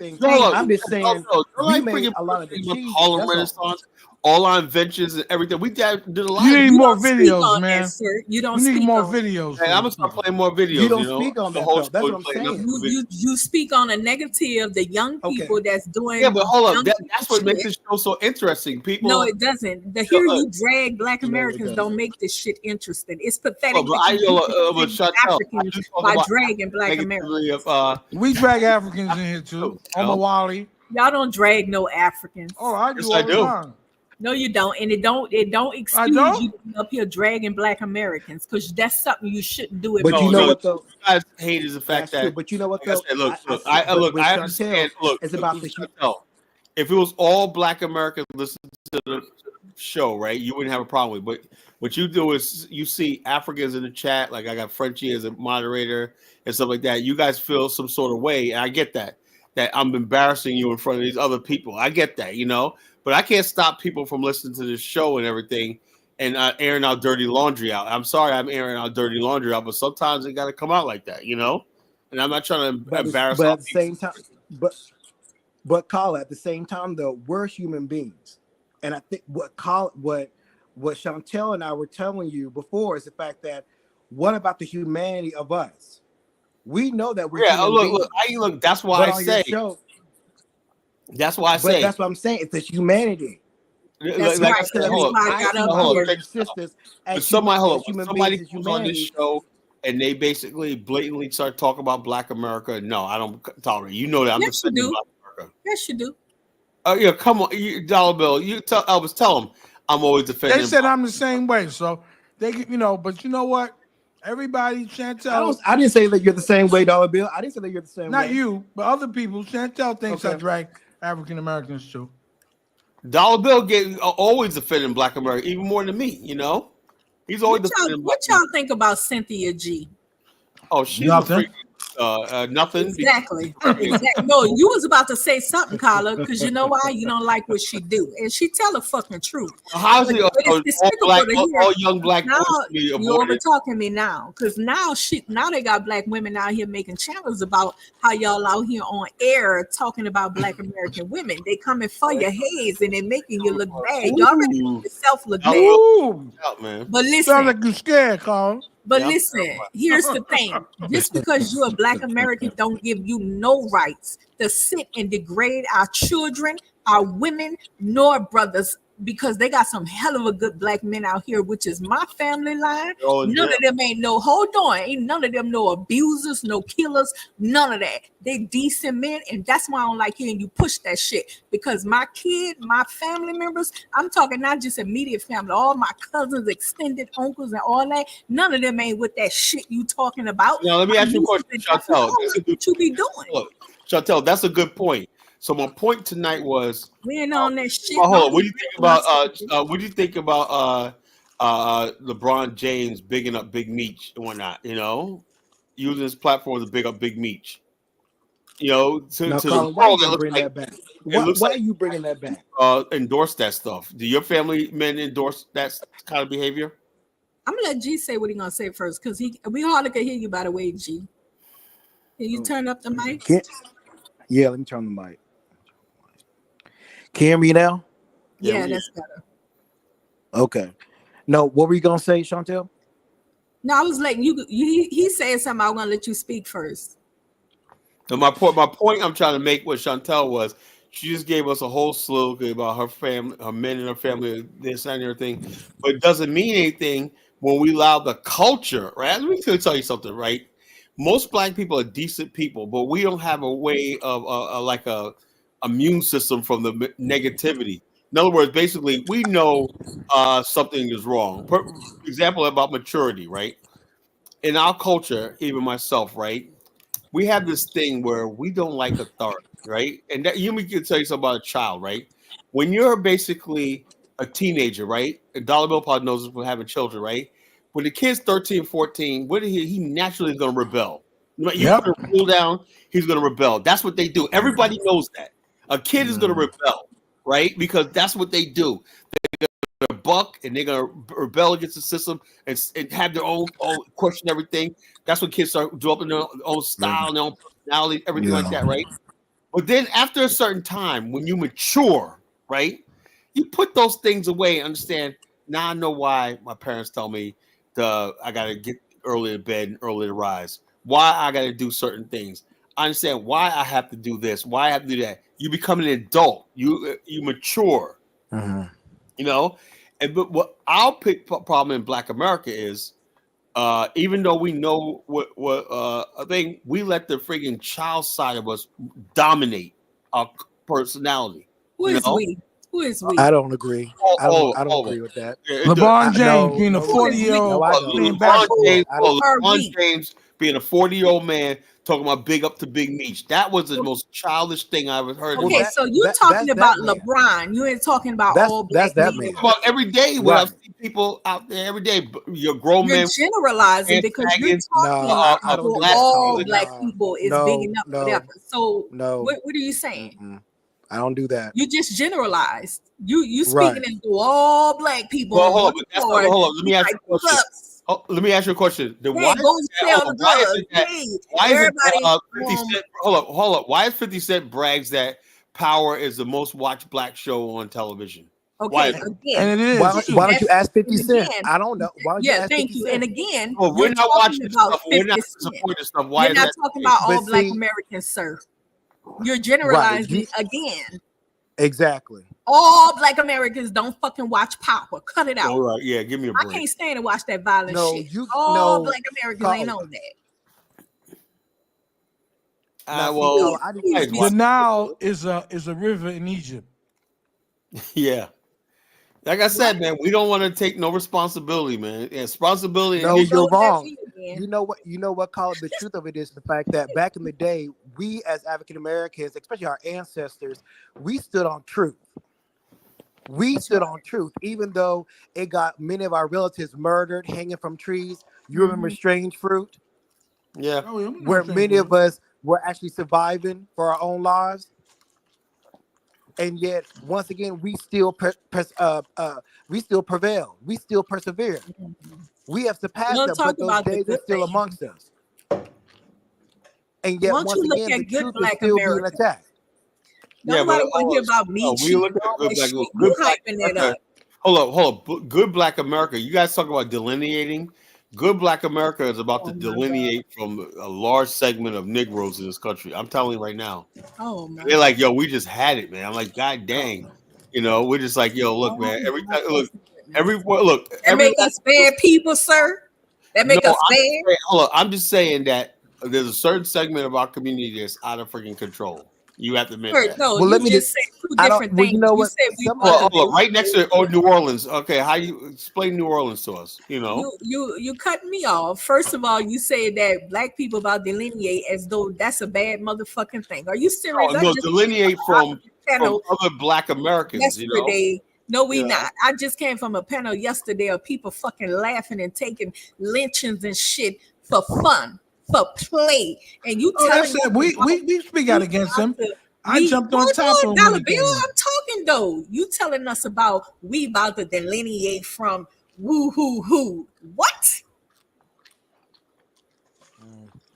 I'm just saying we made a lot of achievements. Harlem Renaissance, all our inventions and everything. We did a lot. You need more videos, man. That, you don't. You need more videos. Hey, I'm gonna start playing more videos. You don't speak on that. That's what I'm saying. You speak on a negative. The young people that's doing. Yeah, but hold up. That's what makes this show so interesting. People. No, it doesn't. The here you drag Black Americans don't make this shit interesting. It's pathetic. Africans by dragging Black Americans. We drag Africans in here too. Wally. Y'all don't drag no Africans. Oh, I do. Yes, I do. No, you don't, and it don't excuse you to be up here dragging Black Americans because that's something you shouldn't do. But you know what though? I hate is the fact that. But you know what though? I understand. Look, it's about the show. If it was all Black Americans listening to the show, right, you wouldn't have a problem with. But what you do is you see Africans in the chat, like I got Frenchie as a moderator and stuff like that. You guys feel some sort of way, and I get that I'm embarrassing you in front of these other people. I get that, But I can't stop people from listening to this show and everything and airing our dirty laundry out. I'm sorry I'm airing our dirty laundry out, but sometimes it got to come out like that, And I'm not trying to embarrass. But at the same time, but Carla, at the same time, though, we're human beings, and I think what Chantel and I were telling you before is the fact that what about the humanity of us? We know that we're look. That's why I say. That's why I say. That's what I'm saying. It's the humanity. That's right. Somebody comes on this show and they basically blatantly start talking about Black America. No, I don't tolerate. You know that. I'm yes, you do. Black America. Yes, you do. Oh yeah, come on, Dollar Bill. You tell Elvis. Tell him I'm always defending. They said I'm the same way. So they, but you know what? Everybody, Chantel. I didn't say that you're the same way, Dollar Bill. I didn't say that you're the same way. Not you, but other people. Chantel thinks I drag African Americans too. Dollar Bill always offending Black America, even more than me. You know, he's always defending. What y'all think about Cynthia G? Oh, she's a freak. Nothing. Exactly. No, you was about to say something, Carla, because you know why? You don't like what she do, and she tell the fucking truth. How's it all young black now you over talking me now, because now they got black women out here making channels about how y'all out here on air talking about Black American women. They coming for your heads and they making you look bad. Y'all already make yourself look bad. But listen, sound like you scared, Carl. But listen, here's the thing. Just because you're a Black American don't give you no rights to sit and degrade our children, our women, nor brothers, because they got some hell of a good black men out here, which is my family line. None of them ain't ain't none of them no abusers, no killers, none of that. They decent men, and that's why I don't like hearing you push that shit, because my kid, my family members, I'm talking not just immediate family, all my cousins, extended uncles, and all that, none of them ain't with that shit you talking about. Now let me ask you a question, Chantel. What you be doing? Look, Chantel, that's a good point. So my point tonight was we ain't on that shit. Hold on. What do you think about what do you think about LeBron James bigging up Big Meech and whatnot? You know, using his platform to big up Big Meech. You know, why are you bringing that back? Endorse that stuff. Do your family men endorse that kind of behavior? I'm gonna let G say what he's gonna say first, because we hardly can hear you. By the way, G, can you turn up the mic? Yeah, let me turn the mic. Can you hear me now? Yeah, that's better. Okay. No, what were you gonna say, Chantel? No, I was letting you. He said something. I was gonna let you speak first. So my point I'm trying to make with Chantel was she just gave us a whole slew about her family, her men and her family, this and everything, but it doesn't mean anything when we allow the culture. Right? Let me tell you something. Right? Most black people are decent people, but we don't have a way of like a immune system from the negativity. In other words, basically, we know something is wrong. For example, about maturity, right? In our culture, even myself, right? We have this thing where we don't like authority, right? And that you can tell you something about a child, right? When you're basically a teenager, right? And Dollar Bill probably knows this from having children, right? When the kid's 13, 14, what he naturally is going to rebel. You put a rule down, he's going to rebel. That's what they do. Everybody knows that. A kid is going to rebel, right? Because that's what they do. They're going to buck and they're going to rebel against the system and have their own question everything. That's when kids start developing their own style, their own personality, everything like that, right? But then after a certain time, when you mature, right, you put those things away and understand, now I know why my parents tell me I got to get early to bed and early to rise, why I got to do certain things. I understand why I have to do this, why I have to do that. You become an adult. You mature. You know, but what our problem in Black America is, even though we know what I think, we let the friggin' child side of us dominate our personality. Who is we? Who is we? I don't agree. I don't agree with that. LeBron James being a 40-year-old. LeBron James being a 40-year-old man talking about big up to Big Meech. That was the most childish thing I ever heard. Okay, so you're talking about LeBron. You ain't talking about all black men. About every day when I see people out there every day, your grown men. You're generalizing because you're talking about all black people is bigging up whatever. So what are you saying? I don't do that. You just generalized. You speaking into all black people. Well, hold on. Let me ask you a question. Let me ask you a question. Why is 50 Cent brags that Power is the most watched black show on television? Okay, and it is. Why don't you ask 50 Cent? I don't know. Why don't you ask thank you. Cent? And again, we're not watching stuff. We're not supporting this stuff. Why you're not talking about all black Americans, sir? You're generalizing again. Exactly. All black Americans don't fucking watch Power. Cut it out. All right, yeah, give me a break. I can't stand to watch that violent shit. All black Americans ain't on that. The Nile is a river in Egypt. Yeah. Like I said, man, we don't want to take no responsibility, man. Responsibility. No, you're wrong. you know what, call it, the truth of it is the fact that back in the day, we as African Americans, especially our ancestors, we stood on truth. We stood on truth, even though it got many of our relatives murdered, hanging from trees. You remember Strange Fruit? Yeah. Where many of us were actually surviving for our own lives. And yet, once again, we still we still prevail. We still persevere. We have surpassed them, but those days are still amongst us. And yet, once again, the truth is still being attacked. Nobody want to hear about me. We look at good black America. Hold up. Good black America. You guys talk about delineating. Good black America is about to delineate from a large segment of Negroes in this country. I'm telling you right now. Oh my! They're like, yo, we just had it, man. I'm like, God dang. You know, we're just like, yo, look, man. That make us bad people, sir. That make us bad. I'm just saying that there's a certain segment of our community that's out of freaking control. You have to admit that. No, well, let me just say two different things. You know what? Right next to New Orleans. Okay, how you explain New Orleans to us? You know, you cut me off. First of all, you say that black people about delineate as though that's a bad motherfucking thing. Are you serious? No, delineate from other black Americans. Yesterday, no, we not. I just came from a panel yesterday of people fucking laughing and taking lynchings and shit for fun. For play, and you telling me we speak out against them. I jumped on top of $1 bill. I'm talking though. You telling us about we about to delineate from woo hoo hoo. What?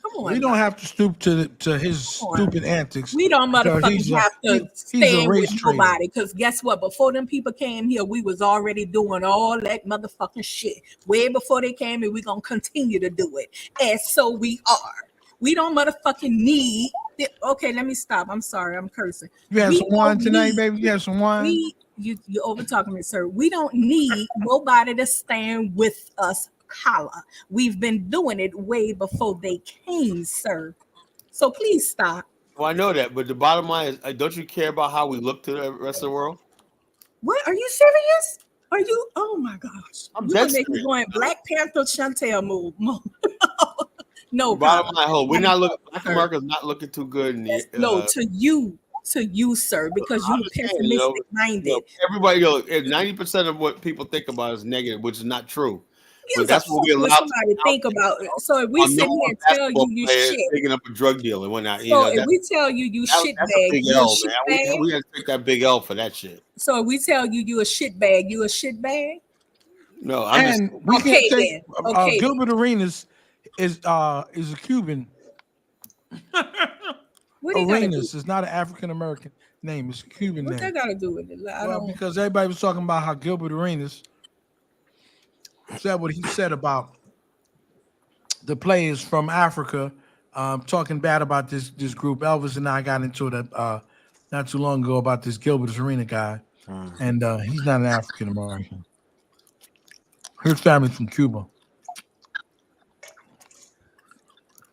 Come on. We don't have to stoop to his stupid antics. We don't motherfucking have to stand with nobody. Because guess what? Before them people came here, we was already doing all that motherfucking shit. Way before they came here, we gonna continue to do it. And so we are. We don't motherfucking need. Okay, let me stop. I'm sorry. I'm cursing. You have some wine tonight, baby? You have some wine? You over talking me, sir. We don't need nobody to stand with us. Holla. We've been doing it way before they came, sir. So please stop. Well, I know that, but the bottom line is, don't you care about how we look to the rest of the world? What? Are you serious? Are you? Oh my gosh! I'm dead serious. Going Black Panther Chantel move. No. Bottom line, we're not looking. Black America's not looking too good. No, to you, sir, because you're pessimistic minded. Everybody, 90% of what people think about is negative, which is not true. But that's what we allow somebody to think about. So if we sit here and tell you shit, picking up a drug deal and whatnot. So if we tell you shit bag, we got to take that big L for that shit. So if we tell you a shit bag, you a shit bag? No, we can't take Gilbert Arenas is a Cuban. Arenas is not an African American name; it's a Cuban name. What that got to do with it? Because everybody was talking about how Gilbert Arenas said what he said about the players from Africa, talking bad about this group. Elvis and I got into it not too long ago about this Gilbert Arenas guy, and he's not an African American. His family's from Cuba.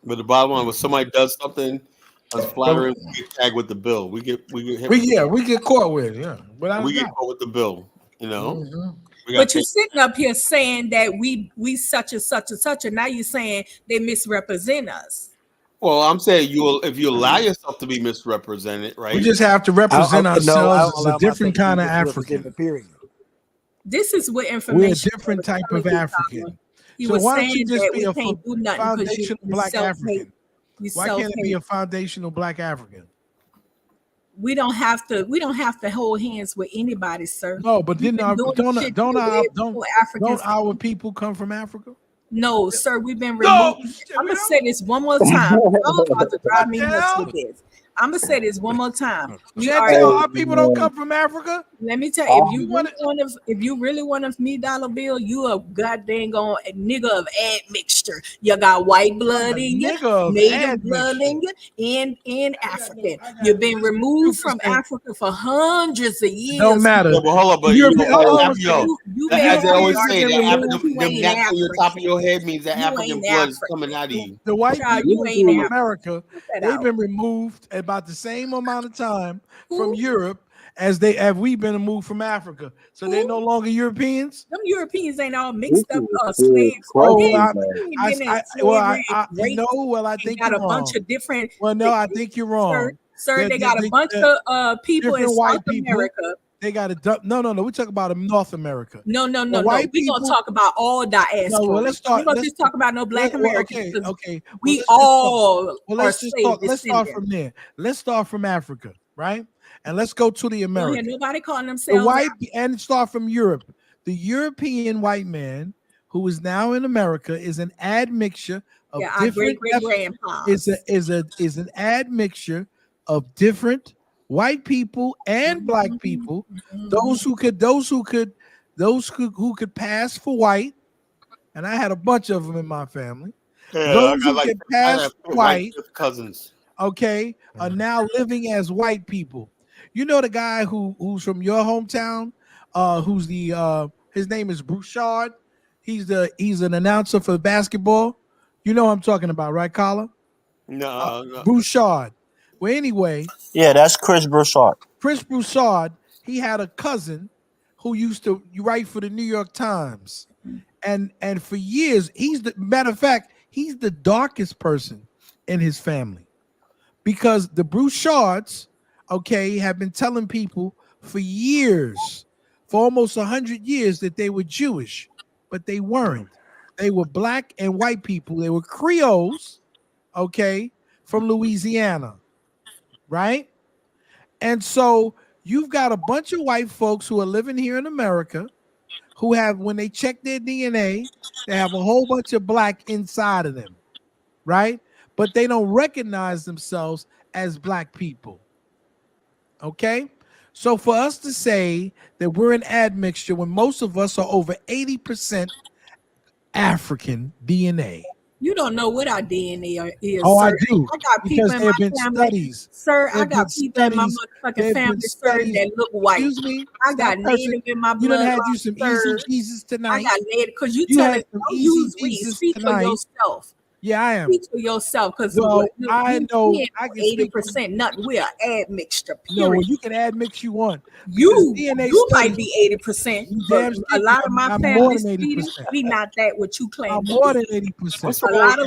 But the bottom line, when somebody does something unflattering, we get tagged with the bill. We get caught with it. But we get caught with the bill. You know. Mm-hmm. But you're sitting up here saying that we such and such and such, and now you're saying they misrepresent us. Well, I'm saying if you allow yourself to be misrepresented, right? We just have to represent ourselves as a different kind of African. Period. This is what information. We're a different type of African. So why don't you just be a foundational black African? Why can't it be a foundational black African? We don't have to hold hands with anybody, sir. No, but don't our people come from Africa? No, sir. We've been removed. I'm gonna say this one more time. I'm about to drive me nuts with this. I'm gonna say this one more time. Our people don't come from Africa. Let me tell you, if you really want me $1 bill, you a goddamn nigga of admixture. You got white blood in you, native blood in you, and African. You've been removed from Africa for hundreds of years. Don't matter. But hold on, but as I always say, the gap on your top of your head means that African blood is coming out of you. The white people from America, they've been removed about the same amount of time from Europe as we been moved from Africa, so they're no longer Europeans. Them Europeans ain't all mixed up slaves. I think got you're a bunch of different. Well, no, I think you're wrong, sir. They got a bunch of people in South America. They got a no. We talk about North America. No. We're gonna talk about all diaspora. No, well, let's start. We're gonna just talk about no Black Americans. Okay. We all. Let's start from there. Let's start from Africa, right? And let's go to the Americans. Nobody calling themselves the white and start from Europe. The European white man who is now in America is an admixture of different. Is an admixture of different white people and Black people, those who could pass for white, and I had a bunch of them in my family. Those who could pass for white cousins, okay, are now living as white people. You know the guy who's from your hometown, who's his name is Bouchard. He's an announcer for basketball. You know what I'm talking about, right, Carla? No. Bouchard. Well, anyway. Yeah, that's Chris Broussard. Chris Broussard, he had a cousin who used to write for the New York Times. And for years, he's the darkest person in his family. Because the Brouchards, have been telling people for years, for almost 100 years, that they were Jewish, but they weren't. They were Black and white people. They were Creoles, from Louisiana. Right? And so you've got a bunch of white folks who are living here in America who have, when they check their DNA, they have a whole bunch of Black inside of them, right? But they don't recognize themselves as Black people. Okay? So for us to say that we're an admixture when most of us are over 80% African DNA. You don't know what our DNA is. Oh, sir. I do. I got people in my family, studies. Sir. I got people in my motherfucking family, sir, that look white. Excuse me. I got Native in my blood. You done had you some easy Jesus tonight. I got Native because you telling use we speak for yourself. Yeah, I am. Speak for yourself because I know I can 80%. Nothing. We are admixture. No, well, you can admix you want. You might be 80%. A lot of my family, we not that what you claim. I'm more than 80%. A lot of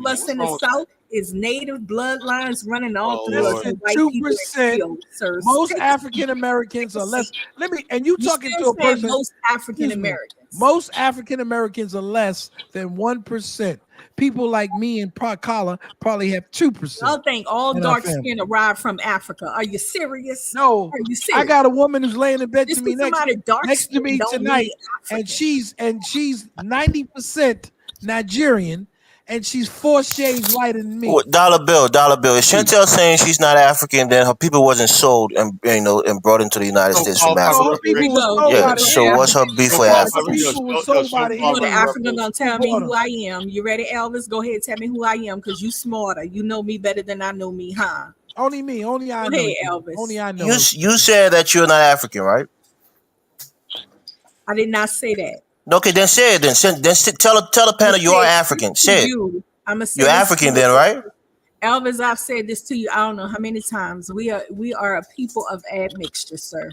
us in the South is Native bloodlines running all through us. 2%. Most African Americans are less. You talking to a person. Most African Americans. Most African Americans are less than 1%. People like me and Carla probably have 2%. Y'all think all dark skin arrived from Africa? Are you serious? No. Are you serious? I got a woman who's laying in bed to me next to me tonight, and she's 90% Nigerian. And she's 4 shades lighter than me. Dollar bill. Is Chantel saying she's not African? Then her people wasn't sold and brought into the United States from Africa. So what's her beef with Africa? The African gonna tell me who I am. You ready, Elvis? Go ahead, tell me who I am, because you smarter. You know me better than I know me, huh? Only me. Only I know. Hey, Elvis. Only I know. You said that you're not African, right? I did not say that. Okay, then say it. Then tell the panel you are African. Say it. You're African, then, right? Elvis, I've said this to you. I don't know how many times. We are a people of admixture, sir.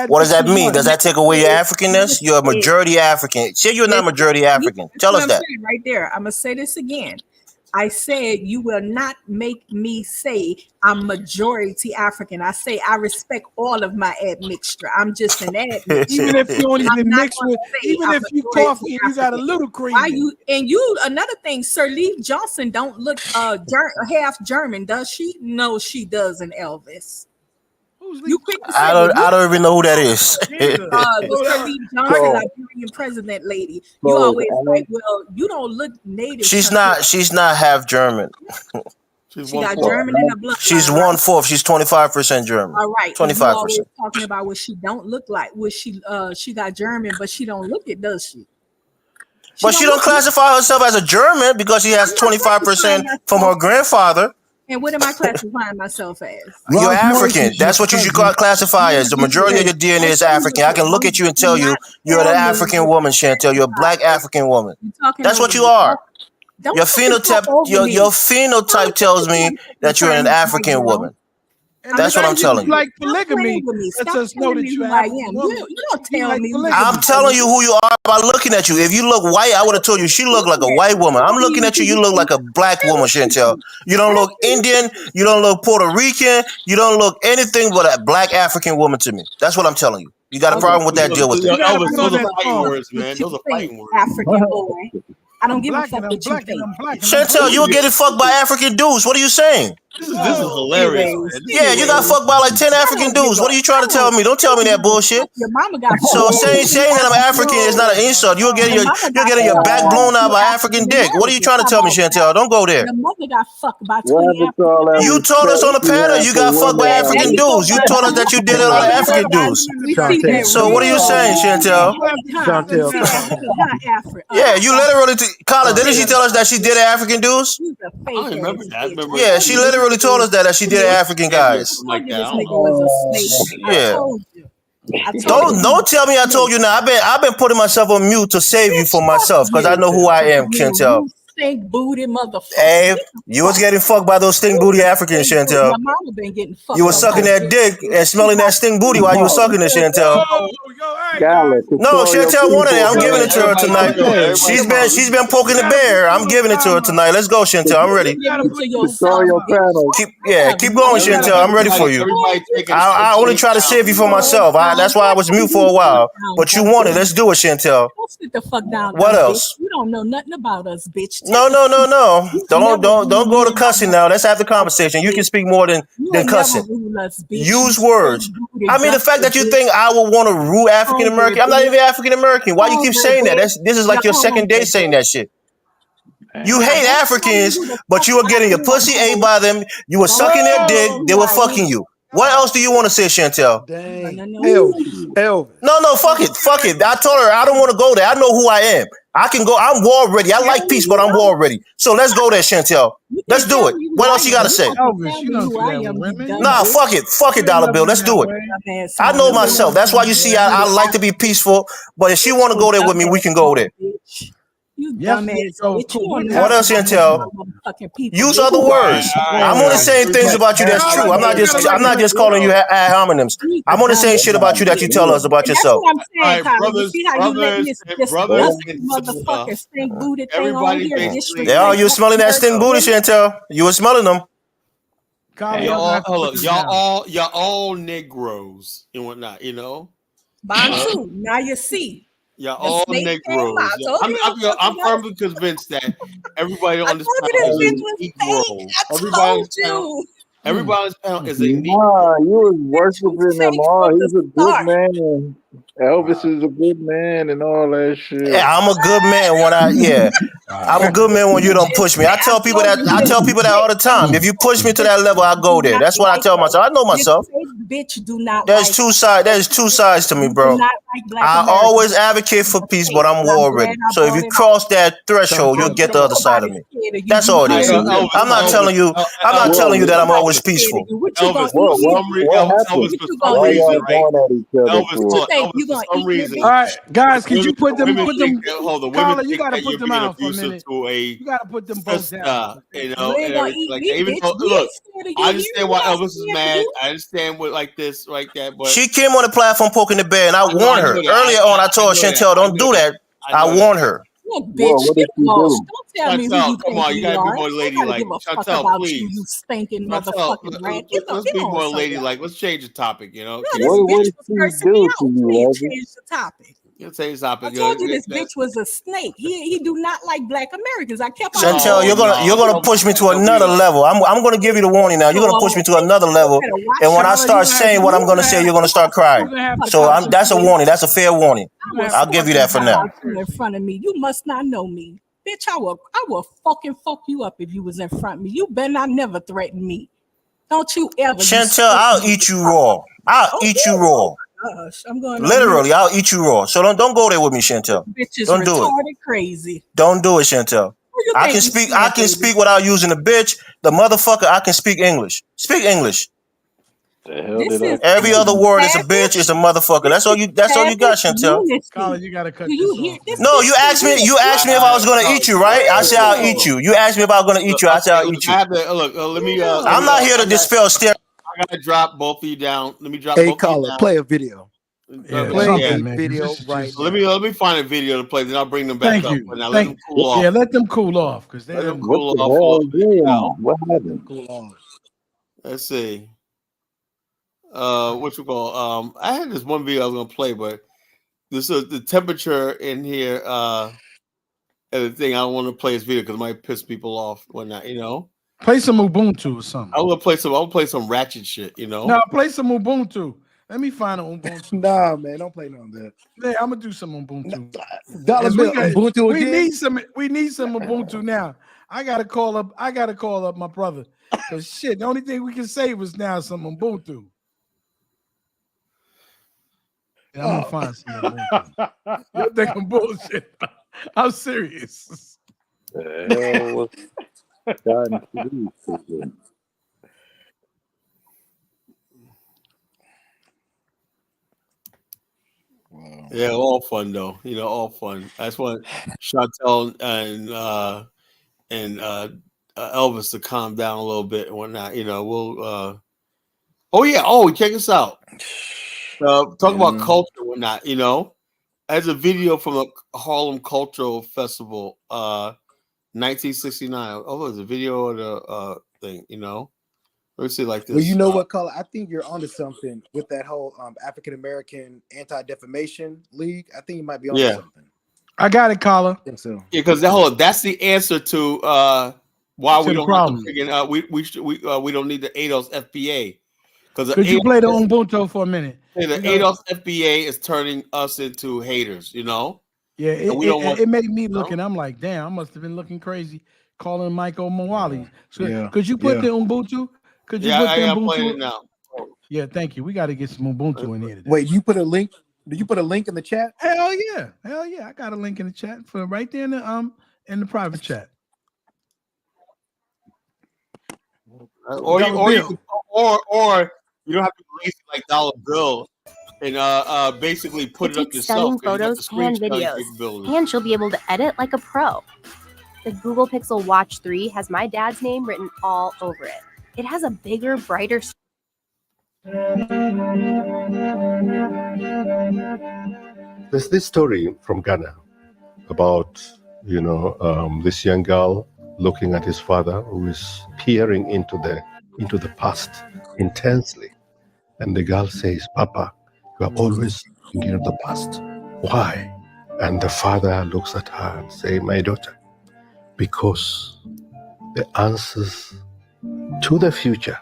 What does that mean? Does that take away your Africanness? You're a majority African. Say you're not majority African. Tell us that. Right there. I'm gonna say this again. I said you will not make me say I'm majority African. I say I respect all of my admixture. I'm just an admixture. Even if you don't even mix with, even if you coffee and you got a little cream. Another thing, Sir Lee Johnson don't look half German, does she? No, she doesn't, Elvis. I don't even know who that is. Sir Lee Johnson, Liberian president lady. You always like, well, you don't look native. She's not half German. She got German in her blood. She's 1/4. She's 25% German. All right, 25%. Talking about what she don't look like. What she got German, but she don't look it, does she? But she don't classify herself as a German because she has 25% from her grandfather. And what am I classifying myself as? You're African. That's what you should classify as. The majority of your DNA is African. I can look at you and tell you you're an African woman, Chantel. You're a Black African woman. That's what you are. Your phenotype tells me that you're an African woman. That's what I'm telling you. Like polygamy. Stop telling me who I am. You don't tell me. I'm telling you who you are by looking at you. If you look white, I would have told you she looked like a white woman. I'm looking at you. You look like a black woman, Chantel. You don't look Indian. You don't look Puerto Rican. You don't look anything but a black African woman to me. That's what I'm telling you. You got a problem with that? Deal with it. Those are fighting words, man. Those are fighting words. African boy. I don't give a fuck what you think. Chantel, you were getting fucked by African dudes. What are you saying? This is hilarious, man. Yeah, you got fucked by like 10 African dudes. What are you trying to tell me? Don't tell me that bullshit. Your mama got So saying that I'm African is not an insult. You're getting your back blown out by African dick. What are you trying to tell me, Chantel? Don't go there. Your mother got fucked by 20 African. You told us on the panel you got fucked by African dudes. You told us that you did it on African dudes. So what are you saying, Chantel? Yeah, you literally, Colin, didn't she tell us that she did African dudes? I don't remember that. Yeah, she literally told us that she did African guys. Like that. Yeah. Don't tell me I told you now. I've been putting myself on mute to save you from myself because I know who I am, Chantel. Stink booty motherfucker. Hey, you was getting fucked by those stink booty Africans, Chantel. My mama been getting fucked. You was sucking that dick and smelling that stink booty while you was sucking it, Chantel. No, Chantel wanted it. I'm giving it to her tonight. She's been poking the bear. I'm giving it to her tonight. Let's go, Chantel. I'm ready. Keep going, Chantel. I'm ready for you. I only try to save you from myself. That's why I was mute for a while. But you want it. Let's do it, Chantel. Sit the fuck down. What else? You don't know nothing about us, bitch. No. Don't go to cussing now. Let's have the conversation. You can speak more than cussing. Use words. I mean, the fact that you think I would want to rule African American. I'm not even African American. Why you keep saying that? This is like your second day saying that shit. You hate Africans, but you were getting your pussy ate by them. You were sucking their dick. They were fucking you. What else do you want to say, Chantel? Elvis. No, fuck it. I told her I don't want to go there. I know who I am. I can go. I'm war ready. I like peace, but I'm war ready. So let's go there, Chantel. Let's do it. What else you got to say? Nah, fuck it, Dollar Bill. Let's do it. I know myself. That's why you see I like to be peaceful. But if she want to go there with me, we can go there. What else, Chantel? Use other words. I'm only saying things about you that's true. I'm not just calling you ad hominems. I'm only saying shit about you that you tell us about yourself. You smelling that stink booty, Chantel. You were smelling them. Y'all all Negroes and whatnot, you know. Bantu. Now you see. Y'all all Negroes. I'm firmly convinced that everybody on this panel is a Negro. Everybody on this panel is a Negro. You was worshiping them all. He's a good man. Elvis is a good man and all that shit. Yeah, I'm a good man I'm a good man when you don't push me. I tell people that all the time. If you push me to that level, I go there. That's what I tell myself. I know myself. There's two sides to me, bro. I always advocate for peace, but I'm war ready. So if you cross that threshold, you'll get the other side of me. That's all it is. I'm not telling you that I'm always peaceful. All right, guys, could you put them? Collar, you gotta put them out for a minute. You gotta put them both down. Even though, look, I understand why Elvis is mad. I understand what like this, like that. But she came on the platform poking the bear, and I warned her earlier on. I told Chantel, don't do that. I warned her. Look, bitch, get lost. Don't tell me who you come on, you gotta be more ladylike. Chantel, please. You stinking motherfucking rat. Let's be more ladylike. Let's change the topic, you know. What did she do to you, change the topic. Let's change the topic. I told you this bitch was a snake. He do not like black Americans. I kept on. Chantel, you're gonna push me to another level. I'm gonna give you the warning now. You're gonna push me to another level, and when I start saying what I'm gonna say, you're gonna start crying. So that's a warning. That's a fair warning. I'll give you that for now. In front of me, you must not know me, bitch. I will fucking fuck you up if you was in front of me. You better not never threaten me. Don't you ever. Chantel, I'll eat you raw. I'll eat you raw. Gosh, I'm going literally. I'll eat you raw. So don't go there with me, Chantel. Bitch don't do it. Crazy. Don't do it, Chantel. I can speak without using the bitch, the motherfucker. I can speak English. Speak English. Every other word is a bitch, is a motherfucker. That's all you got, Chantel. Colin, you gotta cut this off. No, you asked me if I was gonna eat you, right? I said I'll eat you. You asked me if I was gonna eat you. I said I'll eat you. Look, let me. I'm not here to dispel stereotypes. gotta drop both of you down. Let me drop Hey, both of you caller, down. play a video. Yeah, Play something, a man. video This is right just- now. Let me find a video to play. Then I'll bring them back Thank up. you. But now let them cool off. Yeah, let them cool off because Let them What cool the off a hell little is bit. You know? What happened? Cool off. Let's see. What you call? I had this one video I was gonna play, but this is the temperature in here. And the thing I don't want to play this video because it might piss people off. Whatnot, you know. Play some Ubuntu or something. I'll play some ratchet shit. You know. No, play some Ubuntu. Let me find an Ubuntu. Nah, man, don't play none of that. Yeah, I'm gonna do some Ubuntu. Dollar bill Ubuntu we again. need some Ubuntu now. I gotta call up my brother because shit. The only thing we can save is now some Ubuntu. Yeah, I'm gonna find some Ubuntu. You think I'm bullshit? I'm serious. The hell was done to these? Wow. Yeah, all fun though. You know, all fun. I just want Chantel and Elvis to calm down a little bit and whatnot. You know, we'll. Oh yeah. Oh, check us out. Talk about culture and whatnot. You know, as a video from the Harlem Cultural Festival, 1969. Oh, there's a video of the thing. You know, let's see like this. Well, you know what, caller? I think you're onto something with that whole African American anti-defamation league. I think you might be onto something. I got it, caller. I think so. Yeah, because that's the answer to why we don't have to friggin', we don't need the ADOS FBA. Could you play the Ubuntu for a minute? The ADOS FBA is turning us into haters, you know? Yeah, it made me look, and I'm like, damn, I must have been looking crazy calling Michael Mawali. So could you put the Ubuntu? Could you put the Ubuntu? It now. Yeah, thank you. We got to get some Ubuntu in here today. Wait, you put a link? Did you put a link in the chat? Hell yeah. I got a link in the chat for right there in the private chat. Or you don't have to be lazy like Dollar Bill and basically put it up yourself. Stunning photos and videos, and she'll be able to edit like a pro. The Google Pixel Watch 3 has my dad's name written all over it. It has a bigger, brighter. There's this story from Ghana about, this young girl looking at his father who is peering into the past intensely. And the girl says, "Papa, you are always thinking of the past. Why?" And the father looks at her and says, "My daughter, because the answers to the future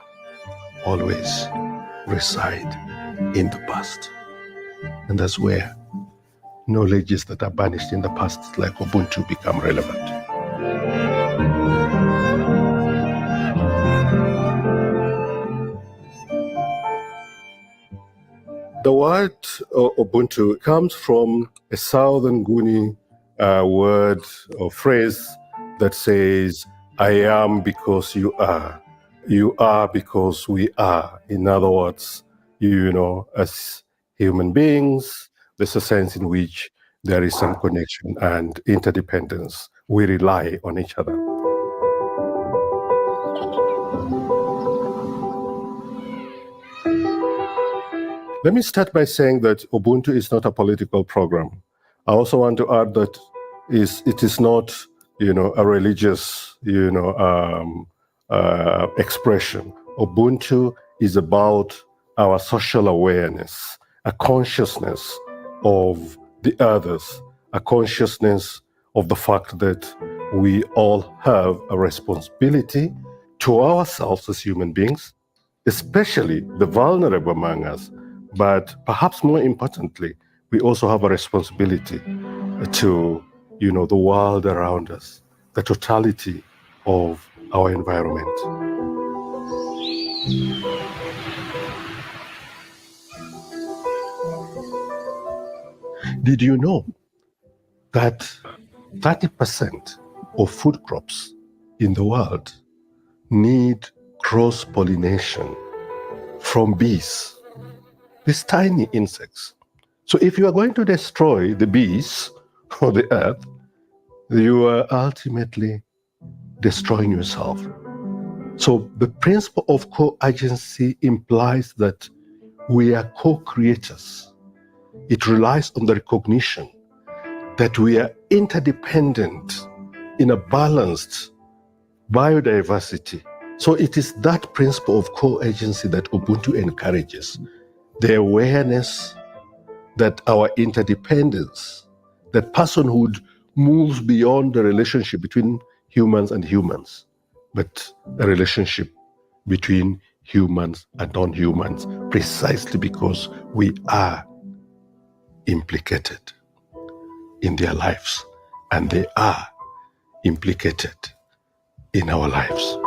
always reside in the past." And that's where knowledges that are banished in the past, like Ubuntu, become relevant. The word Ubuntu comes from a Southern Guni word or phrase that says, "I am because you are. You are because we are." In other words, as human beings, there's a sense in which there is some connection and interdependence. We rely on each other. Let me start by saying that Ubuntu is not a political program. I also want to add that it is not, a religious, expression. Ubuntu is about our social awareness, a consciousness of the others, a consciousness of the fact that we all have a responsibility to ourselves as human beings, especially the vulnerable among us. But perhaps more importantly, we also have a responsibility to, the world around us, the totality of our environment. Did you know that 30% of food crops in the world need cross-pollination from bees? These tiny insects. So if you are going to destroy the bees or the earth, you are ultimately destroying yourself. So the principle of co-agency implies that we are co-creators. It relies on the recognition that we are interdependent in a balanced biodiversity. So it is that principle of co-agency that Ubuntu encourages, the awareness that our interdependence, that personhood moves beyond the relationship between humans and humans, but a relationship between humans and non-humans, precisely because we are implicated in their lives and they are implicated in our lives.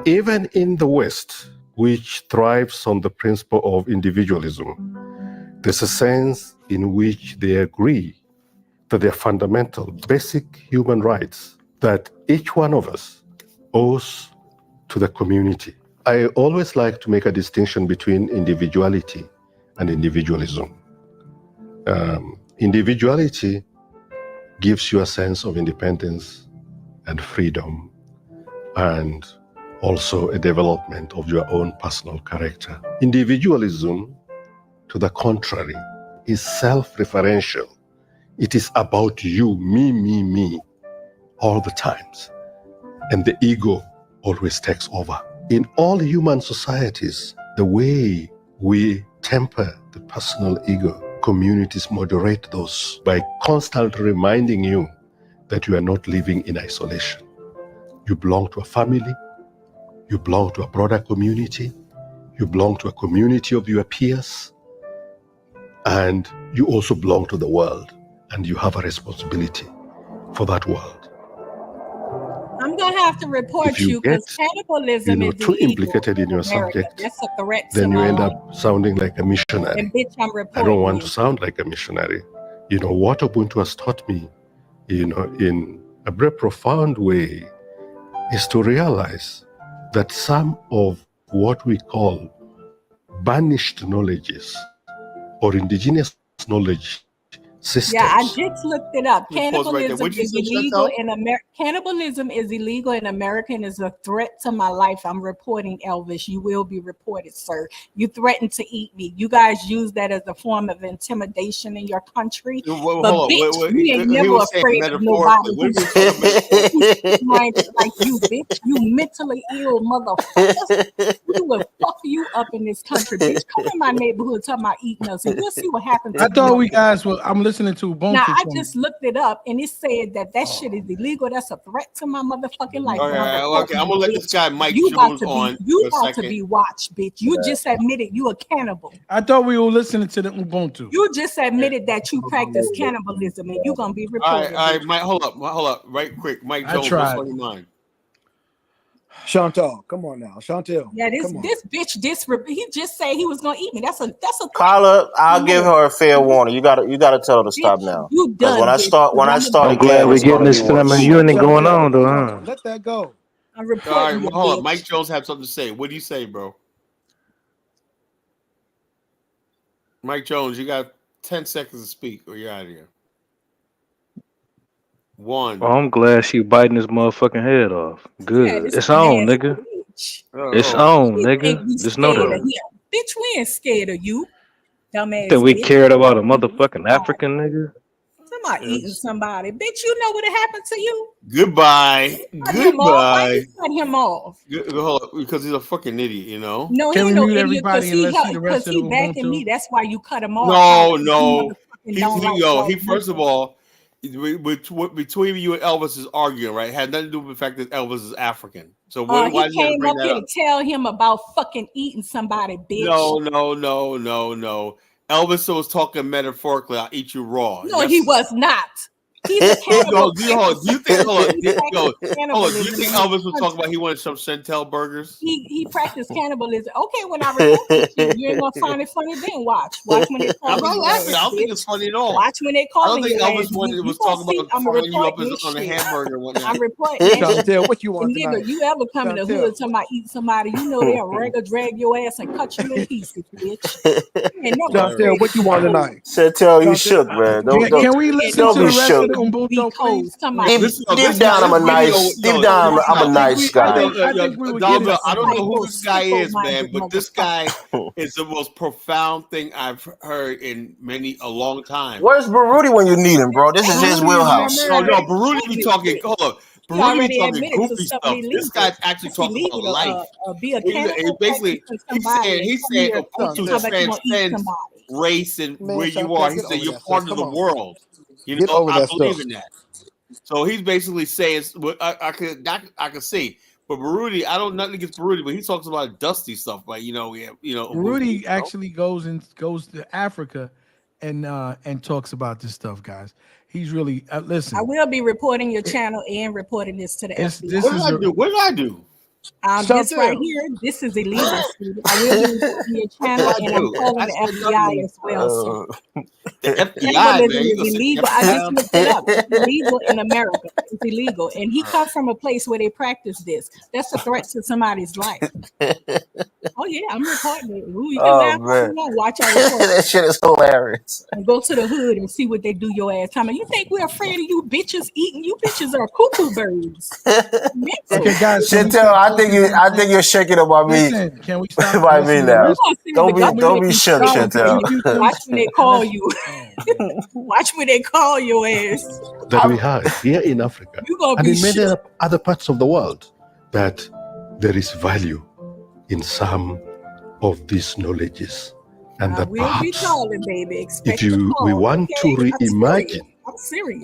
Even in the West, which thrives on the principle of individualism, there's a sense in which they agree that they are fundamental, basic human rights that each one of us owes to the community. I always like to make a distinction between individuality and individualism. Individuality gives you a sense of independence and freedom and also a development of your own personal character. Individualism, to the contrary, is self-referential. It is about you, me, all the times. And the ego always takes over. In all human societies, the way we temper the personal ego, communities moderate those by constantly reminding you that you are not living in isolation. You belong to a family, you belong to a broader community, you belong to a community of your peers, and you also belong to the world, and you have a responsibility for that world. I'm gonna have to report you because cannibalism is too implicated in your subject. That's a threat to Then you my end life. up sounding like a missionary. And bitch, I'm reporting I don't want you. to sound like a missionary. What Ubuntu has taught me, in a very profound way, is to realize that some of what we call banished knowledges or indigenous knowledge systems. Yeah, I just looked it up. Cannibalism Right is illegal in America. Cannibalism is illegal in America and is a threat to my life. I'm reporting, Elvis. You will be reported, sir. You threatened to eat me. You guys use that as a form of intimidation in your country. But bitch, you ain't never afraid of nobody who's like you, bitch. You mentally ill motherfucker. We will fuck you up in this country, bitch. Come in my neighborhood talking about eating us, and we'll see what happens. I thought we guys were. I'm listening to Ubuntu. Now I just looked it up and it said that shit is illegal. That's a threat to my motherfucking life. Okay, I'm gonna let this guy Mike you Jones on. You about to be watched, bitch. You just admitted you a cannibal. I thought we were listening to the Ubuntu. You just admitted that you practice cannibalism and you gonna be reported. All right, Mike, hold up, right quick, Mike Jones. What's on your mind? Chantal, come on now, Chantal. Yeah, this bitch, he just said he was gonna eat me. That's a Carla, I'll give her a fair warning. You gotta tell her to stop now. You done. When I start I'm glad we're getting this family unit going on, though. Huh? Let that go. I'm reporting. All right, hold on. Mike Jones have something to say. What do you say, bro? Mike Jones, you got 10 seconds to speak, or you're out of here. One. Well, I'm glad she biting his motherfucking head off. Good. Yeah, it's on, nigga. It's on, nigga. Just know that. Bitch, we ain't scared of you, dumbass. That we cared about a motherfucking African nigga. Somebody eating somebody. Bitch, you know what happened to you? Goodbye. Cut him off. Hold on, because he's a fucking idiot, No, Can he's we no mute idiot everybody and because he backing me. That's why you cut him off. No. He first of all, between you and Elvis is arguing, right? It had nothing to do with the fact that Elvis is African. So why he came up here to tell him about fucking eating somebody, bitch. No. Elvis was talking metaphorically. I'll eat you raw. No, he was not. He's a cannibal. Do you think Elvis was talking about he wanted some Chantel burgers? He practiced cannibalism. Okay, when I report this shit, you ain't gonna find it funny. Then watch when they call I'm not you. laughing. I don't think it's funny at all. Watch when they call you. I don't think Elvis was talking about calling you up on a hamburger one night. I'm reporting. Chantel, what you want nigga, tonight? you ever come in the hood talking about eat somebody? You know they'll regular drag your ass and cut you in pieces, bitch. Chantel, what you want tonight? Chantel, you shook, man. Can we listen to the rest of the Ubuntu, please? Deep down, I'm a nice. Deep down, I'm a nice guy. I don't know who this guy is, man, but this guy is the most profound thing I've heard in a long time. Where's Baruti when you need him, bro? This is his wheelhouse. No, Baruti be talking. Hold on. Baruti be talking goofy stuff. This guy's actually talking about life. Basically, he's saying Ubuntu transcends race and where you are. He said you're part of the world. You know, I believe in that. So he's basically saying, I could see. But Baruti, I don't nothing against Baruti, but he talks about dusty stuff. Like Baruti actually goes to Africa and talks about this stuff, guys. He's really listen. I will be reporting your channel and reporting this to the FBI. What did I do? This right here, this is illegal. I will be reporting your channel and I'm calling the FBI as well. The FBI, is illegal. I just looked it up. It's illegal in America. It's illegal. And he comes from a place where they practice this. That's a threat to somebody's life. Oh yeah, I'm recording it. Ooh, you can laugh. Watch our report. That shit is hilarious. And go to the hood and see what they do your ass. Time. You think we're afraid of you bitches eating? You bitches are cuckoo birds. Okay, guys. Chantel, I think you're shaking up by me. Listen, can we stop by me now? Don't be shook, Chantel. Watch when they call you. Watch when they call your ass. That we have here in Africa and in many other parts of the world, that there is value in some of these knowledges, and that perhaps if we want to reimagine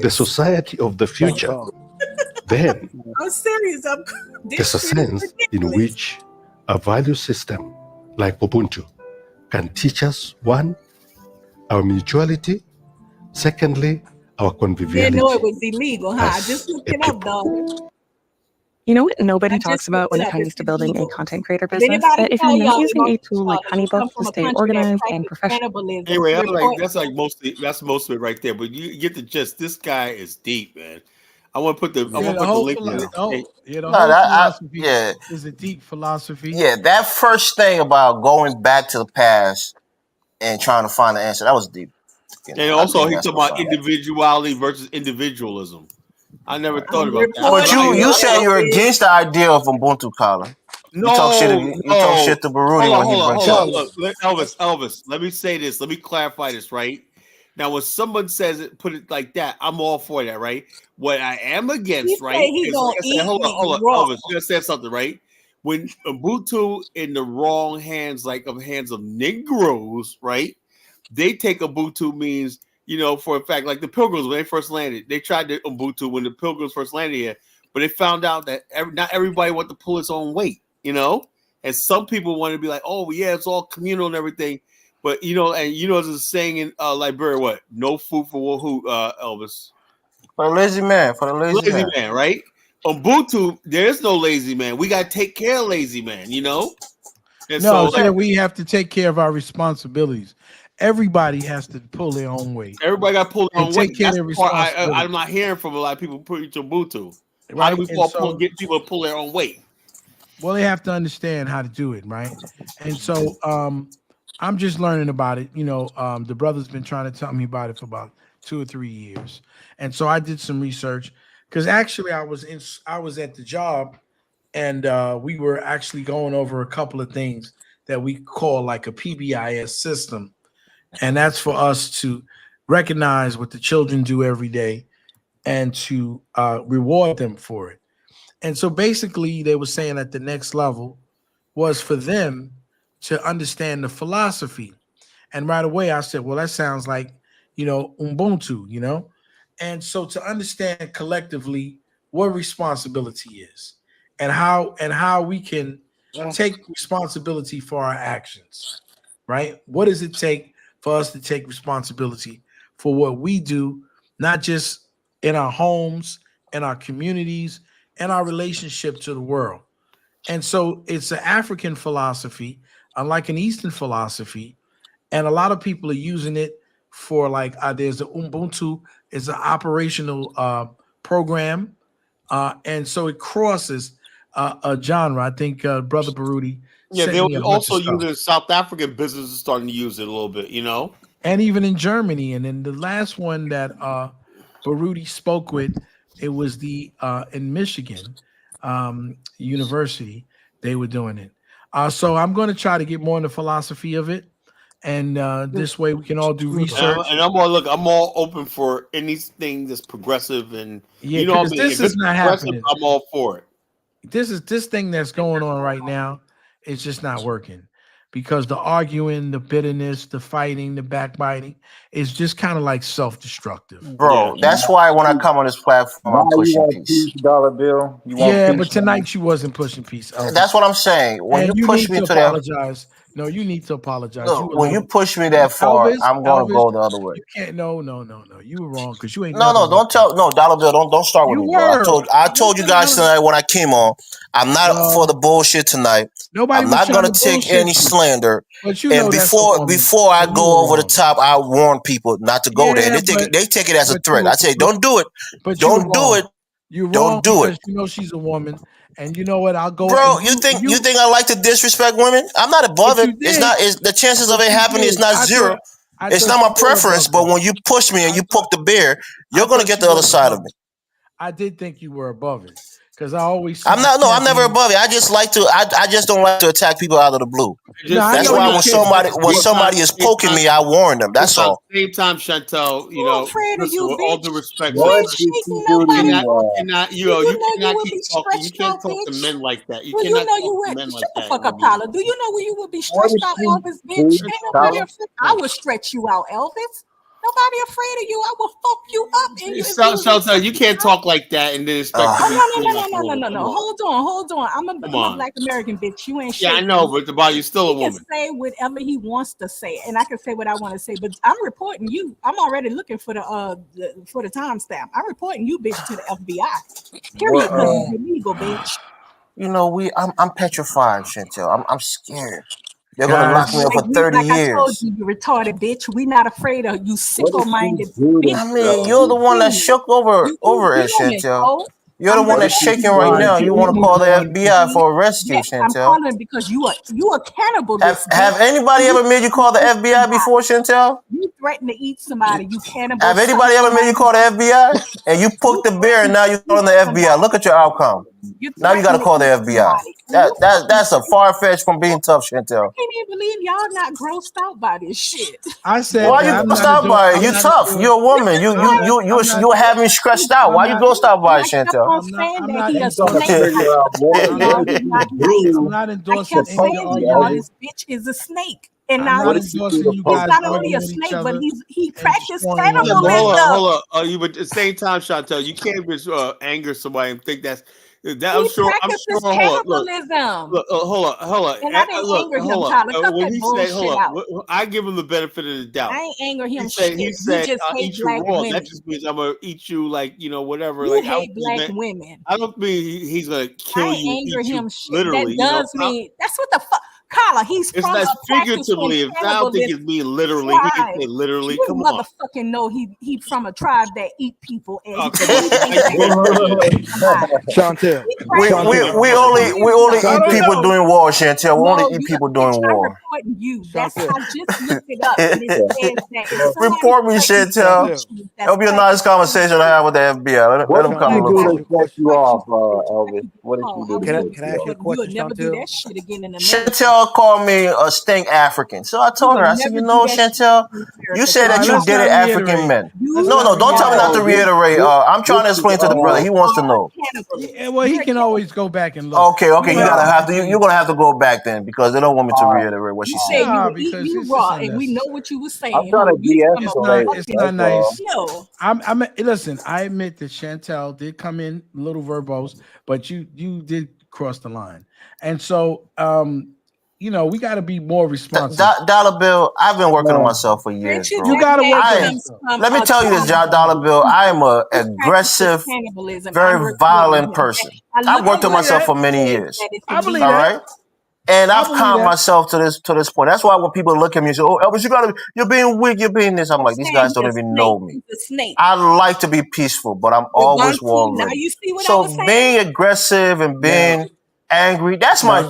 the society of the future, then I'm serious. there's a sense in which a value system like Ubuntu can teach us, one, our mutuality, secondly, our conviviality. Didn't know it was illegal, huh? I just looked it up, dog. You know what nobody talks about when it comes to building a content creator business? That if you're not using a tool like HoneyBook to stay organized and professional. Anyway, that's most of it right there. But you get the gist. This guy is deep, man. I want to put the link there. Philosophy is a deep philosophy. Yeah, that first thing about going back to the past and trying to find the answer, that was deep. And also, he talked about individuality versus individualism. I never thought about that. But you said you're against the idea of Ubuntu, Colin. No, you talk shit to Baruti when he brings up. Elvis, let me say this. Let me clarify this, right? Now, when someone says it, put it like that, I'm all for that, right? What I am against, right? Hold on, Elvis, you said something, right? When Ubuntu in the wrong hands, like of hands of Negroes, right? They take Ubuntu means, for a fact, like the Pilgrims, when they first landed, they tried to Ubuntu when the Pilgrims first landed here, but they found out that not everybody wanted to pull its own weight, and some people want to be like, oh, yeah, it's all communal and everything. But, there's a saying in Liberia, what? No food for who, Elvis? For a lazy man. For the lazy man, right? Ubuntu, there's no lazy man. We got to take care of lazy man, And we have to take care of our responsibilities. Everybody has to pull their own weight. Everybody got to pull their own weight. That's the part I'm not hearing from a lot of people putting to Ubuntu. How do we get people to pull their own weight? Well, they have to understand how to do it, right? And so I'm just learning about it. The brother's been trying to tell me about it for about 2 or 3 years. And so I did some research because actually I was at the job and we were actually going over a couple of things that we call like a PBIS system. And that's for us to recognize what the children do every day and to reward them for it. And so basically they were saying that the next level was for them to understand the philosophy. And right away I said, well, that sounds like, Ubuntu, And so to understand collectively what responsibility is and how we can take responsibility for our actions, right? What does it take for us to take responsibility for what we do, not just in our homes, in our communities, and our relationship to the world. And so it's an African philosophy, unlike an Eastern philosophy. And a lot of people are using it for like there's the Ubuntu is an operational program, and so it crosses a genre. I think Brother Baruti. Yeah, they were also using South African businesses starting to use it a little bit, and even in Germany. And then the last one that Baruti spoke with, it was the in Michigan University. They were doing it. So I'm going to try to get more in the philosophy of it. And this way we can all do research. And I'm all open for anything that's progressive, and this is not happening. I'm all for it. This thing that's going on right now is just not working, because the arguing, the bitterness, the fighting, the backbiting is just kind of like self-destructive. Bro, that's why when I come on this platform, I'm pushing peace. Dollar bill. But tonight you wasn't pushing peace. That's what I'm saying. When you push me to apologize. No, you need to apologize. No, when you push me that far, I'm going to go the other way. You can't. No. You were wrong because you ain't. No, don't tell. No, Dollar Bill, don't start with me, bro. I told you guys tonight when I came on, I'm not for the bullshit tonight. I'm not going to take any slander. But you and before I go over the top, I warn people not to go there. They take it as a threat. I say, don't do it. But don't do it. You're don't do it. You know she's a woman. And you know what? I'll go. Bro, you think I like to disrespect women? I'm not above it. It's not. The chances of it happening is not zero. It's not my preference. But when you push me and you poke the bear, you're gonna get the other side of me. I did think you were above it, because I always. I'm not. No, I'm never above it. I just like to. I just don't like to attack people out of the blue. That's why when somebody is poking me, I warn them. That's all. Same time, Chantel, I'm afraid of you, with all due respect, you cannot keep talking. You can't talk to men like that. You cannot talk to men like that. Shut the fuck up, Paula. Do you know where you would be stretched out, Elvis, bitch? Ain't nobody afraid. I would stretch you out, Elvis. Nobody afraid of you. I will fuck you up. Chantel, you can't talk like that and then expect to be. No. Hold on. I'm a Black American bitch. You ain't shit. Yeah, I know, but you're still a woman. He can say whatever he wants to say, and I can say what I want to say. But I'm reporting you. I'm already looking for the timestamp. I'm reporting you, bitch, to the FBI. Period. Because you're illegal, bitch. I'm petrified, Chantel. I'm scared. They're gonna lock me up for 30 years. I told you, you retarded bitch. We not afraid of you, sicko-minded bitch. I mean, you're the one that shook over it, Chantel. You're the one that's shaking right now. You want to call the FBI for a rescue, Chantel? I'm calling because you are cannibalist. Have anybody ever made you call the FBI before, Chantel? You threaten to eat somebody. You cannibal. Have anybody ever made you call the FBI? And you poked the bear, and now you're calling the FBI. Look at your outcome. Now you got to call the FBI. That's a far-fetched from being tough, Chantel. I can't even believe y'all not grossed out by this shit. I said, why you grossed out by it? You're tough. You're a woman. You have me stressed out. Why you grossed out by it, Chantel? I'm not endorsing this bitch is a snake. And now he's not only a snake, but he practiced cannibalism. Hold on. But at the same time, Chantel, you can't just anger somebody and think that's. I'm sure. Cannibalism. Hold on. And I didn't anger him, Tyler. When he said, hold on, I give him the benefit of the doubt. I ain't anger him. He said, I'll eat you raw. That just means I'm gonna eat you like whatever. You hate black women. I don't mean he's gonna kill you. I anger him. Literally, that does mean that's what the fuck. Carla, it's not figuratively. If I don't think it's being literally, he can say literally. You come motherfucking know he from a tribe that eat people. And Chantel, we only eat people doing war, Chantel. We only eat people doing war. Reporting you. That's I just looked it up. And it says report me, Chantel. It'll be a nice conversation I have with the FBI. Let them come and report you off, Elvis. What did you do? Can I ask you a question, Never do that shit again in Chantel called me a stink African. So I told her, I said, Chantel, you said that you dated African men. No, don't tell me not to reiterate. I'm trying to explain to the brother. He wants to know. Yeah, well, he can always go back and look. Okay, you're gonna have to go back then because they don't want me to reiterate what she said. You raw, and we know what you were saying. I'm trying to BS. It's not nice. No, listen. I admit that Chantel did come in a little verbose, but you did cross the line, and so we got to be more responsible. Dollar Bill, I've been working on myself for years, bro. You got to work on yourself. Let me tell you this, Dollar Bill. I am an aggressive, very violent person. I've worked on myself for many years. I believe all that. right? And I've calmed myself to this point. That's why when people look at me and say, "Oh, Elvis, you're being weak, you're being this," I'm like, these guys don't even know me. I like to be peaceful, but I'm always war ready. So being aggressive and being angry, that's my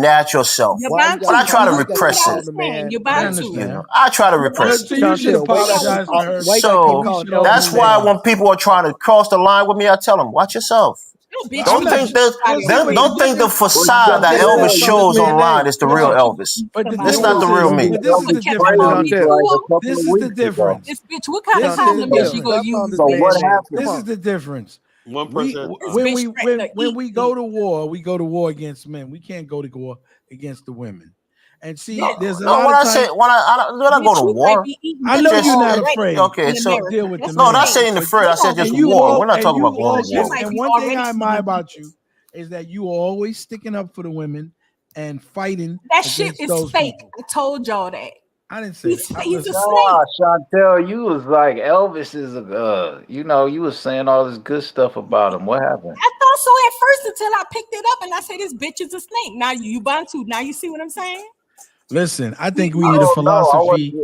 natural self. But I try to repress it. I try to repress it. You should apologize to her. So that's why when people are trying to cross the line with me, I tell them, watch yourself. Don't think the facade that Elvis shows online is the real Elvis. It's not the real me. This is the difference. This is the difference. This bitch, what kind of compliments you gonna use? So what happened? This is the difference. 1%. When we go to war, we go to war against men. We can't go to war against the women. And see, there's a lot of times. When I go to war, I know you're not afraid. Okay, so deal with the no, not saying afraid. I said just war. We're not talking about going to war. And one thing I admire about you is that you are always sticking up for the women and fighting. That shit is fake. People. I told y'all that. I didn't say he's a snake. Chantel, you was like Elvis is you was saying all this good stuff about him. What happened? I thought so at first until I picked it up and I said this bitch is a snake. Now Ubuntu. Now you see what I'm saying? Listen, I think we need a philosophy.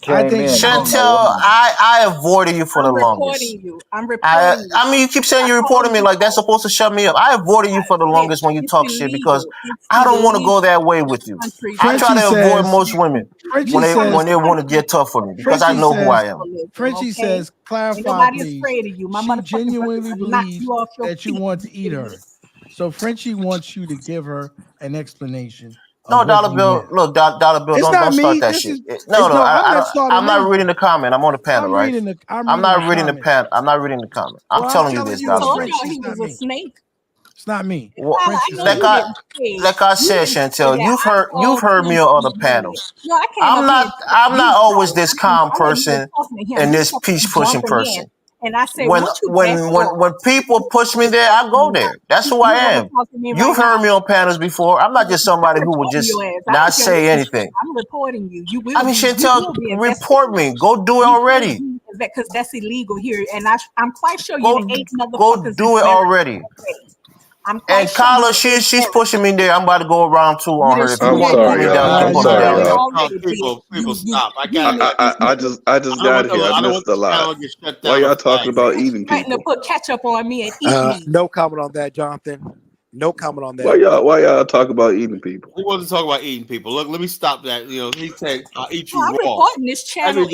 I think Chantel, I avoided you for the longest. I'm reporting you. I mean, you keep saying you're reporting me like that's supposed to shut me up. I avoided you for the longest when you talk shit because I don't want to go that way with you. I try to avoid most women when they want to get tough for me because I know who I am. Frenchie says, clarify, please. She genuinely believes that you want to eat her. So Frenchie wants you to give her an explanation. No, Dollar Bill. Look, Dollar Bill. Don't start that shit. No. I'm not reading the comment. I'm on the panel, right? I'm not reading the comment. I'm telling you this, Dollar Bill. He was a snake. It's not me. Like I said, Chantel, you've heard me on other panels. I'm not always this calm person and this peace pushing person. And I said, when people push me there, I go there. That's who I am. You've heard me on panels before. I'm not just somebody who would just not say anything. I'm reporting you. You will. I mean, Chantel, report me. Go do it already. Because that's illegal here, and I'm quite sure you ain't another. Go do it already. And Kyla, she's pushing me there. I'm about to go around too on her. If you want to put me down, put me down. People stop. I just got here. I missed a lot. Why y'all talking about eating people? To put ketchup on me and eat me. No comment on that, Jonathan. No comment on that. Why y'all talk about eating people? He wasn't talking about eating people. Look, let me stop that. He said, "I'll eat you raw." I'm reporting this channel.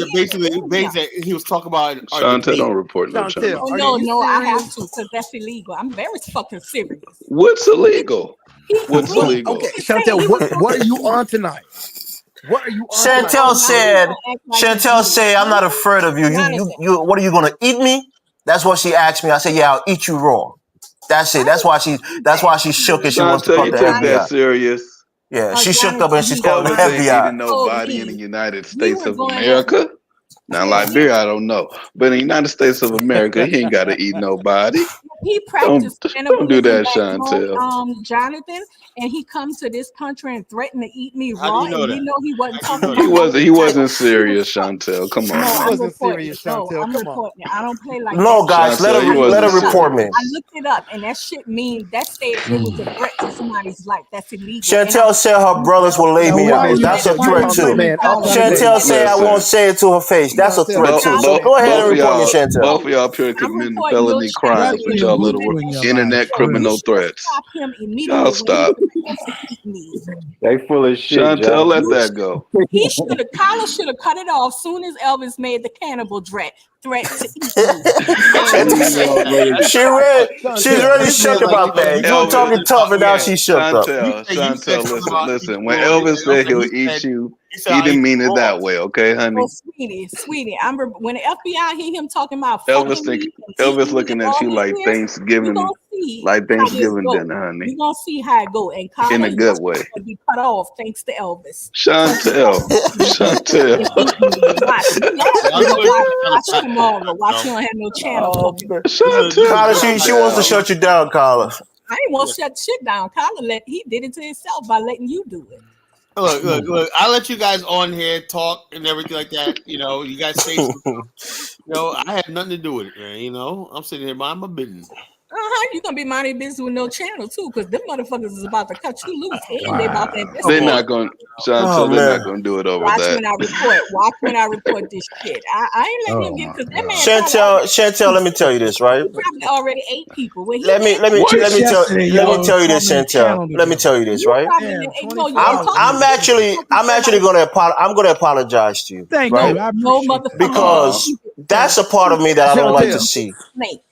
Basically, he was talking about. Chantel, don't report no channel. No, I have to because that's illegal. I'm very fucking serious. What's illegal? What's illegal? Okay, Chantel, what are you on tonight? What are you on Chantel said, "I'm not afraid of you. You what are you gonna eat me?" That's what she asked me. I said, "Yeah, I'll eat you raw." That's it. That's why she shook and she wants to come to take that serious. Yeah, she shook up and she's calling the FBI. FBI. Nobody in the United States of America. Now, Liberia, I don't know, but in the United States of America, he ain't got to eat nobody. He practiced don't do that, Chantel. Jonathan, and he comes to this country and threatened to eat me raw. And he wasn't talking. He wasn't serious, Chantel. Come on. He wasn't serious, Chantel. I'm reporting it. I don't play like no, that. guys, Chantel, let her report me. I looked it up, and that shit means that stated it was a threat to somebody's life. That's illegal. Chantel said her brothers will lay me out. That's a threat too. Chantel said I won't say it to her face. That's a threat too. So go ahead and report me, Chantel. Both of y'all up here committing felony crimes with y'all little internet criminal threats. Y'all stop. They full of shit. Chantel, let that go. Kyla should have cut it off soon as Elvis made the cannibal threat to eat she's really shook about that. You were talking tough and now she's shook up. Chantel, listen. When Elvis said he'll eat you, he didn't mean it that way, okay, honey? Oh, sweetie. When the FBI hear him talking about Elvis looking at you like Thanksgiving, dinner, honey. You gonna see how it go, and Kyla in a good way. Be cut off thanks to Elvis. Chantel. Watch tomorrow. Watch you don't have no channel. Kyla, she wants to shut you down, Kyla. I ain't want to shut shit down. Kyla he did it to himself by letting you do it. Look. I'll let you guys on here talk and everything like that. You guys say some stuff. I had nothing to do with it, man. I'm sitting here minding my business. You gonna be minding business with no channel too, because them motherfuckers is about to cut you loose, and they about to invest. They're not gonna, Chantel. They're not gonna do it over Watch that. Watch when I report this shit. I ain't letting him get, because that man. Chantel, let me tell you this, right? He probably already 8 people. Let me tell you this, Chantel. Let me tell you this, right? I'm actually gonna apologize to you. Thank right? you. No motherfucker. Because that's a part of me that I don't like to see.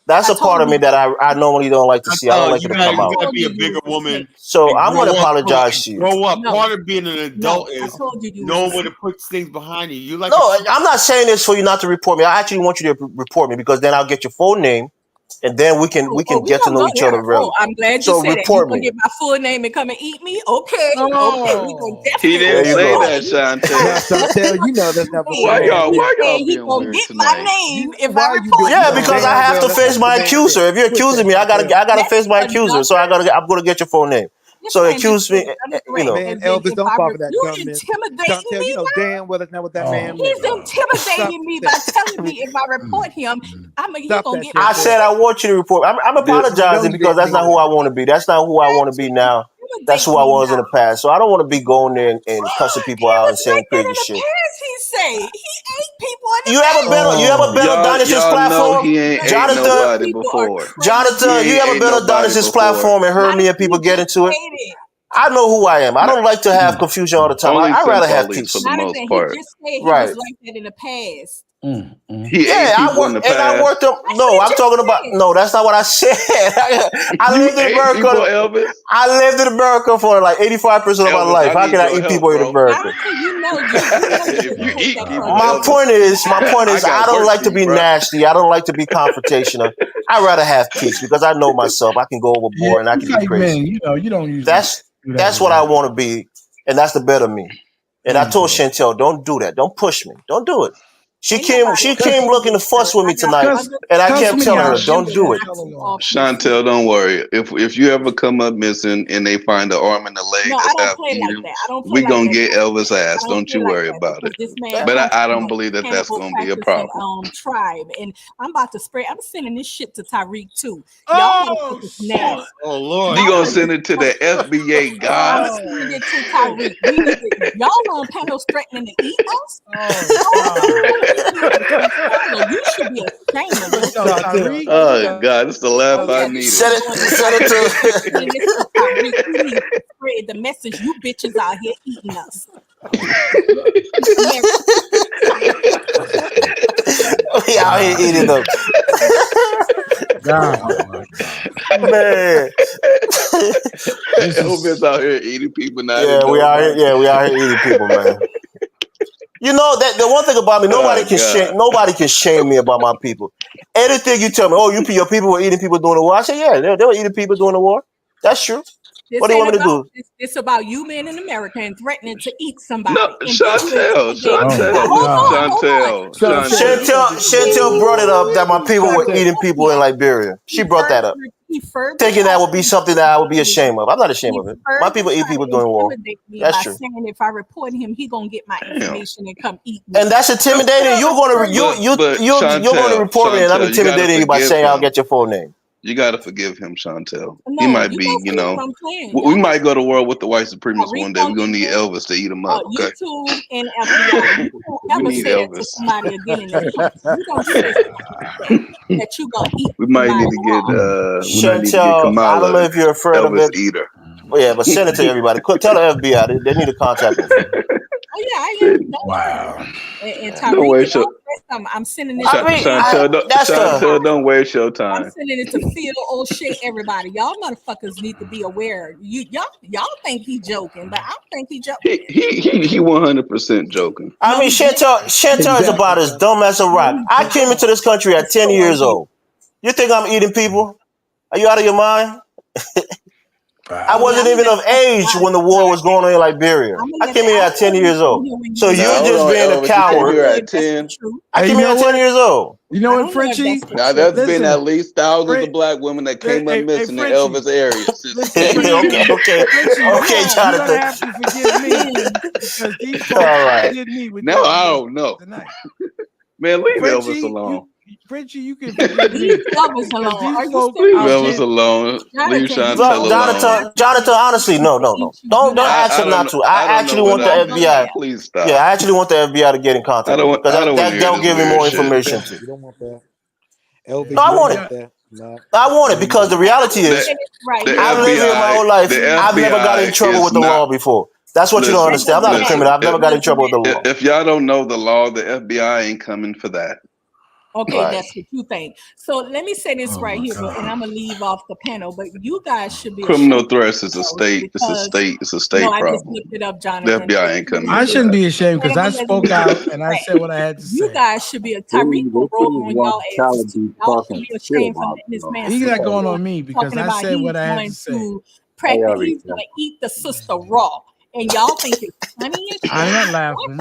That's a part of me that I normally don't like to see. I don't like it to come out. You gotta be a bigger woman. So I'm going to apologize to you. Grow up. Part of being an adult is knowing where to put things behind you. No, I'm not saying this for you not to report me. I actually want you to report me, because then I'll get your full name, and then we can get to know each other really. I'm glad you said that. You gonna get my full name and come and eat me? Okay. Okay. We gonna definitely. He didn't say that, Chantel. Chantel, that's not why y'all he gonna get my name if I report. Yeah, because I have to face my accuser. If you're accusing me, I gotta face my accuser. So I'm gonna get your full name. So accuse me, Man, Elvis, don't fall for that you dumb man. Intimidating me. Damn well that's not what that man meant. He's intimidating me by telling me if I report him, he gonna get. I said I want you to report. I'm apologizing because that's not who I want to be. That's not who I want to be now. That's who I was in the past. So I don't want to be going there and cussing people out and saying crazy shit. He say he ate people. You ever been on Dynasty's platform? Jonathan, you ever been on Dynasty's platform and heard me and people get into it? I know who I am. I don't like to have confusion all the time. I'd rather have peace. For the most part. He just said he was like that in the past. I worked up. No, I'm talking about. No, that's not what I said. I lived in America. I lived in America for like 85% of my life. How can I eat people in America? My point is, I don't like to be nasty. I don't like to be confrontational. I'd rather have peace because I know myself. I can go overboard and I can be crazy. Man, you don't use that's what I want to be, and that's the better me. And I told Chantel, don't do that. Don't push me. Don't do it. She came looking to fuss with me tonight, and I kept telling her, "Don't do it." Chantel, don't worry. If you ever come up missing and they find an arm and a leg that's half eaten, we gonna get Elvis' ass. Don't you worry about it. But I don't believe that that's gonna be a problem. Tribe, and I'm about to spread. I'm sending this shit to Tyreek too. Y'all nasty. Oh Lord, you gonna send it to the FBA guys? I'm sending it to Tyreek. Y'all on panels threatening to eat us? You should be ashamed of yourself. Oh God, this is the laugh I needed. Send it to spread the message. You bitches out here eating us. We out here eating them. Man, Elvis out here eating people now. Yeah, we out here eating people, man. You know that the one thing about me, nobody can shame me about my people. Anything you tell me, your people were eating people during the war. I say, yeah, they were eating people during the war. That's true. What do you want me to do? It's about you being in America and threatening to eat somebody. No, Chantel brought it up that my people were eating people in Liberia. She brought that up. Thinking that would be something that I would be ashamed of. I'm not ashamed of it. My people eat people during war. That's true. Saying if I report him, he gonna get my information and come eat me. And that's intimidating. You're gonna report me, and I'm intimidating you by saying I'll get your full name. You got to forgive him, Chantel. He might be, we might go to war with the white supremacists one day. We're going to need Elvis to eat him up. Okay? YouTube and FBI. We need Elvis. Somebody again in the that you going to eat. We might need to get, Chantel, I don't know if you're afraid Elvis of it. Eater. Oh, yeah, but send it to everybody. Tell the FBI. They need to contact me. Oh, yeah, I am. Wow. And Tyreek, I'm sending it to Chantel, don't waste your time. I'm sending it to Phil, O'Shea, everybody. Y'all motherfuckers need to be aware. Y'all think he joking, but I don't think he joking. He 100% joking. I mean, Chantel is about as dumb as a rock. I came into this country at 10 years old. You think I'm eating people? Are you out of your mind? I wasn't even of age when the war was going on in Liberia. I came here at 10 years old. So you're just being a coward. At 10. I came here at 10 years old. You know what, Frenchie? Now there's been at least thousands of black women that came up missing in Elvis area. Okay, Jonathan. You have to forgive me because these folks did me with now I don't know. Man, leave Elvis alone. Frenchie, you can forgive me. Elvis alone. Leave Elvis alone. Leave Chantel alone. Jonathan, honestly, no. Don't ask him not to. I actually want the FBI. Please stop. Yeah, I actually want the FBI to get in contact. They'll give me more information too. You don't want that. Elvis, no, I want it. I want it because the reality is, I've lived here my whole life. I've never got in trouble with the law before. That's what you don't understand. I'm not a criminal. I've never got in trouble with the law. If y'all don't know the law, the FBI ain't coming for that. Okay, that's what you think. So let me say this right here, and I'm gonna leave off the panel. But you guys should be criminal threats is a state. It's a state problem. I just looked it up, Jonathan. The FBI ain't coming. I shouldn't be ashamed because I spoke out and I said what I had to say. You guys should be a Tariq roll on y'all asses. Y'all should be ashamed for letting this man. He's not going on me because I said what I had to say. He's gonna eat the sister raw. And y'all think it's funny? I'm not laughing.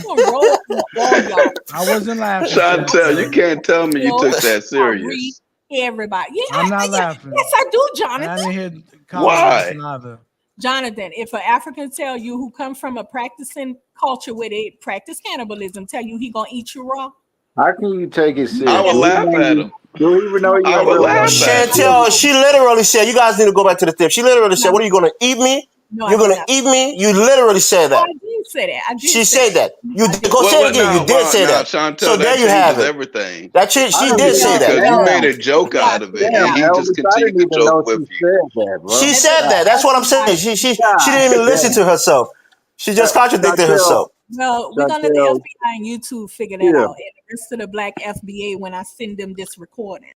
I wasn't laughing. Chantel, you can't tell me you took that serious. Everybody. Yeah, I'm not laughing. Yes, I do, Jonathan. I didn't hear why? Jonathan, if an African tell you who come from a practicing culture where they practice cannibalism, tell you he gonna eat you raw? How can you take it serious? I would laugh at him. Do you even know you're Chantel, she literally said, you guys need to go back to the tip. She literally said, what are you gonna eat me? No, you're gonna eat me? You literally said that. I did say that. She said that. You go say it again. You did say that. Chantel, so there you have it. Everything. That she did say that. Because you made a joke out of it, and he just continued to joke with you. She said that. That's what I'm saying. She didn't even listen to herself. She just contradicted herself. No, we're gonna let the FBI and YouTube figure that out. And the rest of the black FBA when I send them this recording.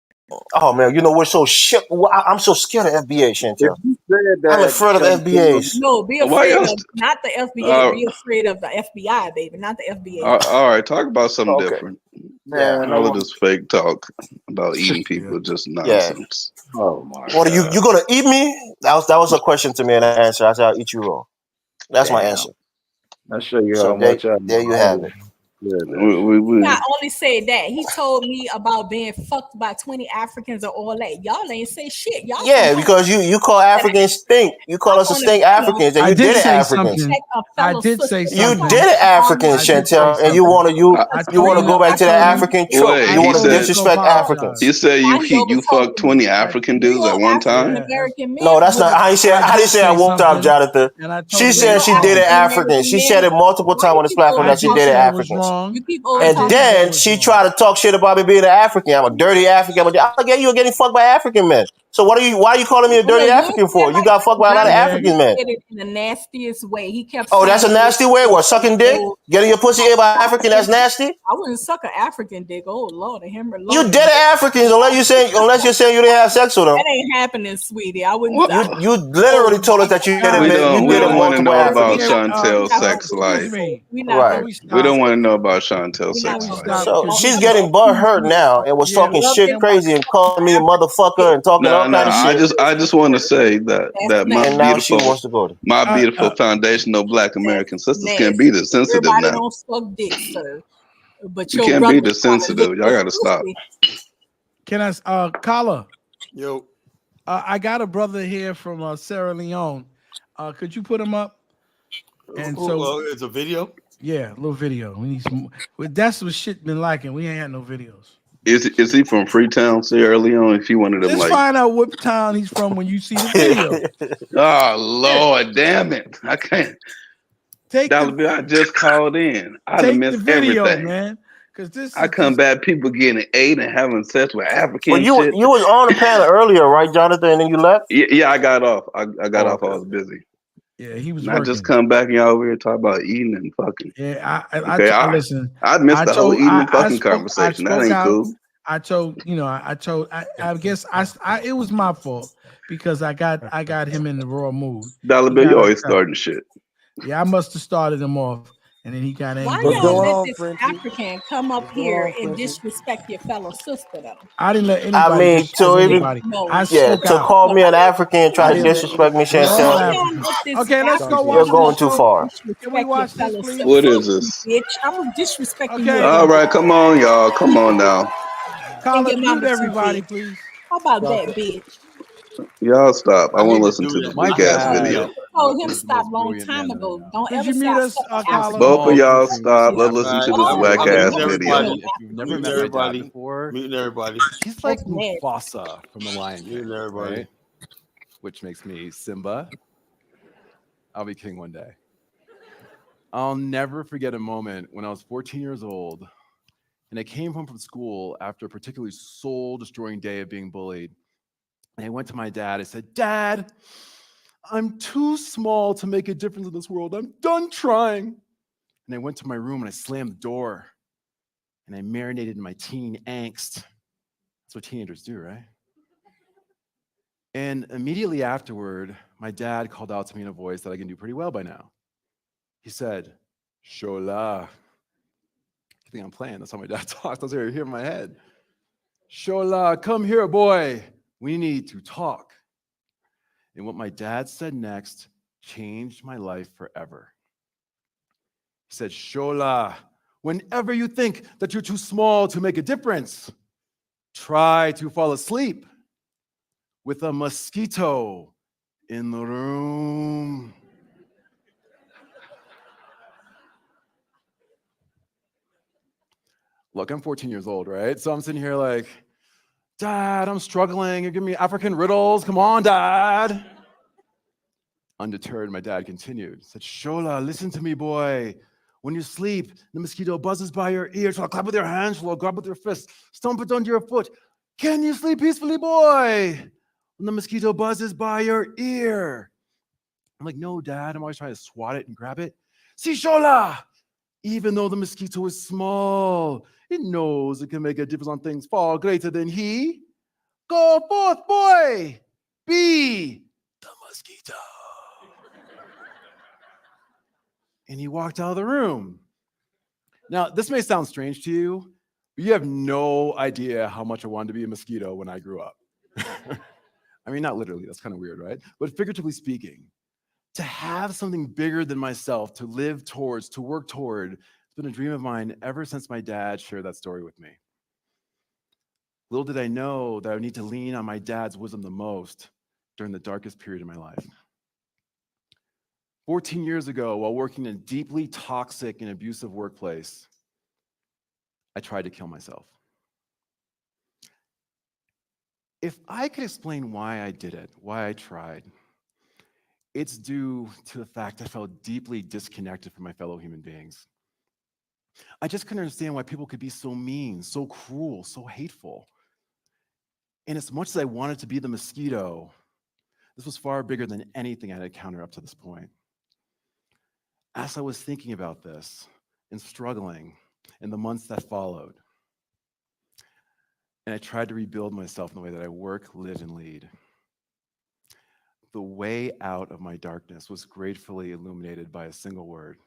Oh man, you know we're so shit. I'm so scared of FBA, Chantel. I'm afraid of FBAs. No, be afraid of not the FBA. Be afraid of the FBI, baby, not the FBA. All right, talk about something different. Man, all of this fake talk about eating people just nonsense. Yeah. Oh my! What are you gonna eat me? That was a question to me, and I answered. I said I'll eat you raw. That's my answer. I'll show you how much. There you have it. We not only said that, he told me about being fucked by 20 Africans or all that. Y'all ain't say shit. Y'all because you call Africans stink. You call us a stink Africans, and you did it Africans. I did say something. You did it Africans, Chantel, and you want to go back to the African trope. You want to disrespect Africans. You said you fucked 20 African dudes at one time. No, that's not. I didn't say I woke up, Jonathan. She said she did it Africans. She said it multiple times on this platform that she did it Africans. And then she tried to talk shit about me being an African. I'm a dirty African. You were getting fucked by African men. So why are you calling me a dirty African for? You got fucked by a lot of African men. In the nastiest way. He kept. Oh, that's a nasty way. What, sucking dick? Getting your pussy ate by African? That's nasty. I wouldn't suck an African dick. Oh Lord, you did it Africans unless you're saying you didn't have sex with them. That ain't happening, sweetie. I wouldn't. You literally told us that you did it. We don't want to know about Chantel's sex life. Right. We don't want to know about Chantel's sex life. So she's getting butt hurt now and was talking shit crazy and calling me a motherfucker and talking all kind of shit. I just want to say that my beautiful foundational Black American sisters can be the sensitive now. Don't suck dick, sir. But you can't be the sensitive. Y'all gotta stop. Can I, Kala? Yo, I got a brother here from Sierra Leone. Could you put him up? And so it's a video. Yeah, a little video. We need some. That's what shit been liking. We ain't had no videos. Is he from Freetown, Sierra Leone? If you wanted to, let's find out what town he's from when you see the video. Oh Lord, damn it! I can't. I just called in. I'd have missed video, everything, man. Because I come back, people getting ate and having sex with African. Well, you was on the panel earlier, right, Jonathan? And then you left. Yeah, I got off. I got off. I was busy. Yeah, he was. I just come back and y'all over here talk about eating and fucking. Yeah, I listen. I missed the whole eating and fucking conversation. That ain't cool. I guess it was my fault because I got him in the raw mood. Dollar Bill, you always starting shit. Yeah, I must have started him off, And then he got angry. Why y'all let this African come up here and disrespect your fellow sister, though? I didn't let anybody to even to call me an African and try to disrespect me, Chantel. Okay, let's go watch. You're going too far. Can we watch this, please? What is this? Bitch, I'm disrespecting you. All right, come on, y'all. Come on now. Call it, mute everybody, please. How about that, bitch? Y'all stop. I want to listen to this weak ass video. Told him stop long time ago. Don't ever mute us, Both of y'all stop. Let's listen to this whack ass video. If you've never met my dad before, everybody. He's like Mufasa from The Lion King, everybody. Right? Which makes me Simba. I'll be king one day. I'll never forget a moment when I was 14 years old and I came home from school after a particularly soul-destroying day of being bullied. And I went to my dad. I said, Dad, I'm too small to make a difference in this world. I'm done trying. And I went to my room and I slammed the door and I marinated in my teen angst. That's what teenagers do, right? And immediately afterward, my dad called out to me in a voice that I can do pretty well by now. He said, Shola. I think I'm playing. That's how my dad talks. That's what I hear in my head. Shola, come here, boy. We need to talk. And what my dad said next changed my life forever. He said, Shola, whenever you think that you're too small to make a difference, try to fall asleep with a mosquito in the room. Look, I'm 14 years old, right? So I'm sitting here like, Dad, I'm struggling. You're giving me African riddles. Come on, Dad. Undeterred, my dad continued. Said, Shola, listen to me, boy. When you sleep, the mosquito buzzes by your ear. So clap with your hands, grab with your fist, stomp it under your foot. Can you sleep peacefully, boy? When the mosquito buzzes by your ear. I'm like, no, Dad. I'm always trying to swat it and grab it. See, Shola, even though the mosquito is small, it knows it can make a difference on things far greater than he. Go forth, boy. Be the mosquito. And he walked out of the room. Now, this may sound strange to you, but you have no idea how much I wanted to be a mosquito when I grew up. I mean, not literally, that's kind of weird, right? But figuratively speaking, to have something bigger than myself, to live towards, to work toward, it's been a dream of mine ever since my dad shared that story with me. Little did I know that I would need to lean on my dad's wisdom the most during the darkest period of my life. 14 years ago, while working in a deeply toxic and abusive workplace, I tried to kill myself. If I could explain why I did it, why I tried, it's due to the fact I felt deeply disconnected from my fellow human beings. I just couldn't understand why people could be so mean, so cruel, so hateful. And as much as I wanted to be the mosquito, this was far bigger than anything I had encountered up to this point. As I was thinking about this and struggling in the months that followed, and I tried to rebuild myself in the way that I work, live, and lead, the way out of my darkness was gratefully illuminated by a single word.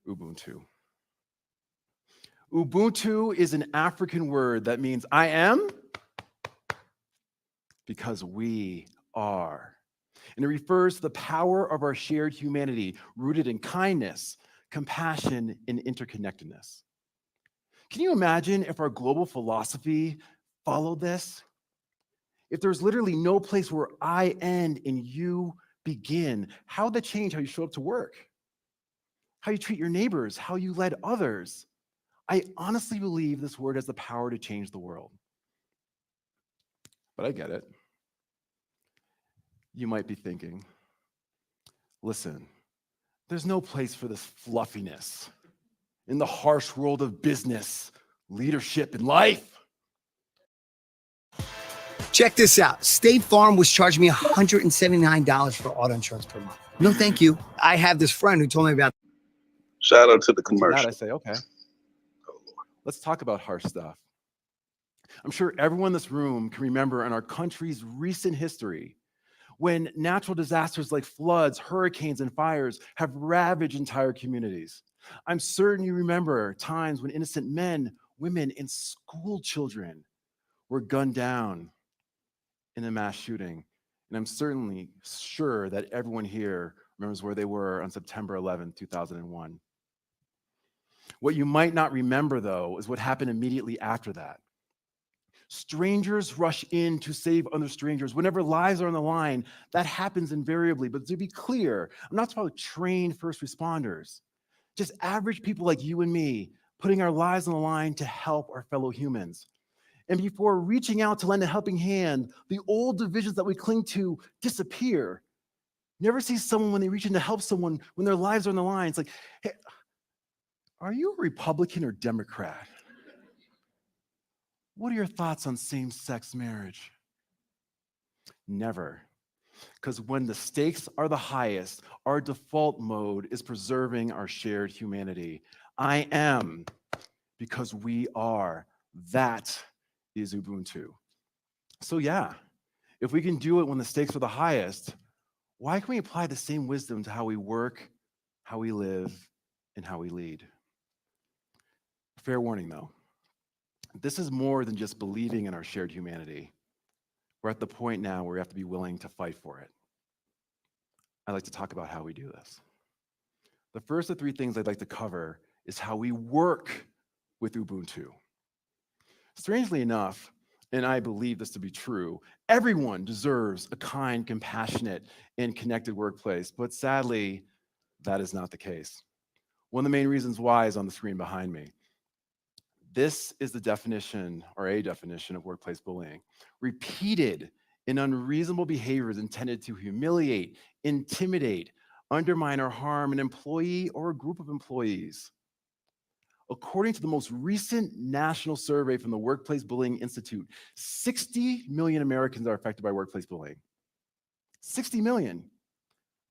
Ubuntu. Ubuntu is an African word that means I am because we are. And it refers to the power of our shared humanity rooted in kindness, compassion, and interconnectedness. Can you imagine if our global philosophy followed this? If there's literally no place where I end and you begin, how would that change how you show up to work? How you treat your neighbors, how you led others? I honestly believe this word has the power to change the world. But I get it. You might be thinking, listen, there's no place for this fluffiness in the harsh world of business, leadership, and life. Check this out. State Farm was charging me $179 for auto insurance per month. No, thank you. I have this friend who told me about. Shout out to the commercial. I say, okay, let's talk about harsh stuff. I'm sure everyone in this room can remember in our country's recent history when natural disasters like floods, hurricanes, and fires have ravaged entire communities. I'm certain you remember times when innocent men, women, and school children were gunned down in a mass shooting. And I'm certainly sure that everyone here remembers where they were on September 11, 2001. What you might not remember, though, is what happened immediately after that. Strangers rush in to save other strangers. Whenever lives are on the line, that happens invariably. But to be clear, I'm not talking about trained first responders, just average people like you and me, putting our lives on the line to help our fellow humans. And before reaching out to lend a helping hand, the old divisions that we cling to disappear. Never see someone when they reach in to help someone when their lives are on the line. It's like, hey, are you a Republican or Democrat? What are your thoughts on same-sex marriage? Never. Because when the stakes are the highest, our default mode is preserving our shared humanity. I am, because we are. That is Ubuntu. So yeah, if we can do it when the stakes are the highest, why can we apply the same wisdom to how we work, how we live, and how we lead? Fair warning, though. This is more than just believing in our shared humanity. We're at the point now where we have to be willing to fight for it. I'd like to talk about how we do this. The first of three things I'd like to cover is how we work with Ubuntu. Strangely enough, and I believe this to be true, everyone deserves a kind, compassionate, and connected workplace, but sadly, that is not the case. One of the main reasons why is on the screen behind me. This is the definition, or a definition, of workplace bullying. Repeated and unreasonable behaviors intended to humiliate, intimidate, undermine, or harm an employee or a group of employees. According to the most recent national survey from the Workplace Bullying Institute, 60 million Americans are affected by workplace bullying. 60 million.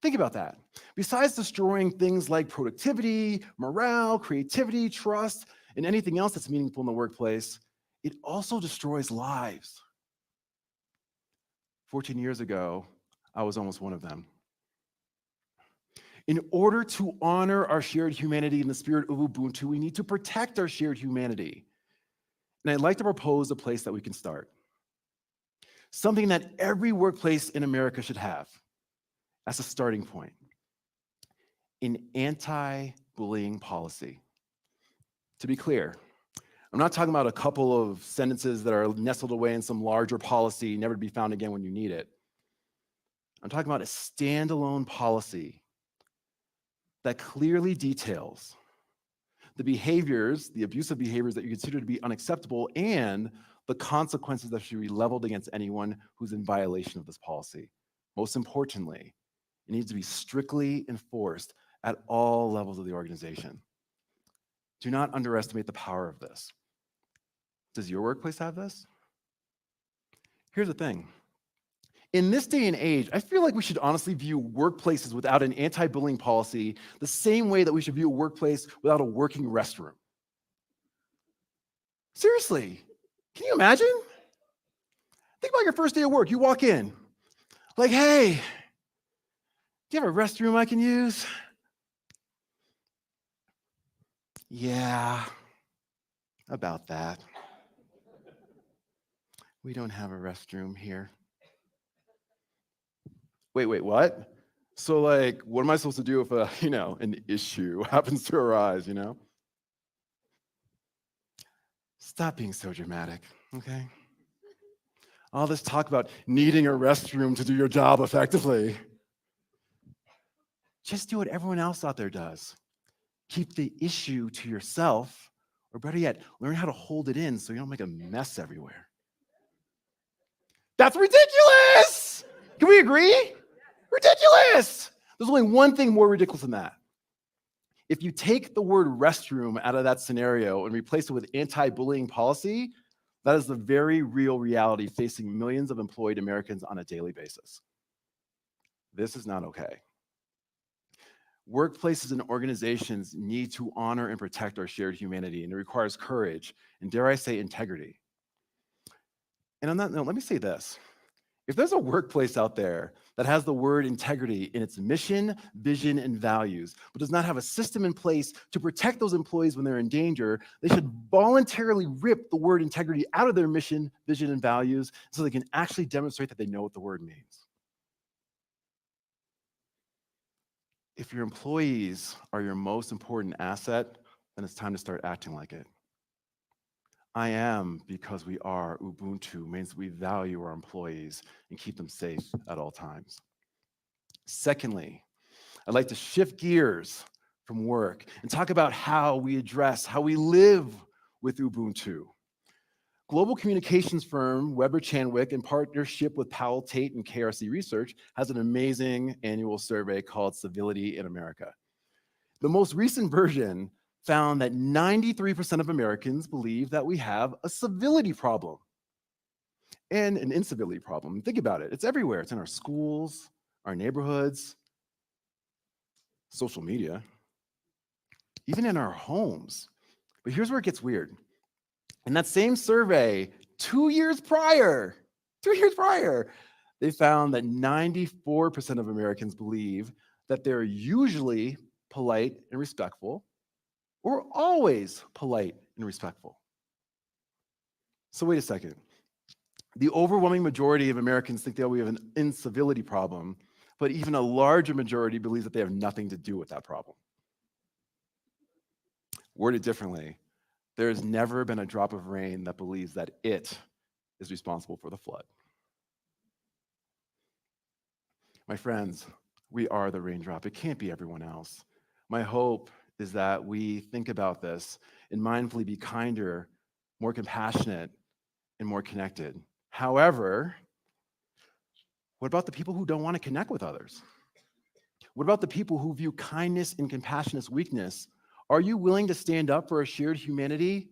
Think about that. Besides destroying things like productivity, morale, creativity, trust, and anything else that's meaningful in the workplace, it also destroys lives. 14 years ago, I was almost one of them. In order to honor our shared humanity in the spirit of Ubuntu, we need to protect our shared humanity. And I'd like to propose a place that we can start. Something that every workplace in America should have as a starting point. An anti-bullying policy. To be clear, I'm not talking about a couple of sentences that are nestled away in some larger policy, never to be found again when you need it. I'm talking about a standalone policy that clearly details the behaviors, the abusive behaviors that you consider to be unacceptable, and the consequences that should be leveled against anyone who's in violation of this policy. Most importantly, it needs to be strictly enforced at all levels of the organization. Do not underestimate the power of this. Does your workplace have this? Here's the thing. In this day and age, I feel like we should honestly view workplaces without an anti-bullying policy the same way that we should view a workplace without a working restroom. Seriously, can you imagine? Think about your first day of work. You walk in, like, hey, do you have a restroom I can use? Yeah, about that. We don't have a restroom here. Wait, what? So like, what am I supposed to do if an issue happens to arise, Stop being so dramatic, okay? All this talk about needing a restroom to do your job effectively. Just do what everyone else out there does. Keep the issue to yourself, or better yet, learn how to hold it in so you don't make a mess everywhere. That's ridiculous! Can we agree? Ridiculous! There's only one thing more ridiculous than that. If you take the word restroom out of that scenario and replace it with anti-bullying policy, that is the very real reality facing millions of employed Americans on a daily basis. This is not okay. Workplaces and organizations need to honor and protect our shared humanity, and it requires courage and, dare I say, integrity. And on that note, let me say this. If there's a workplace out there that has the word integrity in its mission, vision, and values, but does not have a system in place to protect those employees when they're in danger, they should voluntarily rip the word integrity out of their mission, vision, and values so they can actually demonstrate that they know what the word means. If your employees are your most important asset, then it's time to start acting like it. I am because we are Ubuntu means we value our employees and keep them safe at all times. Secondly, I'd like to shift gears from work and talk about how we live with Ubuntu. Global communications firm Weber Chanwick, in partnership with Powell Tate and KRC Research, has an amazing annual survey called Civility in America. The most recent version found that 93% of Americans believe that we have a civility problem and an incivility problem. Think about it. It's everywhere. It's in our schools, our neighborhoods, social media, even in our homes. But here's where it gets weird. In that same survey, 2 years prior, they found that 94% of Americans believe that they're usually polite and respectful, or always polite and respectful. So wait a second. The overwhelming majority of Americans think that we have an incivility problem, but even a larger majority believes that they have nothing to do with that problem. Worded differently, there has never been a drop of rain that believes that it is responsible for the flood. My friends, we are the raindrop. It can't be everyone else. My hope is that we think about this and mindfully be kinder, more compassionate, and more connected. However, what about the people who don't want to connect with others? What about the people who view kindness and compassion as weakness? Are you willing to stand up for a shared humanity?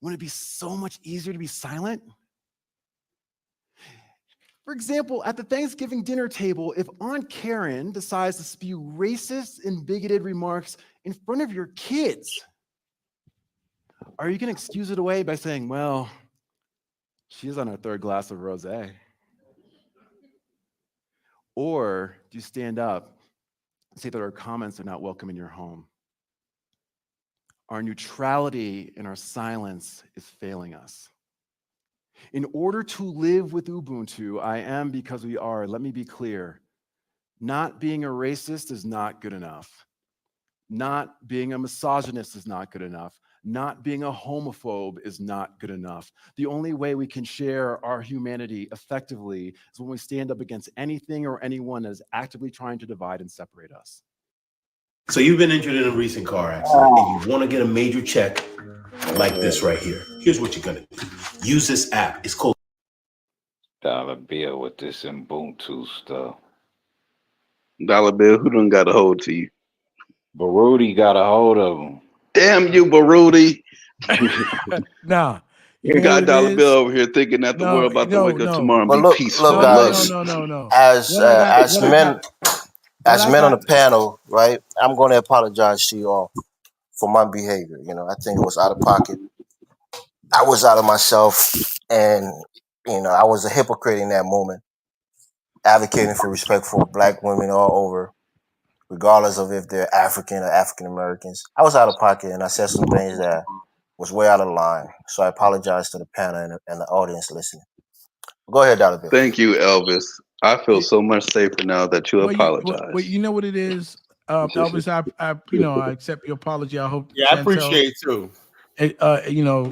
Wouldn't it be so much easier to be silent? For example, at the Thanksgiving dinner table, if Aunt Karen decides to spew racist and bigoted remarks in front of your kids, are you going to excuse it away by saying, well, she's on her third glass of rosé? Or do you stand up and say that our comments are not welcome in your home? Our neutrality and our silence is failing us. In order to live with Ubuntu, I am because we are, let me be clear, not being a racist is not good enough. Not being a misogynist is not good enough. Not being a homophobe is not good enough. The only way we can share our humanity effectively is when we stand up against anything or anyone that is actively trying to divide and separate us. So you've been injured in a recent car accident and you want to get a major check like this right here. Here's what you're going to do. Use this app. It's called Dollar Bill with this Ubuntu stuff. Dollar Bill, who done got a hold to you? Baruti got a hold of him. Damn you, Baruti. Nah. You got Dollar Bill over here thinking that the world about to wake up tomorrow and be peaceful. Look, guys. As men on the panel, right? I'm going to apologize to you all for my behavior. You know, I think it was out of pocket. I was out of myself, and I was a hypocrite in that moment, advocating for respect for Black women all over, regardless of if they're African or African Americans. I was out of pocket, and I said some things that was way out of line. So I apologize to the panel and the audience listening. Go ahead, Dollar Bill. Thank you, Elvis. I feel so much safer now that you apologize. Well, you know what it is, Elvis. I accept your apology. I hope. Yeah, I appreciate it too.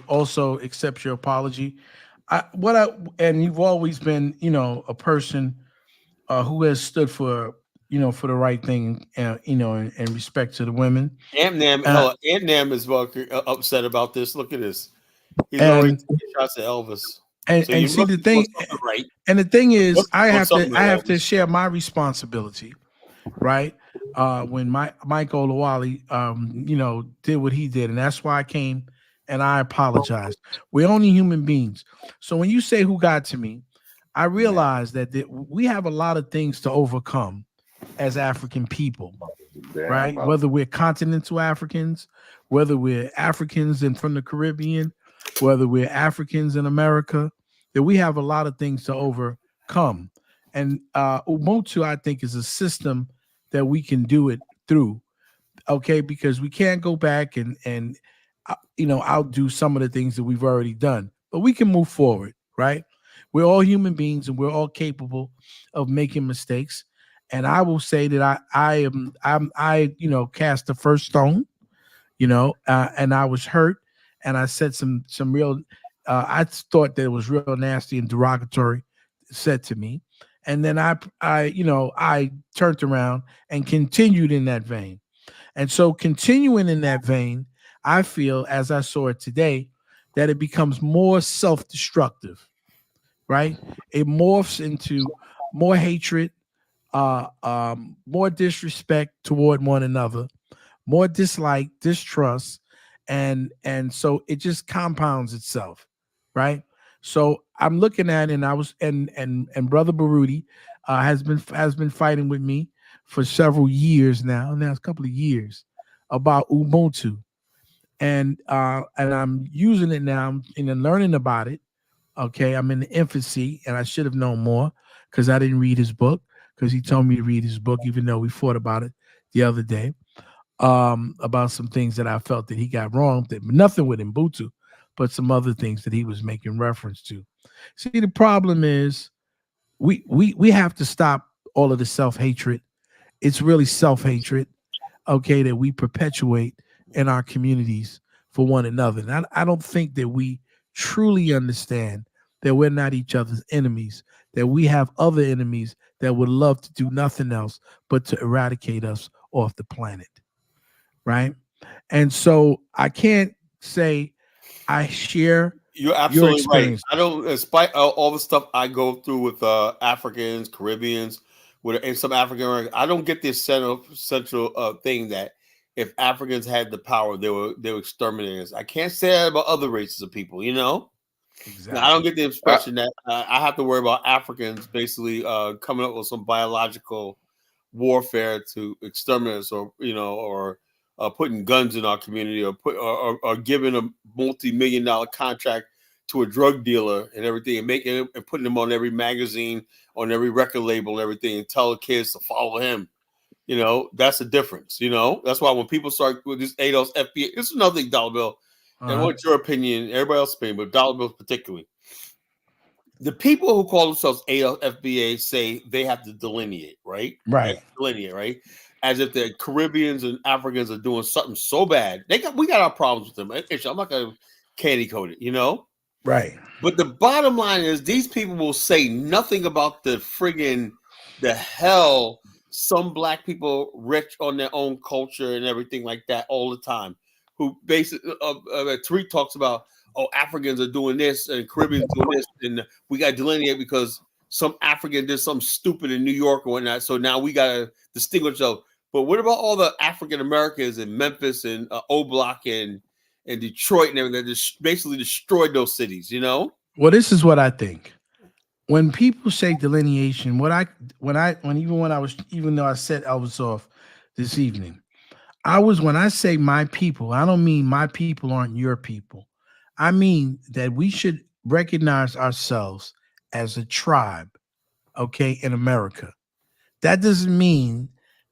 Also accept your apology. And you've always been, a person who has stood for the right thing, and respect to the women. Ant-Nam is upset about this. Look at this. He's already taking shots at Elvis. And see the thing, right? And the thing is, I have to share my responsibility, right? When Mike Olawale, did what he did, and that's why I came and I apologized. We're only human beings. So when you say who got to me, I realize that we have a lot of things to overcome as African people, right? Whether we're continental Africans, whether we're Africans and from the Caribbean, whether we're Africans in America, that we have a lot of things to overcome. And Ubuntu, I think, is a system that we can do it through. Okay, because we can't go back and outdo some of the things that we've already done, but we can move forward, right? We're all human beings and we're all capable of making mistakes. And I will say that I cast the first stone, and I was hurt, and I said some real I thought that it was real nasty and derogatory said to me. And then I turned around and continued in that vein. And so continuing in that vein, I feel, as I saw it today, that it becomes more self-destructive, right? It morphs into more hatred, more disrespect toward one another, more dislike, distrust, and so it just compounds itself, right? So I'm looking at it, and I was and Brother Baruti has been fighting with me for several years now a couple of years about Ubuntu, and I'm using it now. I'm learning about it. Okay, I'm in the infancy, and I should have known more because I didn't read his book, because he told me to read his book, even though we fought about it the other day, about some things that I felt that he got wrong, that nothing with Ubuntu, but some other things that he was making reference to. See, the problem is we have to stop all of the self-hatred. It's really self-hatred, okay, that we perpetuate in our communities for one another. And I don't think that we truly understand that we're not each other's enemies, that we have other enemies that would love to do nothing else but to eradicate us off the planet, right? And so I can't say I share You're absolutely right. I don't, despite all the stuff I go through with Africans, Caribbeans, and some African Americans, I don't get this central thing that if Africans had the power, they were exterminators. I can't say that about other races of people, Exactly. Now, I don't get the expression that I have to worry about Africans basically coming up with some biological warfare to exterminate us, or putting guns in our community, or giving a multi-million-dollar contract to a drug dealer and everything, and putting them on every magazine, on every record label, and everything, and tell the kids to follow him. That's the difference. That's why when people start with this ADOS FBA, this is another thing, Dollar Bill. And what's your opinion? Everybody else's opinion, but Dollar Bill particularly. The people who call themselves ADOS FBA say they have to delineate, right? Right. Delineate, right? As if the Caribbeans and Africans are doing something so bad. We got our problems with them. I'm not gonna candy coat it, Right. But the bottom line is these people will say nothing about the hell some black people rich on their own culture and everything like that all the time. Who basically Tariq talks about, Africans are doing this and Caribbeans doing this, and we got to delineate because some African did something stupid in New York or whatnot. So now we got to distinguish ourselves. But what about all the African Americans in Memphis and O Block and Detroit and everything that just basically destroyed those cities? Well, this is what I think. When people say delineation, even though I said I was off this evening, when I say my people, I don't mean my people aren't your people. I mean that we should recognize ourselves as a tribe, okay, in America. That doesn't mean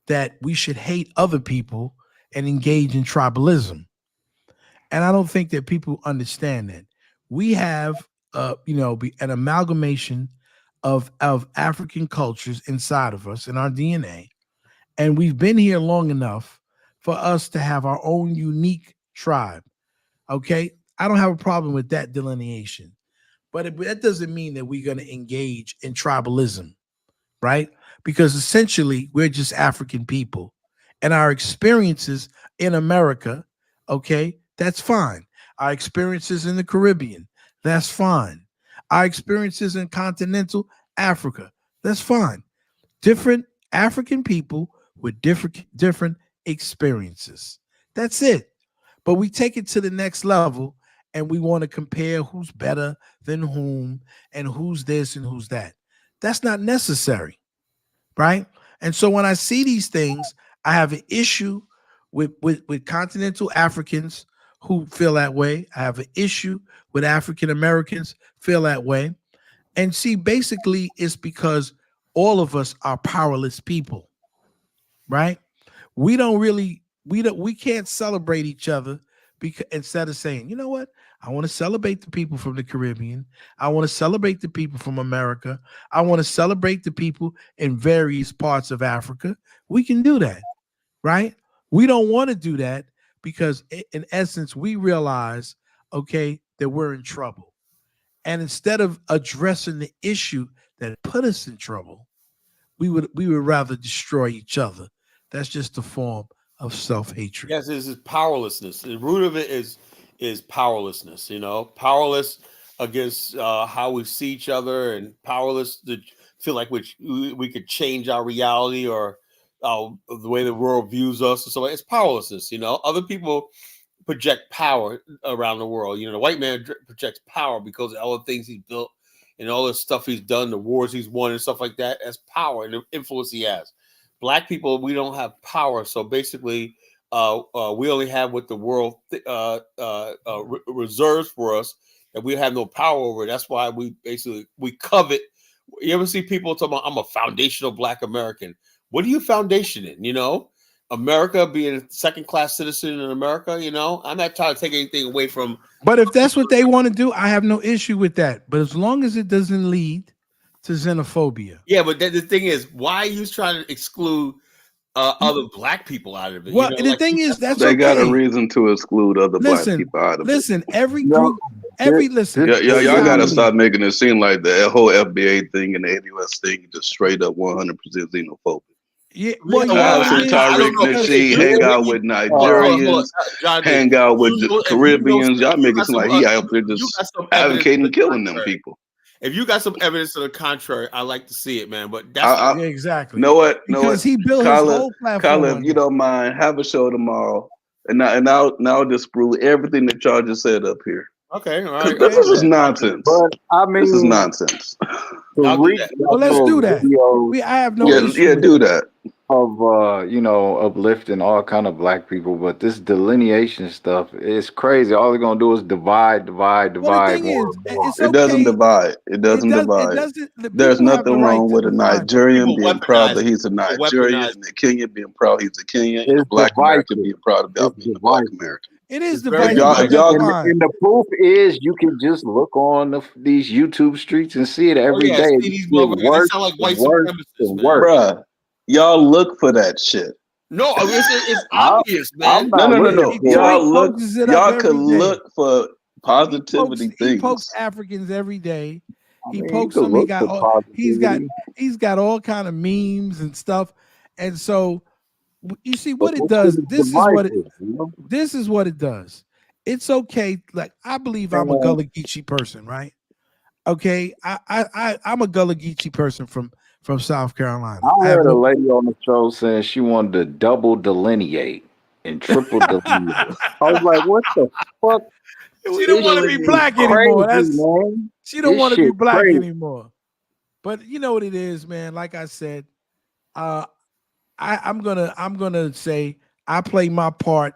that we should hate other people and engage in tribalism. And I don't think that people understand that. We have, an amalgamation of African cultures inside of us in our DNA. And we've been here long enough for us to have our own unique tribe. Okay. I don't have a problem with that delineation, but that doesn't mean that we're going to engage in tribalism, right? Because essentially we're just African people, and our experiences in America, okay, that's fine. Our experiences in the Caribbean, that's fine. Our experiences in continental Africa, that's fine. Different African people with different experiences. That's it. But we take it to the next level, and we want to compare who's better than whom and who's this and who's that. That's not necessary, right? And so when I see these things, I have an issue with continental Africans who feel that way. I have an issue with African Americans feel that way. And see, basically, it's because all of us are powerless people, right? We can't celebrate each other because instead of saying, you know what, I want to celebrate the people from the Caribbean, I want to celebrate the people from America, I want to celebrate the people in various parts of Africa. We can do that, right? We don't want to do that because in essence, we realize, okay, that we're in trouble. And instead of addressing the issue that put us in trouble, we would rather destroy each other. That's just a form of self-hatred. Yes, this is powerlessness. The root of it is powerlessness, powerless against how we see each other, and powerless to feel like we could change our reality or the way the world views us. So it's powerlessness. Other people project power around the world. The white man projects power because of all the things he's built and all the stuff he's done, the wars he's won and stuff like that. That's power and the influence he has. Black people, we don't have power. So basically, we only have what the world reserves for us, and we have no power over it. That's why we covet. You ever see people talking about, I'm a foundational Black American? What are you foundation in? America, being a second-class citizen in America, I'm not trying to take anything away from. But if that's what they want to do, I have no issue with that. But as long as it doesn't lead to xenophobia. Yeah, but the thing is, why are you trying to exclude other Black people out of it? Well, the thing is, that's they okay. got a reason to exclude other Black people out of it. Listen, every group, listen. Y'all got to stop making it seem like the whole FBA thing and the ADOS thing is just straight up 100% xenophobic. Yeah, I have some Tariq Nasheed hang out with Nigerians, hang out with the Caribbeans. Y'all make it seem like he out there just advocating killing them people. If you got some evidence to the contrary, I like to see it, man. But that's exactly. Know what? Because he built his whole platform. Colin, if you don't mind, have a show tomorrow, and I'll disprove everything that y'all just said up here. Okay, all right. This is nonsense. But I mean, this is nonsense. Well, let's do that. I have no issue. Yeah, do that. Of uplifting all kind of Black people, but this delineation stuff is crazy. All they're gonna do is divide. Well, the thing is, it's okay. It doesn't divide. It doesn't divide. There's nothing wrong with a Nigerian being proud that he's a Nigerian, and a Kenyan being proud he's a Kenyan, and a Black American being proud about being a Black American. It is divided. And the proof is, you can just look on these YouTube streets and see it every day. These motherfuckers sound like white supremacists, man. Bruh, y'all look for that shit. No, it's obvious, man. No. Y'all can look for positivity things. He pokes Africans every day. He pokes them. He's got all kind of memes and stuff. And so you see what it does. This is what it does. It's okay. Like, I believe I'm a Gullah Geechee person, right? Okay, I'm a Gullah Geechee person from South Carolina. I heard a lady on the show saying she wanted to double delineate and triple delineate. I was like, what the fuck? She don't want to be Black anymore. She don't want to be Black anymore. But you know what it is, man. Like I said, I'm gonna say I play my part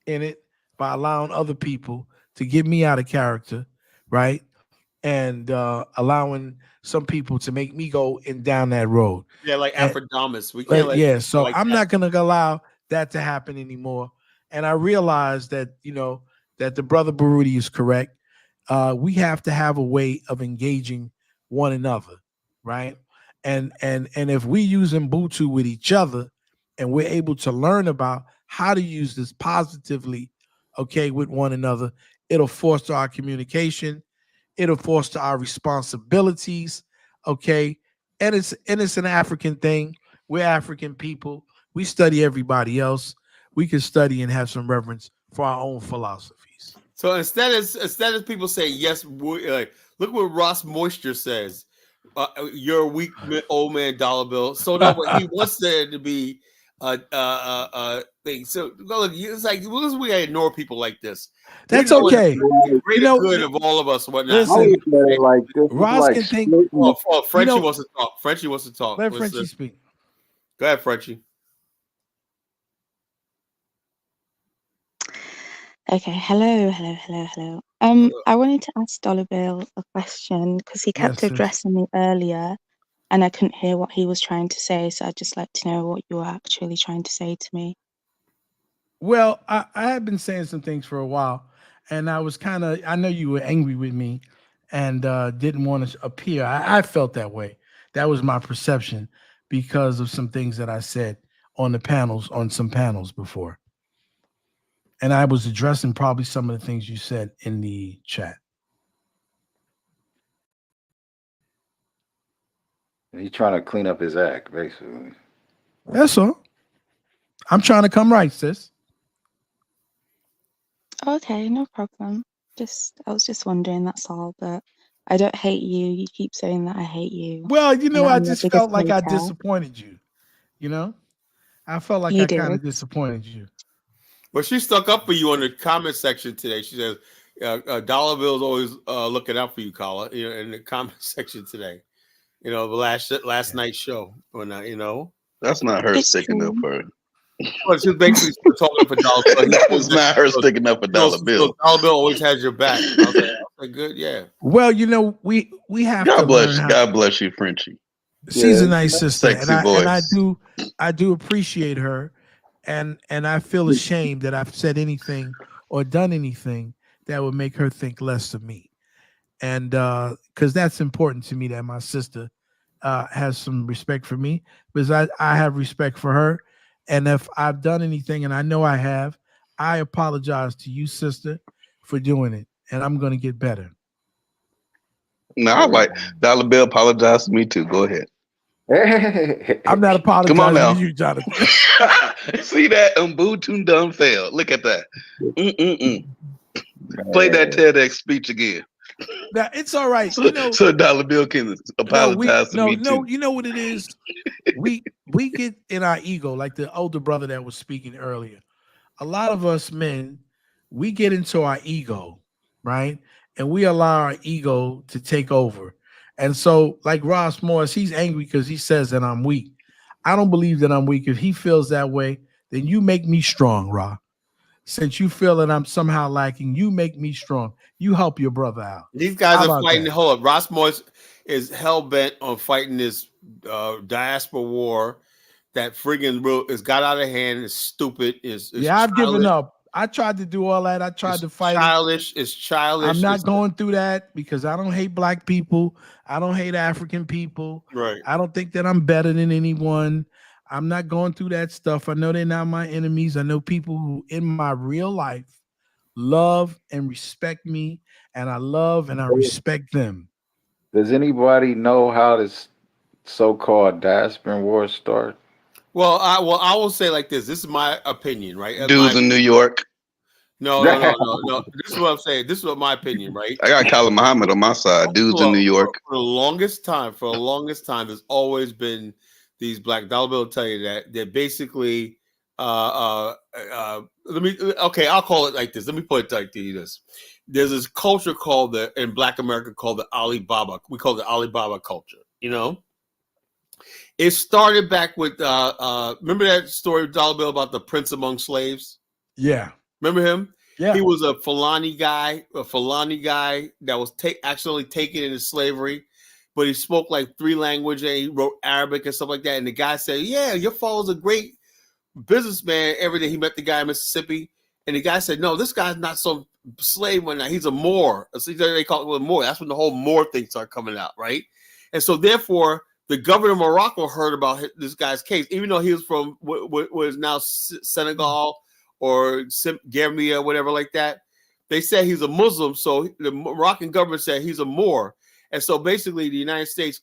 in it by allowing other people to get me out of character, right? And allowing some people to make me go down that road. Yeah, like Afrodamus. We can't. So like I'm not gonna allow that to happen anymore. And I realize that that the brother Baruti is correct. We have to have a way of engaging one another, right? And if we use Ubuntu with each other, and we're able to learn about how to use this positively, okay, with one another, it'll foster our communication. It'll foster our responsibilities, okay? And it's an African thing. We're African people. We study everybody else. We can study and have some reverence for our own philosophies. So instead of people saying yes, like, look what Ross Moisture says. You're a weak old man dollar bill. So no, but he wants there to be thing. So look, it's like we gotta ignore people like this. That's okay. Good of all of us. Whatnot. Listen, like this, Ross can think. Frenchie wants to talk. Frenchie wants to talk. Let Frenchie speak. Go ahead, Frenchie. Okay. Hello. I wanted to ask Dollar Bill a question because he kept addressing me earlier and I couldn't hear what he was trying to say. So I'd just like to know what you were actually trying to say to me. Well, I had been saying some things for a while, and I was I know you were angry with me and didn't want to appear. I felt that way. That was my perception because of some things that I said on some panels before. And I was addressing probably some of the things you said in the chat. He's trying to clean up his act, basically. That's all. I'm trying to come right, sis. Okay, no problem. I was just wondering, that's all. But I don't hate you. You keep saying that I hate you. Well, I just felt like I disappointed you. I felt like I kind of disappointed you. Well, she stuck up for you in the comment section today. She says, Dollar Bill's always looking out for you, Carla, in the comment section today. The last night's show. When that's not her sticking up for her. Well, she's basically talking for Dollar Bill. That's not her sticking up for Dollar Bill. Dollar Bill always has your back. I was like, good, yeah. Well, we have God to bless learn you. God bless you, Frenchie. She's a nice sister, Sexy voice. and I do appreciate her, and I feel ashamed that I've said anything or done anything that would make her think less of me, and because that's important to me that my sister has some respect for me, because I have respect for her, and if I've done anything, and I know I have, I apologize to you, sister, for doing it, and I'm going to get better. No, I like Dollar Bill. Apologize to me too. Go ahead. I'm not apologizing Come on now. to you, Jonathan. See that Ubuntu done failed. Look at that. Play that TEDx speech again. Now, it's all right. So Dollar Bill can apologize to me too. You know what it is? We get in our ego, like the older brother that was speaking earlier. A lot of us men, we get into our ego, right? And we allow our ego to take over. And so, like Ross Morris, he's angry because he says that I'm weak. I don't believe that I'm weak. If he feels that way, then you make me strong, Ra. Since you feel that I'm somehow lacking, you make me strong. You help your brother out. These guys are fighting. Hold up. Ross Morris is hell-bent on fighting this diaspora war that friggin' is got out of hand. Is stupid. I've given up. I tried to do all that. I tried to fight. It's childish. I'm not going through that because I don't hate black people. I don't hate African people. Right. I don't think that I'm better than anyone. I'm not going through that stuff. I know they're not my enemies. I know people who in my real life love and respect me, and I love and I respect them. Does anybody know how this so-called diaspora war started? Well, I will say like this. This is my opinion, right? Dudes in New York. No. This is what I'm saying. This is what my opinion, right? I got Khalid Muhammad on my side. Dudes in New York. For the longest time, there's always been these black. Dollar Bill will tell you that they're basically I'll call it like this. Let me put it like this. There's this culture in Black America called the Alibaba. We call it the Alibaba culture, It started back with remember that story, Dollar Bill, about the prince among slaves? Yeah. Remember him? Yeah. He was a Fulani guy that was accidentally taken into slavery, but he spoke like 3 languages and he wrote Arabic and stuff like that. And the guy said, yeah, your father's a great businessman. Every day he met the guy in Mississippi. And the guy said, no, this guy's not some slave one night. He's a Moor. So they call it a Moor. That's when the whole Moor thing started coming out, right? And so therefore, the governor of Morocco heard about this guy's case, even though he was from what is now Senegal or Gambia, whatever like that. They said he's a Muslim, so the Moroccan government said he's a Moor. And so basically the United States,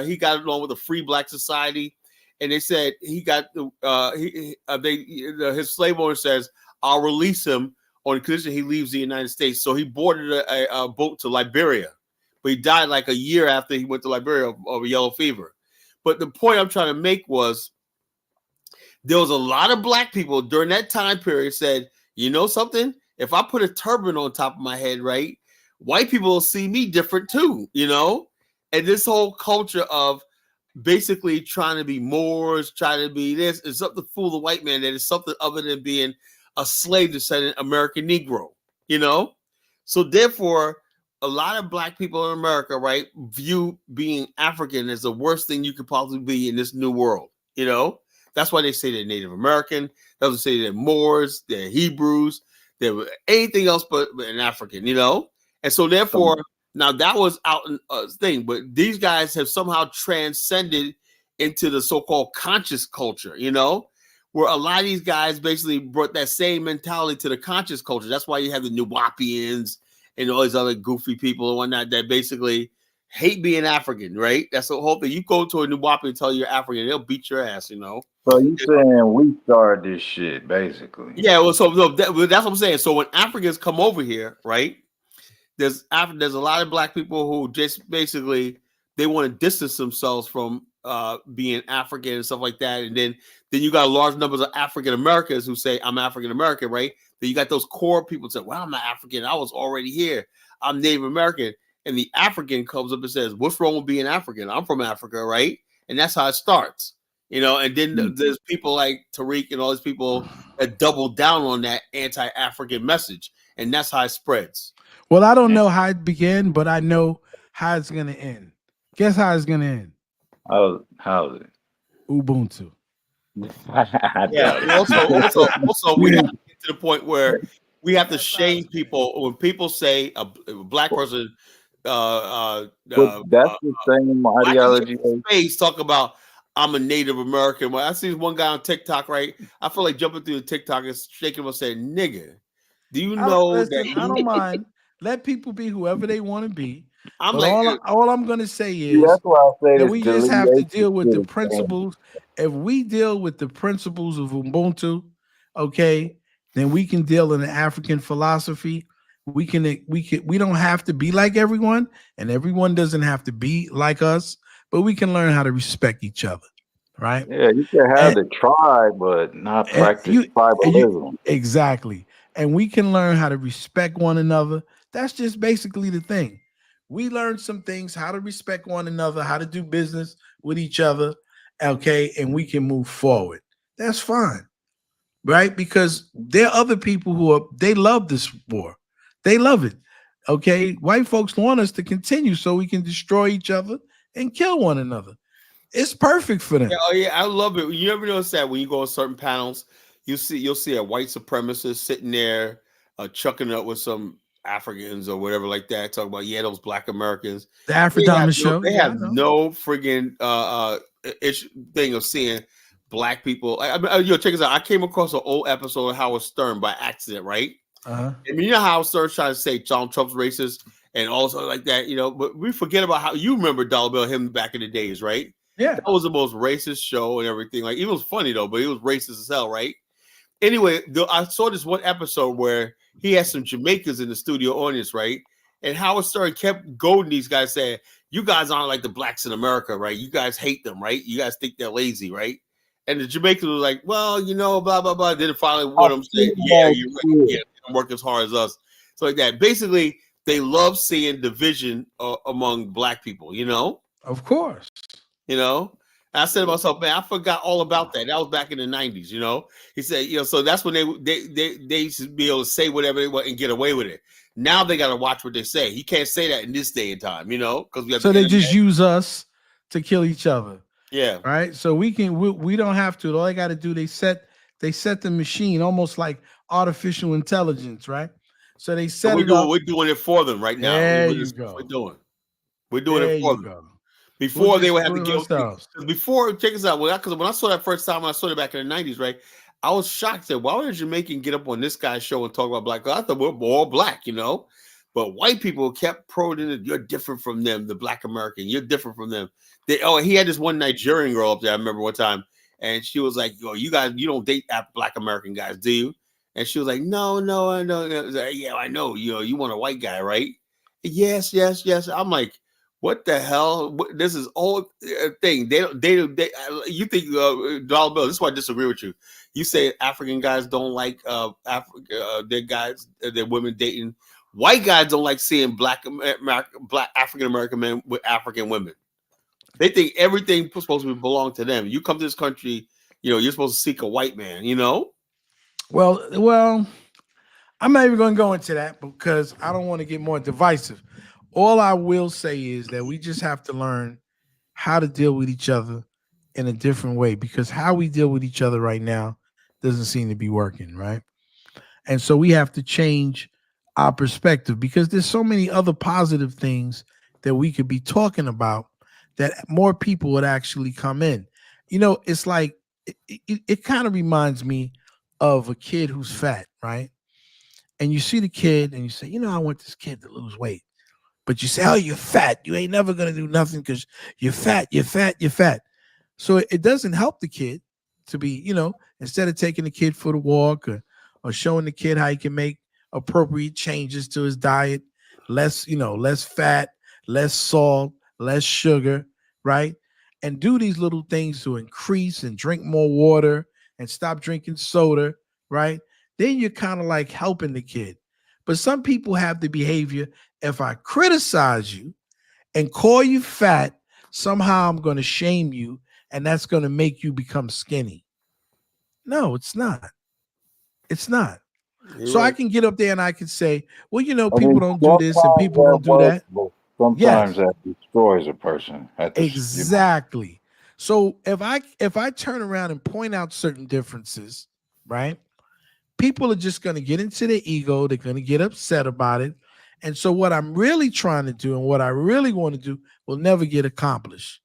he got along with a free black society. And they said he got, his slave owner says, I'll release him on the condition he leaves the United States. So he boarded a boat to Liberia. But he died like a year after he went to Liberia of a yellow fever. But the point I'm trying to make was there was a lot of black people during that time period said, you know something? If I put a turban on top of my head, right, white people will see me different too, And this whole culture of basically trying to be Moors, trying to be this, is something to fool the white man that is something other than being a slave descendant American Negro, So therefore, a lot of black people in America, right, view being African as the worst thing you could possibly be in this new world. You know, that's why they say they're Native American. That's why they say they're Moors, they're Hebrews, they're anything else but an African. You know, and so therefore, now that was out in thing, but these guys have somehow transcended into the so-called conscious culture. You know, where a lot of these guys basically brought that same mentality to the conscious culture. That's why you have the Nuwapians and all these other goofy people and whatnot that basically hate being African, right? That's the whole thing. You go to a Nuwapi and tell you're African, they'll beat your ass, you know. So you saying we started this shit, basically? Yeah, well, so no, that's what I'm saying. So when Africans come over here, right? There's a lot of black people who just basically they want to distance themselves from being African and stuff like that, and then you got large numbers of African Americans who say I'm African American, right? Then you got those core people who say, well, I'm not African, I was already here, I'm Native American, and the African comes up and says, what's wrong with being African? I'm from Africa, right? And that's how it starts, you know. And then there's people like Tariq and all these people that double down on that anti-African message, and that's how it spreads. Well, I don't know how it began, but I know how it's gonna end. Guess how it's gonna end? How's it? Ubuntu. Yeah. Also, we have to get to the point where we have to shame people when people say a black person. That's the same ideology. Face talk about I'm a Native American. Well, I see one guy on TikTok, right? I feel like jumping through the TikTok and shaking him and saying, "Nigga, do you know that?" I don't mind. Let people be whoever they want to be. I'm like, all I'm going to say is that's why I say that we just have to deal with the principles. If we deal with the principles of Ubuntu, okay, then we can deal in the African philosophy. We don't have to be like everyone, and everyone doesn't have to be like us, but we can learn how to respect each other, right? Yeah, you can have the tribe, but not practice tribalism. Exactly. And we can learn how to respect one another. That's just basically the thing. We learned some things, how to respect one another, how to do business with each other, okay, and we can move forward. That's fine, right? Because there are other people they love this war. They love it, okay? White folks want us to continue so we can destroy each other and kill one another. It's perfect for them. Yeah, oh yeah, I love it. You ever notice that when you go on certain panels, you'll see a white supremacist sitting there chucking up with some Africans or whatever like that, talking about those black Americans. The Afro-Diamond show. They have no friggin' thing of seeing black people. Check this out. I came across an old episode of Howard Stern by accident, right? Uh-huh. I mean, you know how Howard Stern trying to say Donald Trump's racist and also like that, you know, but we forget about how you remember Dollar Bill, him back in the days, right? Yeah. That was the most racist show and everything. Like, it was funny though, but it was racist as hell, right? Anyway, I saw this one episode where he had some Jamaicans in the studio audience, right? And Howard Stern kept goading these guys, saying, you guys aren't like the blacks in America, right? You guys hate them, right? You guys think they're lazy, right? And the Jamaicans was like, well, you know, blah, blah, blah. Then finally one of them said, yeah, you're right. Yeah, they don't work as hard as us. So like that. Basically, they love seeing division among black people, you know? Of course. You know? I said to myself, man, I forgot all about that. That was back in the 90s, you know? He said, you know, so that's when they should be able to say whatever they want and get away with it. Now they got to watch what they say. You can't say that in this day and time, you know? Because so they just use us to kill each other. Yeah. Right. So we don't have to. All they got to do, they set the machine almost like artificial intelligence, right? So they set it up. We're doing it for them right now. There you go. We're doing it for them. Before they would have to give. Before, check this out. Because when I saw that first time, when I saw it back in the 90s, right? I was shocked that why would a Jamaican get up on this guy's show and talk about black? I thought we're all black, you know. But white people kept promoting it. You're different from them, the black American. You're different from them. He had this one Nigerian girl up there. I remember one time, and she was like, "Yo, you guys, you don't date black American guys, do you?" And she was like, "No, I know." Like, yeah, I know. You want a white guy, right? Yes. I'm like, what the hell? This is old thing. They you think Dollar Bill? This is why I disagree with you. You say African guys don't like their guys, their women dating. White guys don't like seeing black African American men with African women. They think everything is supposed to belong to them. You come to this country, you know, you're supposed to seek a white man, you know? Well, I'm not even going to go into that because I don't want to get more divisive. All I will say is that we just have to learn how to deal with each other in a different way, because how we deal with each other right now doesn't seem to be working, right? And so we have to change our perspective, because there's so many other positive things that we could be talking about that more people would actually come in. You know, it's like it kind of reminds me of a kid who's fat, right? And you see the kid and you say, you know, I want this kid to lose weight. But you say, oh, you're fat. You ain't never going to do nothing because you're fat, you're fat, you're fat. So it doesn't help the kid to be, you know, instead of taking the kid for the walk or showing the kid how he can make appropriate changes to his diet, less, you know, less fat, less salt, less sugar, right? And do these little things to increase and drink more water and stop drinking soda, right? Then you're kind of like helping the kid. But some people have the behavior, if I criticize you and call you fat, somehow I'm going to shame you, and that's going to make you become skinny. No, it's not. It's not. So I can get up there and I can say, well, you know, people don't do this and people don't do that. Sometimes that destroys a person. Exactly. So if I turn around and point out certain differences, right? People are just going to get into their ego. They're going to get upset about it. And so what I'm really trying to do and what I really want to do will never get accomplished,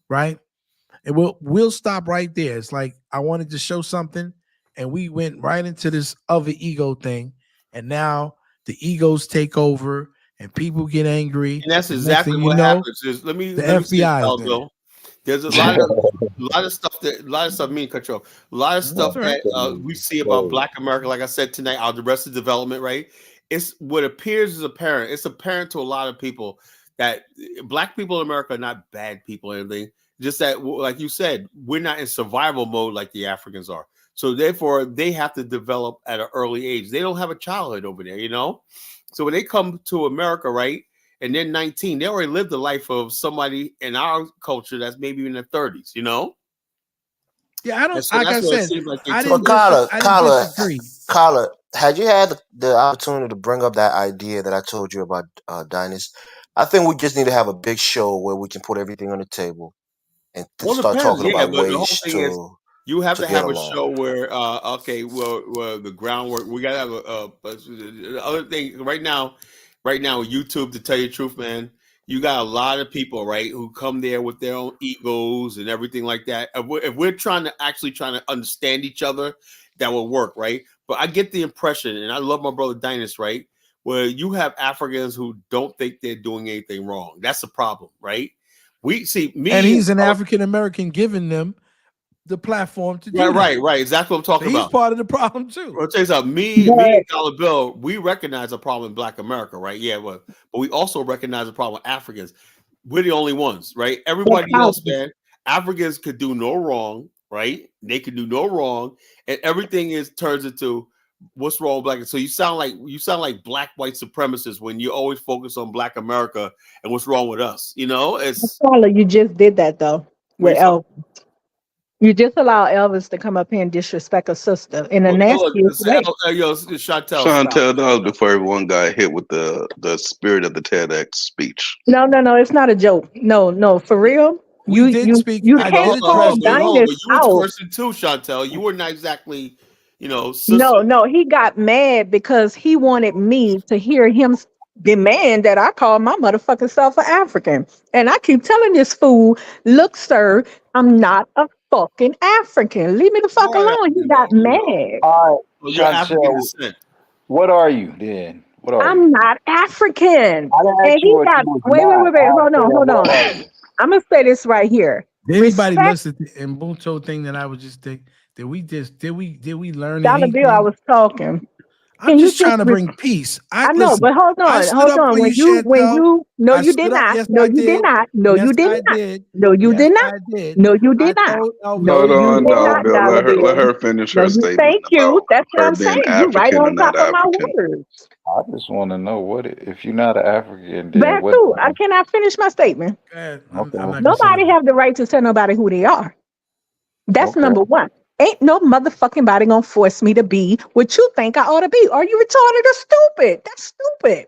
right? And we'll stop right there. It's like I wanted to show something, and we went right into this other ego thing, and now the egos take over, and people get angry. And that's exactly what happens. Is let me FBI say, there's a lot of stuff that me cut you off. A lot of stuff that we see about Black America, like I said tonight, out the Arrested Development, right? It's what appears as apparent. It's apparent to a lot of people that Black people in America are not bad people or anything. Just that, like you said, we're not in survival mode like the Africans are. So therefore, they have to develop at an early age. They don't have a childhood over there, you know? So when they come to America, right, and they're 19, they already lived the life of somebody in our culture that's maybe in their 30s, you know? Yeah, I don't, so like I said, I didn't disagree. Carla, had you had the opportunity to bring up that idea that I told you about, Dynas? I think we just need to have a big show where we can put everything on the table and start talking about but the whole ways thing is, to you have to have a along. show where, the groundwork, we got to have the other thing right now, YouTube, to tell you the truth, man, you got a lot of people, right, who come there with their own egos and everything like that. If we're trying to understand each other, that will work, right? But I get the impression, and I love my brother Dynas, right, where you have Africans who don't think they're doing anything wrong. That's the problem, right? We see me, and he's an African American giving them the platform to do right. Exactly what I'm talking about. He's part of the problem too. I'll tell you something. Me and Dollar Bill, we recognize a problem in Black America, right? Yeah, but we also recognize a problem with Africans. We're the only ones, right? Everybody else, man, Africans could do no wrong, right? They could do no wrong, and everything turns into what's wrong with Black. So you sound like Black white supremacists when you always focus on Black America and what's wrong with us. You know, it's you just did that though with Elvis. You just allow Elvis to come up here and disrespect a sister in a nastiest way. Chantel, that was before everyone got hit with the spirit of the TEDx speech. No, it's not a joke. No, for real. You can't call Dynas out. You were cursing too, Chantel. You were not exactly, No, he got mad because he wanted me to hear him demand that I call my motherfucking self an African. And I keep telling this fool, look, sir, I'm not a fucking African. Leave me the fuck alone. He got mad. All right, Chantel, what are you then? I'm not African. And he got wait. Hold on. I'm gonna say this right here. Did anybody listen to the Ubuntu thing that I was just thinking? Did we learn Dollar Bill, I was talking. I'm just trying to bring peace. I know, but hold on. When you you did not. No, you did not. No, you did not. No, you did not. No, you did not. Hold on, Bill. Let her finish her statement. Thank you. That's what I'm saying. You're right on top of my words. I just want to know if you're not an African, then that's true. I cannot finish my statement. Nobody have the right to tell nobody who they are. That's number one. Ain't no motherfucking body gonna force me to be what you think I ought to be. Are you retarded or stupid? That's stupid.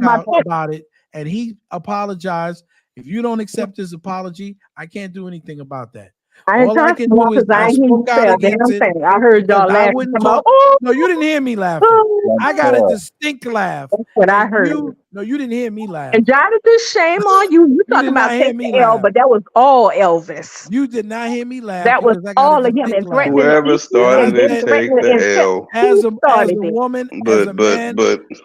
spoke out about it, and he apologized. If you don't accept his apology, I can't do anything about that. All I can do is I spoke out against it. I heard y'all laughing. No, you didn't hear me laughing. I got a distinct laugh. That's what I heard. No, you didn't hear me laugh. And Jonathan, shame on you. You talking about take the L, but that was all Elvis. You did not hear me laugh. That was all of him. And whoever started it, take the L. As a woman, as a man,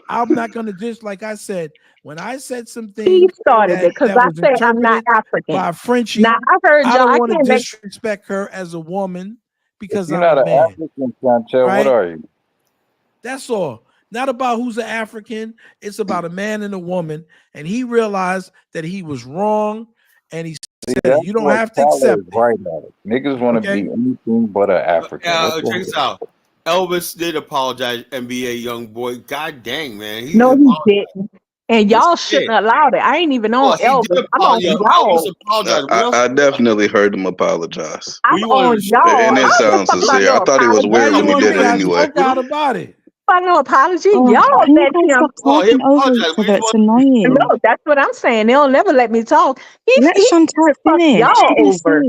I'm not going to just, like I said, when I said some things, he started it because I said I'm not African. By Frenchie, now I heard y'all. I don't want to disrespect her as a woman because you're I'm not a man. African, Chantel. Right? What are you? That's all. Not about who's an African. It's about a man and a woman. And he realized that he was wrong. And he said, you don't have to accept it. Right at it. Niggas want to be anything but an African. Check this out. Elvis did apologize, NBA young boy. God dang, man. He didn't. And y'all shouldn't allow it. I ain't even on Elvis. I'm on y'all. I definitely heard him apologize. I'm on y'all. And it sounds sincere. I thought it was weird when he did it anyway. About it. No apology. Y'all let him talk over each other. It's annoying. No, that's what I'm saying. They'll never let me talk. Let Chantal finish. Y'all over.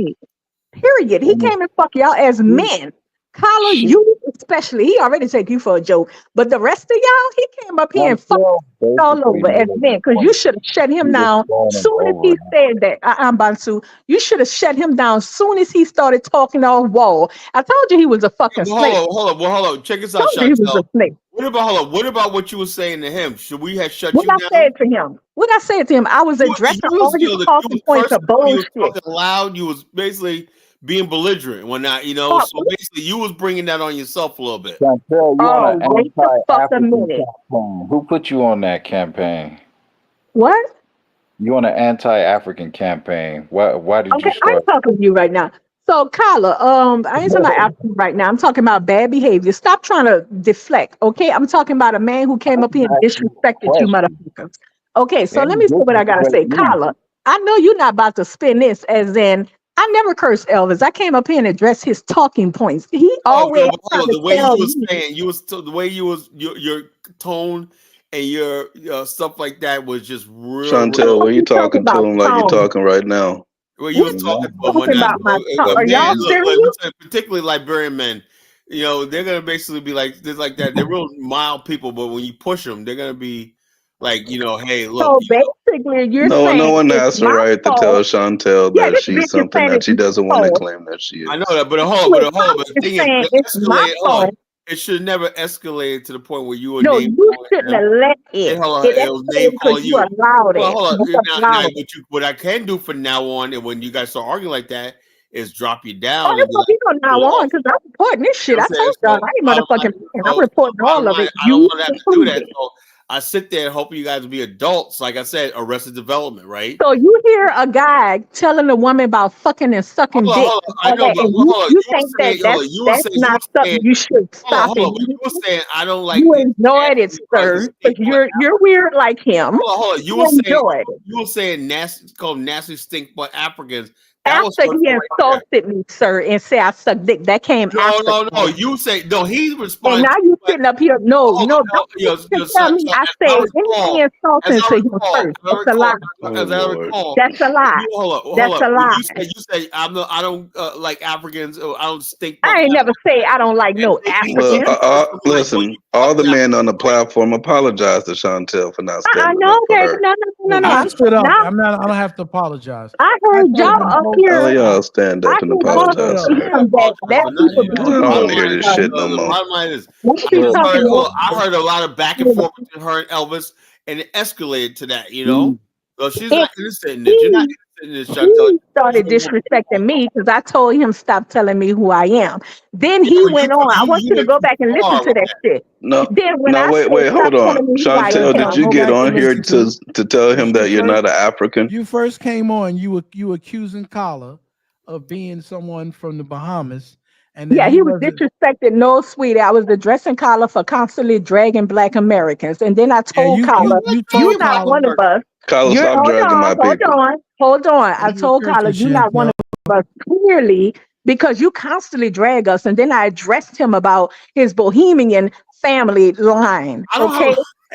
Period. He came and fuck y'all as men. Carla, you especially, he already take you for a joke. But the rest of y'all, he came up here and fucked all over as men. Because you should have shut him down soon as he said that. Bansu, you should have shut him down soon as he started talking off wall. I told you he was a fucking snake. Hold on. Check this out, Chantel. What about what you were saying to him? Should we have shut you down? What I said to him? I was addressing all his talking points of bullshit. You was talking loud. You was basically being belligerent when not, so basically you was bringing that on yourself a little bit. Chantel, wait the fuck a minute. Who put you on that campaign? What? You on an anti-African campaign. Why did you start? I'm talking to you right now. So Carla, I ain't talking about African right now. I'm talking about bad behavior. Stop trying to deflect, okay? I'm talking about a man who came up here and disrespected you motherfuckers. Okay, so let me see what I gotta say. Carla, I know you're not about to spin this as in I never cursed Elvis. I came up here and addressed his talking points. He always the way you was saying, the way you was your tone and your stuff like that was just real. Chantel, when you talking to him like you're talking right now. Well, you was talking about are y'all serious? Particularly Liberian men. They're gonna basically be like that. They're real mild people, but when you push them, they're gonna be like, hey, look. So basically, you're saying no one has the right to tell Chantel that she's something that she doesn't want to claim that she is. I know that, but hold on. But the thing is, it should never escalate to the point where you were you shouldn't have let it. It was name calling you. Allowed it. Hold on. What I can do from now on, and when you guys start arguing like that, is drop you down. You don't now on because I'm reporting this shit. I told y'all I ain't motherfucking. I'm reporting all of it. I don't want to have to do that. So I sit there hoping you guys will be adults. Like I said, Arrested Development, right? So you hear a guy telling a woman about fucking and sucking dick. I know, but you think that's not something you should stop it. You were saying I don't like. You enjoyed it, sir. You're weird like him. Hold on. You were saying nasty, called nasty stink butt Africans. After he insulted me, sir, and say I suck dick, that came after. No. You say no. He responded. And now you sitting up here. No. Don't tell me. I said anything insulting to him first. That's a lie. That's a lie. That's a lie. You say I don't like Africans. I don't stink. I ain't never say I don't like no Africans. Listen, all the men on the platform apologize to Chantel for not standing up for her. No. I stood up. I don't have to apologize. I heard y'all up here. Oh, y'all stand up and apologize. I don't hear this shit no more. I heard a lot of back and forth between her and Elvis, and it escalated to that. So she's not innocent in this. You're not innocent in this. He started disrespecting me because I told him stop telling me who I am. Then he went on. I want you to go back and listen to that shit. Wait, hold on. Chantel, did you get on here to tell him that you're not an African? You first came on, you accusing Carla of being someone from the Bahamas. And he was disrespected. No, sweetie, I was addressing Carla for constantly dragging Black Americans. And then I told Carla, you're not one of us. Carla, stop dragging my people. Hold on. I told Carla, you're not one of us, clearly, because you constantly drag us. And then I addressed him about his Bohemian family line. Okay,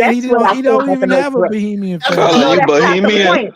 he don't even have a Bohemian family. Carla, you Bohemian?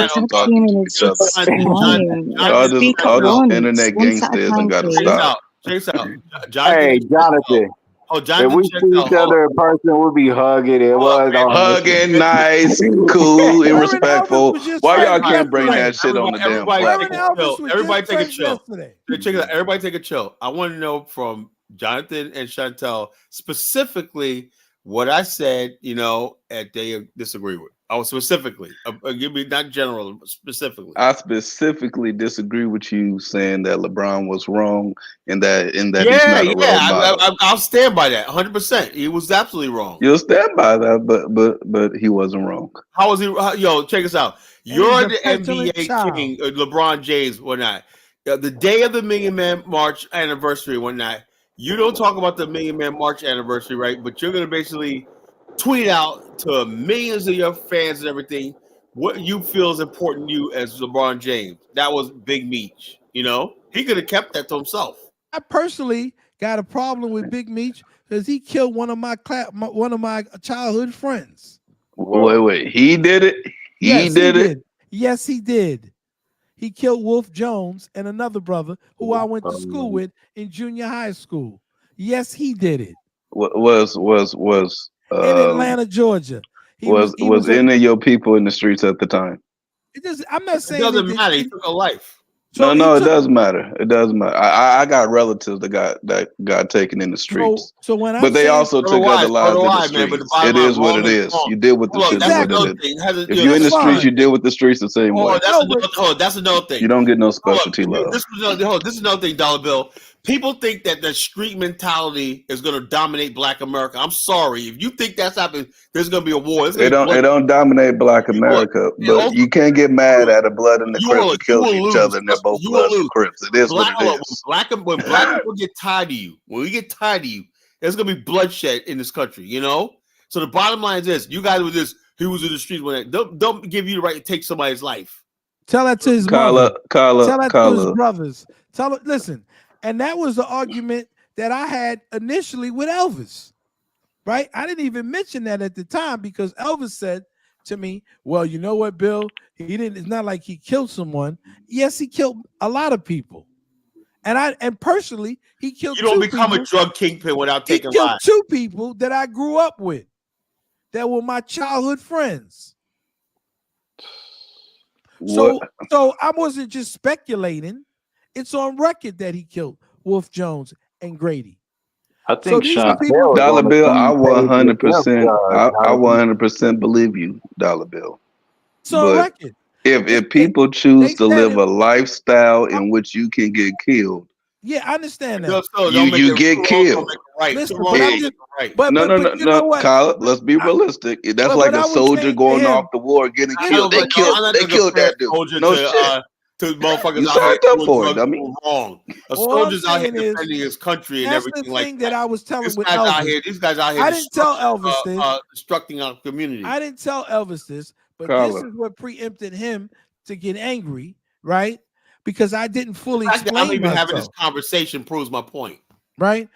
all this internet gangsterism got to stop. Check this out. Jonathan. Hey, Jonathan. Jonathan, if we see each other in person, we'll be hugging. It was hugging, nice, cool, irrespectful. Why y'all can't bring that shit on the damn platform? Everybody take a chill. Check it out. Everybody take a chill. I want to know from Jonathan and Chantel specifically What I said, that they disagree with. Oh, specifically, give me not general, specifically. I specifically disagree with you saying that LeBron was wrong and that he's not a role model. I'll stand by that 100%. He was absolutely wrong. You'll stand by that, but he wasn't wrong. How was he? Yo, check us out. You're the NBA king, LeBron James, whatnot. The day of the Million Man March anniversary, whatnot. You don't talk about the Million Man March anniversary, right? But you're gonna basically tweet out to millions of your fans and everything what you feel is important to you as LeBron James. That was Big Meech. He could have kept that to himself. I personally got a problem with Big Meech because he killed one of my childhood friends. Wait, he did it. He did it. Yes, he did. He killed Wolf Jones and another brother who I went to school with in junior high school. Yes, he did it. Was in Atlanta, Georgia. Was any of your people in the streets at the time? I'm not saying it doesn't matter. He took a life. So no, it does matter. It does matter. I got relatives that got taken in the streets. So when but they also took other lives in the streets. It is what it is. You deal with the shit. If you're in the streets, you deal with the streets the same way. That's another thing. You don't get no specialty love. This is another thing, Dollar Bill. People think that the street mentality is going to dominate Black America. I'm sorry. If you think that's happening, there's going to be a war. It don't dominate Black America, but you can't get mad at a blood and the Crips killing each other and they're both Bloods and Crips. It is what it is. When Black people get tired of you, when we get tired of you, there's going to be bloodshed in this country, So the bottom line is this. You guys were this, he was in the streets when don't give you the right to take somebody's life. Tell that to his mother. Tell that to his brothers. Listen. And that was the argument that I had initially with Elvis, right? I didn't even mention that at the time because Elvis said to me, well, you know what, Bill? It's not like he killed someone. Yes, he killed a lot of people. And personally, he killed You don't become a drug kingpin without taking lives. He killed two people that I grew up with that were my childhood friends. So I wasn't just speculating. It's on record that he killed Wolf Jones and Grady. I think Dollar Bill, I 100% believe you, Dollar Bill. It's on record. If people choose to live a lifestyle in which you can get killed, yeah, I understand that. You get killed. No, Kyle, let's be realistic. That's like a soldier going off the war getting killed. They killed that dude. No shit. To motherfuckers out here wrong. A soldier's out here defending his country and everything like that. I was telling these guys out here. I didn't tell Elvis this. Destructing our community. I didn't tell Elvis this, but this is what preempted him to get angry, right? Because I didn't fully explain I'm even having this conversation proves my point, right?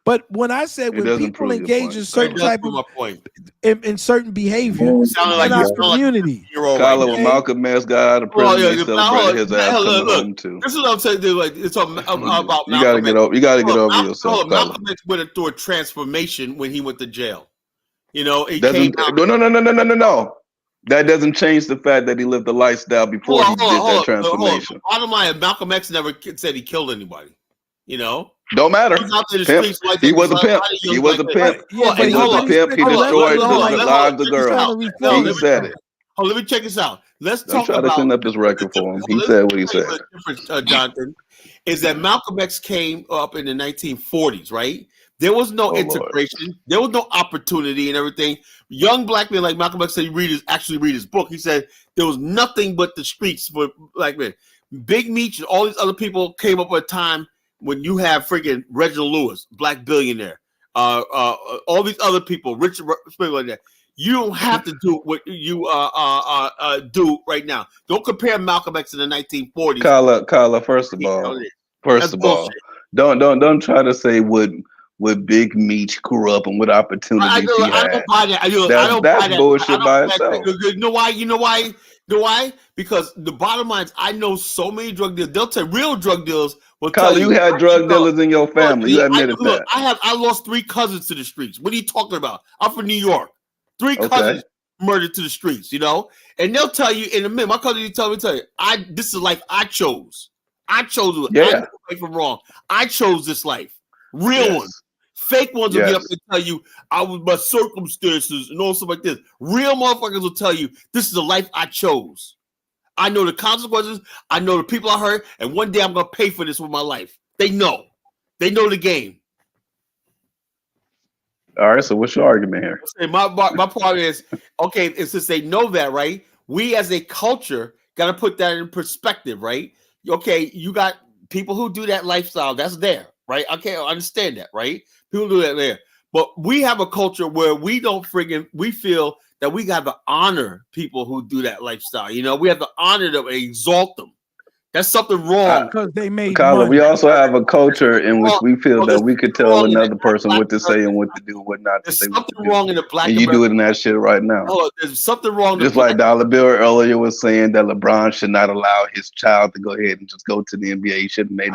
But when I said when people engage in certain type of in certain behavior in our community, Kyler, when Malcolm X got out of prison, they celebrated his ass coming home too. This is what I'm saying. It's about you gotta get over. You gotta get over yourself. Malcolm X went through a transformation when he went to jail. No. That doesn't change the fact that he lived a lifestyle before he did that transformation. Bottom line, Malcolm X never said he killed anybody. Don't matter. He was a pimp. He was a pimp. He was a pimp. He destroyed the lives of girls. He said it. Let me check this out. Let's talk about. I'm trying to clean up this record for him. He said what he said. The difference, Jonathan, is that Malcolm X came up in the 1940s, right? There was no integration. Lord. There was no opportunity and everything. Young black men like Malcolm X said actually read his book. He said there was nothing but the streets for black men. Big Meech and all these other people came up at a time when you have freaking Reginald Lewis, black billionaire, all these other people, Richard like that. You don't have to do what you do right now. Don't compare Malcolm X in the 1940s. Kyla, first of all, don't try to say what Big Meech grew up and what opportunities he had. I don't buy that. That's bullshit by itself. You know why? Because the bottom line is I know so many drug dealers. They'll tell real drug dealers. Kyla, you had drug dealers in your family. You admitted that. I lost 3 cousins to the streets. What are you talking about? I'm from New York. 3 cousins murdered to the streets, and they'll tell you in a minute. My cousin tell you, this is life I chose. I chose it. Yeah. I knew right from wrong. I chose this life. Real one. Fake ones will get up and tell you, I was my circumstances and all stuff like this. Real motherfuckers will tell you, this is the life I chose. I know the consequences. I know the people I hurt. And one day I'm going to pay for this with my life. They know. They know the game. All right, so what's your argument here? My part is, okay, and since they know that, right, we as a culture got to put that in perspective, right? Okay, you got people who do that lifestyle. That's there, right? Okay, I understand that, right? People do that there. But we have a culture where we don't we feel that we got to honor people who do that lifestyle. You know, we have to honor them and exalt them. That's something wrong. Because they made Kyler, money. we also have a culture in which we feel that we could tell another person what to say and what to do, what not to say. There's something wrong in the black. And you do it in that shit right now. Oh, there's something wrong. Just like Dollar Bill earlier was saying that LeBron should not allow his child to go ahead and just go to the NBA. He should maybe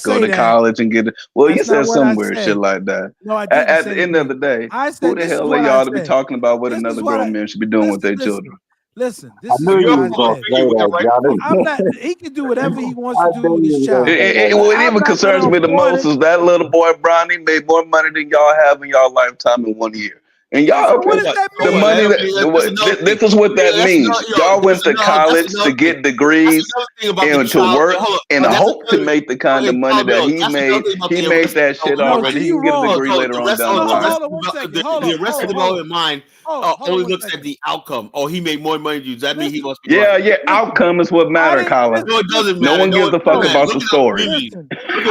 go to college and get it. Well, you said some weird shit like that. No, I didn't. At the end of the day, who the hell are y'all to be talking about what another grown man should be doing with their children? Listen, this is what I'm not. He can do whatever he wants to do with his child. What even concerns me the most is that little boy Bronny made more money than y'all have in y'all lifetime in 1 year. And y'all, what does that mean? the money. This is what that means. Y'all went to college to get degrees and to work in hope to make the kind of money that he made. He made that shit already. He can get a degree later on down the line. The rest of the development mind only looks at the outcome. Oh, he made more money than you. Does that mean he must be? Yeah. Outcome is what matters, Colin. No, it doesn't matter. No one gives a fuck about the story. Look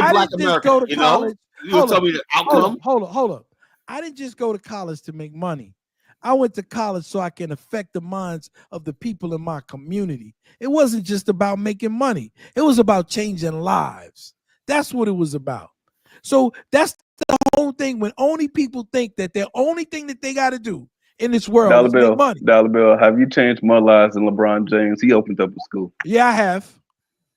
at Black America. You know, you tell me the outcome. Hold up. I didn't just go to college to make money. I went to college so I can affect the minds of the people in my community. It wasn't just about making money. It was about changing lives. That's what it was about. So that's the whole thing. When only people think that the only thing that they got to do in this world is make money. Dollar Bill, have you changed more lives than LeBron James? He opened up a school. Yeah, I have.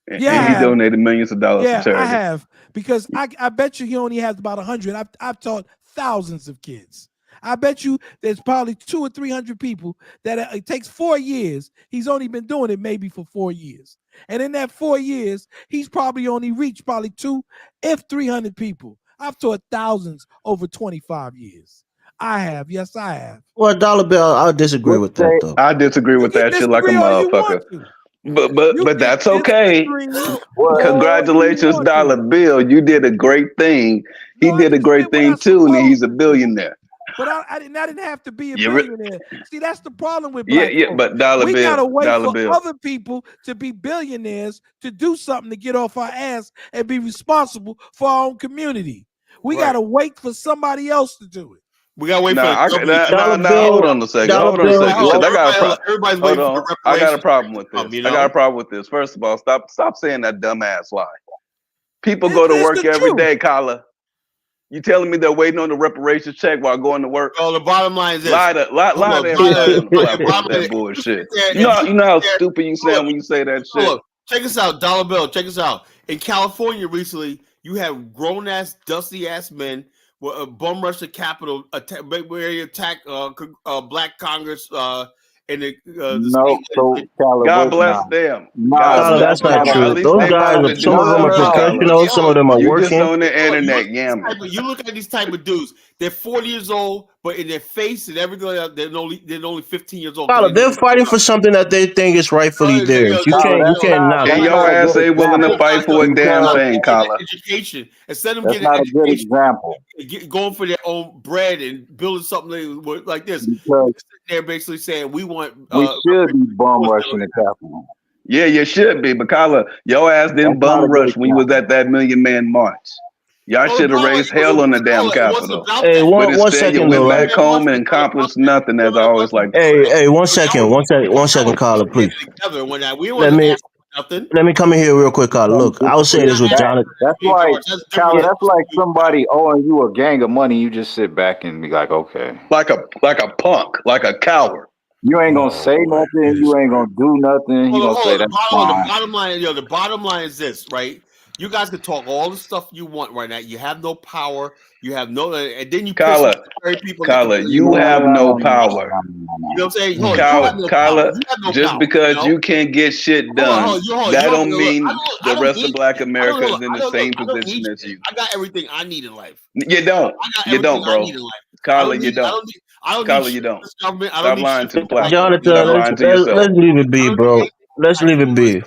And he donated millions of dollars to charity. I have. Because I bet you he only has about 100. I've taught thousands of kids. I bet you there's probably 200 or 300 people that it takes 4 years. He's only been doing it maybe for 4 years. And in that 4 years, he's probably only reached probably 200 if 300 people. I've taught thousands over 25 years. I have. Yes, I have. Well, Dollar Bill, I disagree with that, though. I disagree with that shit like a motherfucker. But that's okay. Congratulations, Dollar Bill. You did a great thing. He did a great thing too, and he's a billionaire. But I didn't have to be a billionaire. See, that's the problem with black folks. But Dollar Bill, we gotta wait for other people to be billionaires to do something to get off our ass and be responsible for our own community. We gotta wait for somebody else to do it. We gotta wait for hold on a second. Everybody's waiting for reparations. I got a problem with this. I got a problem with this. First of all, stop saying that dumbass lie. People go to work every day, Kyla. You telling me they're waiting on the reparations check while going to work? Oh, the bottom line is this. Lie to that bullshit. You know how stupid you sound when you say that shit. Look, check us out, Dollar Bill. Check us out. In California recently, you have grown ass, dusty ass men bum rush the Capitol, where he attacked Black Congress. God bless them. That's not true. Those guys, some of them are professionals, some of them are working. Just on the internet yammering. You look at these type of dudes. They're 40 years old, but in their face and everything, they're only 15 years old. They're fighting for something that they think is rightfully theirs. You can't knock. And your ass ain't willing to fight for a damn thing, Colin. Education instead of getting not a good example. Going for their own bread and building something like this. They're basically saying we should be bum rushing the Capitol. Yeah, you should be, but Kyla, your ass didn't bum rush when you was at that Million Man March. Y'all should have raised hell on the damn Capitol. Hey, one second, you went back home and accomplished nothing, as I always like to say. Hey, one second, Carla, please. Let me come in here real quick, Carla. Look, I was saying this with Jonathan. That's like somebody owing you a gang of money. You just sit back and be like, okay, like a punk, like a coward. You ain't gonna say nothing. You ain't gonna do nothing. You gonna say that's fine. The bottom line is this, right? You guys can talk all the stuff you want right now. You have no power. You have no, and then you Kyla, you have no power. You know what I'm saying? Kyla, just power, because you can't get shit done, that don't mean the rest of Black America is in the same position as you. I got everything I need in life. You don't. You don't, bro. Kyla, you don't. Kyla, you don't. Stop lying to the platform. Stop lying to yourself. Let's leave it be, bro. Let's leave it be.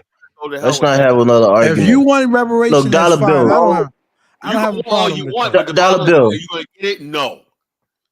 Let's not have another argument. If you want reparations, Look, Dollar that's fine. Bill. I don't have a problem with that. Dollar Bill. Are you going to get it? No.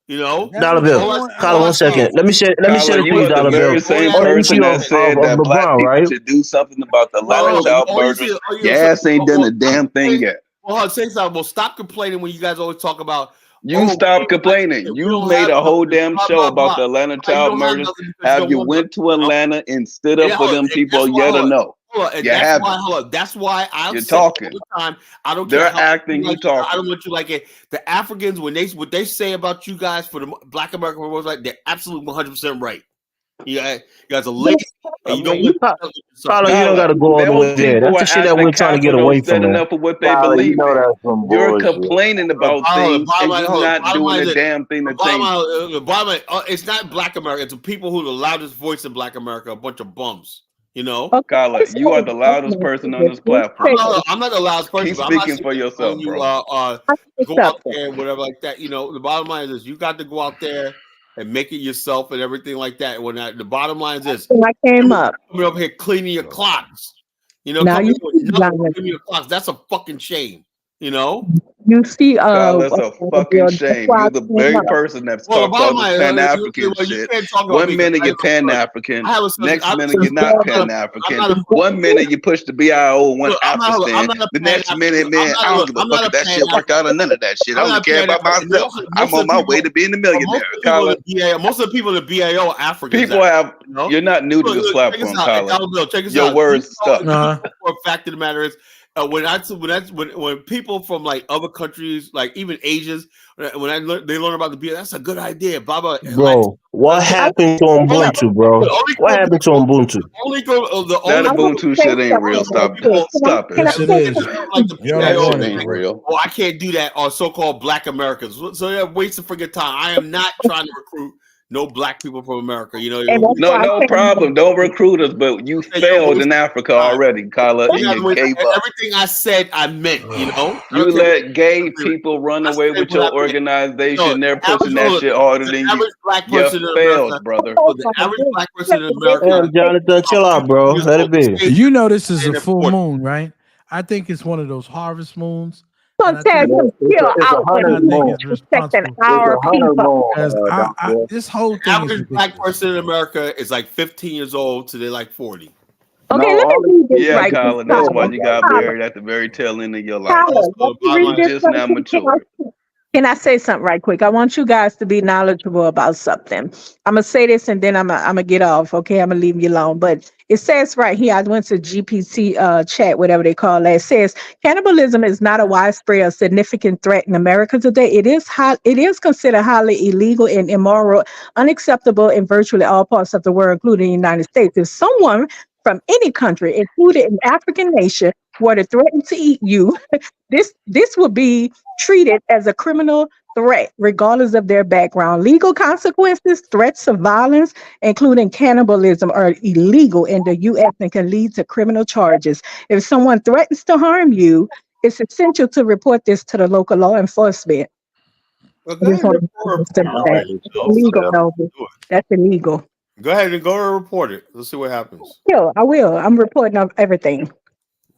You know, Dollar Bill. Kyla, 1 second. Let me say Kyla, it you for you, are the Dollar Bill. very same person that said that LeBron, Black people right? should do something about the Atlanta child murders. Your ass ain't done a damn thing yet. Well, say something. Well, stop complaining when you guys always talk about. You stop complaining. You made a whole damn show about the Atlanta child murders. Have you went to Atlanta and stood up for them people yet or no? You haven't. That's why You're talking all the time. I don't They're care. acting. You talking. I don't want you like it. The Africans, what they say about you guys for the Black American was like they're absolutely 100% right. You guys are late. And you don't. Tyler, you don't got to go all the way there. That's the shit that we're trying to get away from. Enough of what they believe in. You're complaining about things and you're not doing a damn thing to change. It's not Black America. It's the people who are the loudest voice in Black America. A bunch of bums. You know, Kyla, you are the loudest person on this platform. I'm not the loudest person. Keep speaking for yourself, bro. Go out there and whatever like that. You know, the bottom line is you got to go out there and make it yourself and everything like that. When the bottom line is this, I came up coming up here cleaning your clocks. You know, now cleaning your clocks. That's a fucking shame. You know. You see, that's a fucking shame. You're the very person that's talking all this Pan-African shit. 1 minute you're Pan-African, next minute you're not Pan-African. 1 minute you push the BIO, one Afghanistan. The next minute, man, I don't give a fuck if that shit worked out or none of that shit. I don't care about myself. I'm on my way to being a millionaire. Most of the people in the BIO are Africans. People have. You're not new to this platform, Colin. Your words stuck. The fact of the matter is. When people from like other countries, like even Asians, when they learn about the beer, that's a good idea, Baba. Bro, what happened to Ubuntu, bro? What happened to Ubuntu? That Ubuntu shit ain't real. Stop it. Yes, it is. That shit ain't real. Oh, I can't do that on so-called Black Americans. So they're wasting freaking time. I am not trying to recruit no Black people from America, you know. No problem. Don't recruit us, but you failed in Africa already, Kyla. Everything I said, I meant, you know. You let gay people run away with your organization. They're pushing that shit harder than you. You failed, brother. The average Black person in America. Jonathan, chill out, bro. Let it be. You know this is a full moon, right? I think it's one of those harvest moons. This whole thing average Black person in America is like 15 years old to they're like 40. Okay, let me read this right. Colin, that's why you got married at the very tail end of your life. Just now mature. Can I say something right quick? I want you guys to be knowledgeable about something. I'm going to say this and then I'm going to get off. Okay, I'm going to leave you alone. But it says right here, I went to GPT chat, whatever they call that. It says, cannibalism is not a widespread or significant threat in America today. It is considered highly illegal and immoral, unacceptable in virtually all parts of the world, including the United States. If someone from any country, including an African nation, were to threaten to eat you, this would be treated as a criminal threat, regardless of their background. Legal consequences, threats of violence, including cannibalism, are illegal in the U.S. and can lead to criminal charges. If someone threatens to harm you, it's essential to report this to the local law enforcement. That's illegal. Go ahead and go and report it. Let's see what happens. Yeah, I will. I'm reporting on everything.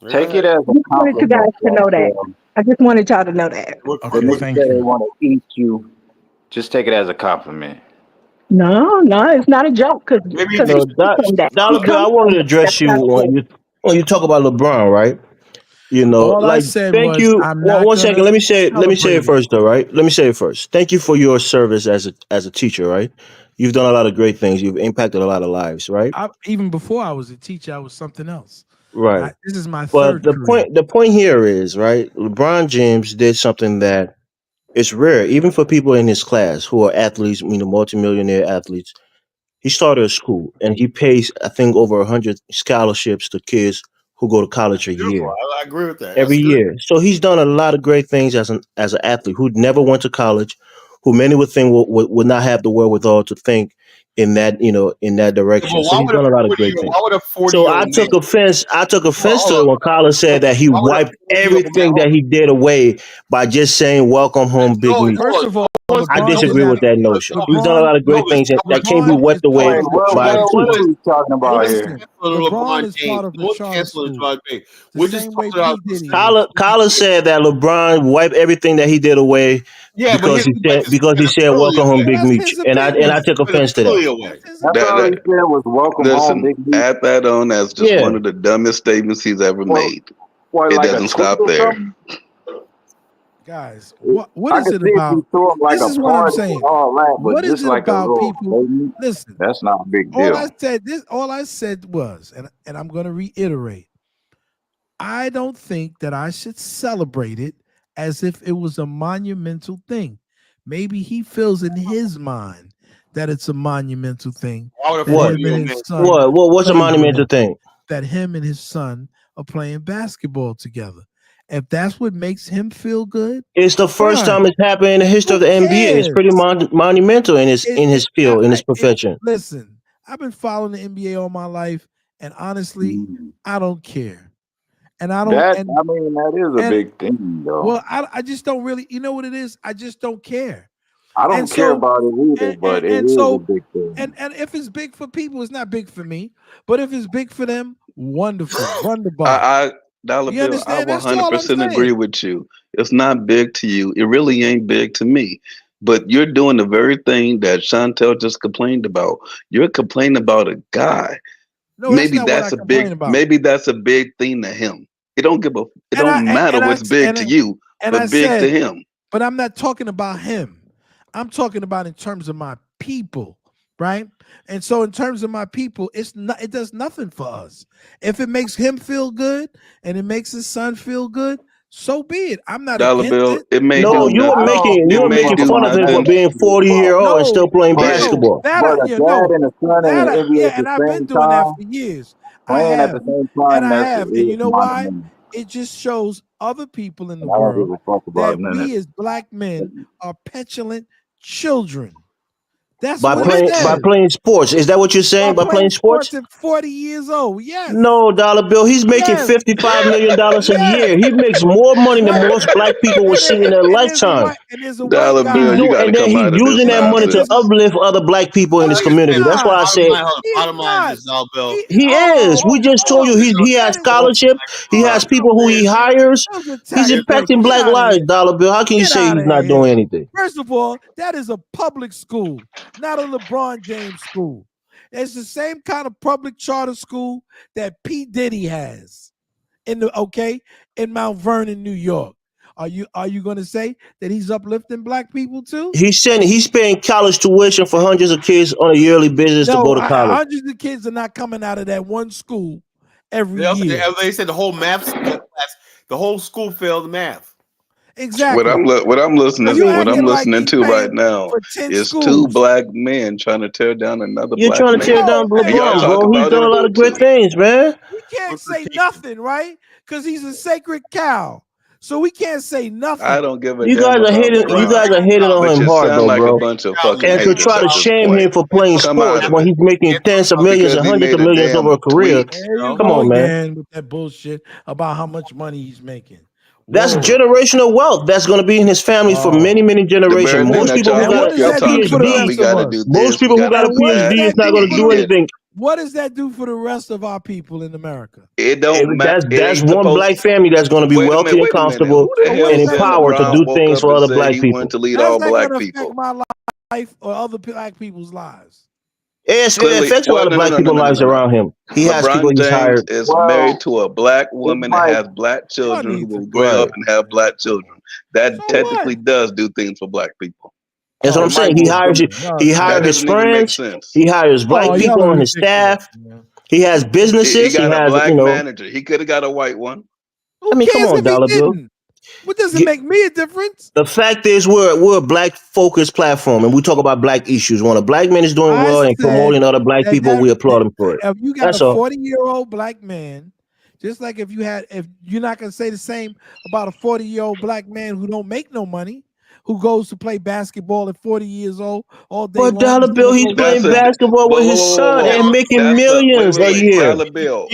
Take it as a compliment. I wanted you guys to know that. I just wanted y'all to know that. Okay, thank you. They want to eat you. Just take it as a compliment. No, it's not a joke. Dollar Bill, I wanted to address you when you talk about LeBron, right? You know, all like thank you. One second, let me say it first, though, right? Let me say it first. Thank you for your service as a teacher, right? You've done a lot of great things. You've impacted a lot of lives, right? Even before I was a teacher, I was something else. Right. This is my third career. The point here is, right, LeBron James did something that is rare, even for people in his class who are athletes, multimillionaire athletes. He started a school and he pays, I think, over 100 scholarships to kids who go to college a Beautiful. year. I agree with that. Every That's good. year. So he's done a lot of great things as an athlete who never went to college, who many would think would not have the wherewithal to think in that in that direction. Well, So he's done a lot of great things. why would a 40 So year I old took man? offense. I took offense Hold to on. it when Colin said that he Why would a wiped 40-year-old man? everything that he did away by just saying "Welcome home, Big No, Meech." First of all, I LeBron is disagree not with that notion. He's done a LeBron. lot of great things that can't be LeBron is wiped away part of a by a charter what tweet. are we talking No about one's here? canceling LeBron LeBron is James. part of a No one's charter canceling school. LeBron James. The We're just same way talking about P. Diddy is. Colin said that LeBron wiped everything that he did away yeah, but because he wiped his he said credibility "Welcome home, away. Big That's Meech," his and I opinion. took offense to that. Credibility away. That's his That's opinion. all he said was welcome home, Listen, Big Meech. add that on as just Yeah. one of the dumbest statements he's ever Well, made. what, It like a doesn't tweet stop or there. something? Guys, what I is could it see if about? you threw him like This a is what I'm party saying. and all that, but What is just it like a about little people? statement, Listen, that's not a big all deal. I said was, and I'm going to reiterate, I don't think that I should celebrate it as if it was a monumental thing. Maybe he feels in his mind that it's a monumental thing. Why would a That 40 him year and old his man? son What's a plays with monumental him. thing? That him and his son are playing basketball together. If that's what makes him feel good, It's the first fine. time it's happened in the history of the NBA. It's pretty monumental in his field, in his profession. Listen, I've been following the NBA all my life, and honestly, I don't care. And I don't. That is a big thing, though. Well, I just don't really. You know what it is? I just don't care. I don't care about it either, but it is a big thing. And if it's big for people, it's not big for me. But if it's big for them, wonderful, wonderful. Dollar You Bill, understand? I That's all I'm 100% saying. agree with you. It's not big to you. It really ain't big to me. But you're doing the very thing that Chantel just complained about. You're complaining about a guy. No, maybe that's not what I complain about. Maybe that's a big thing to him. It don't matter what's big to you, but big to him. But I'm not talking about him. I'm talking about in terms of my people, right? And so in terms of my people, it does nothing for us. If it makes him feel good and it makes his son feel good, so be it. I'm not Dollar against Bill, it. it may No, do you were making fun of him for being 40-year-old and still playing basketball. But a dad and a son in the NBA at and the I've been same doing that time, for years. playing at the same time, And you know why? It just shows other people in the I don't give world a fuck about that none of we that. as black men are petulant children. That's By what playing sports. Is that what you're saying? By playing sports? At 40 years old, yes. No, Dollar Bill. He's making $55 million a year. He makes more money than most black people will see in their lifetime. Dollar Bill, you got to come out of this using that money to nonsense. uplift other black people in his community. That's why I say Bottom line is, Dollar Bill. he is. We just told you he has scholarship. He has people who he hires. He's impacting black lives, Dollar Bill. How can you say he's not doing anything? First of all, that is a public school, not a LeBron James school. It's the same kind of public charter school that P. Diddy has in Mount Vernon, New York. Are you going to say that he's uplifting black people too? He's paying college tuition for hundreds of kids on a yearly basis to go to college. Hundreds of kids are not coming out of that one school every year. They said the whole math class, the whole school failed math. Exactly. What I'm listening to right now is two black men trying to tear down another You're black trying man. to tear down LeBron, bro. He's done a lot of great Ubuntu. things, man. We can't say nothing, right? Because he's a sacred cow. So we can't say nothing. I don't give a You damn guys are about hitting. LeBron. You guys are hitting on But him you hard, sound though, like bro. a bunch of fucking And to haters try at to this shame point. him for playing Come sports on. when he's making tens of millions and Because he hundreds made of a millions damn over a career. tweet. Come on, man. Again with that bullshit about how much money he's making. That's generational wealth. That's going to be in his family for many, many The generations. very thing Most that people who y'all got up here a talking about, we PhD, got to do most this, people we who got got a to do that. PhD is not going to do anything. What does that do for the rest of our people in America? It don't matter. That's one black family that's going to be wealthy and comfortable Who the hell and said empowered to LeBron do woke things up for and other said black he people. wanted to lead How's all that black gonna people? affect my life or other black people's lives? It affects a lot of black people's lives around him. He has people LeBron he's hired. James is married to a black woman that has black children who will grow up and have black children. That technically does do things for black people. That's what I'm saying. He hires That his doesn't even make friends. sense. He hires black people on his staff. He has businesses. He got a has, black manager. He could have got a white one. I mean, come on, Dollar Bill. What does it make me a difference? The fact is, we're a black focused platform, and we talk about black issues. When a black man is doing well and promoting other black people, we applaud him for it. If you got a 40-year-old black man Just like if you're not gonna say the same about a 40-year-old black man who don't make no money, who goes to play basketball at 40 years old all day long. But Dollar Bill, he's playing basketball with his son and making millions a year. Dollar Bill,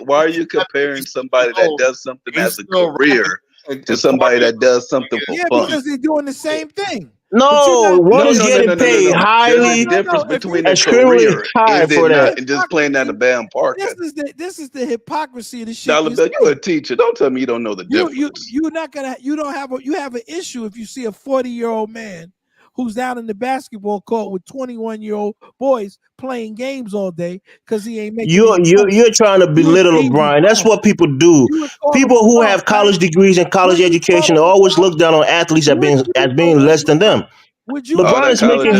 why are you comparing somebody that does something as a career to somebody that does something for fun? Because they're doing the same thing. No, one is getting paid highly, There's a difference between a extremely career high for that. and just playing at a band park. This is the hypocrisy of the shit. Dollar Bill, you're a teacher. Don't tell me you don't know the difference. You have an issue if you see a 40-year-old man who's down in the basketball court with 21-year-old boys playing games all day because he ain't making. You're trying to belittle LeBron. That's what people do. People who have college degrees and college education always look down on athletes as being less than them. LeBron is making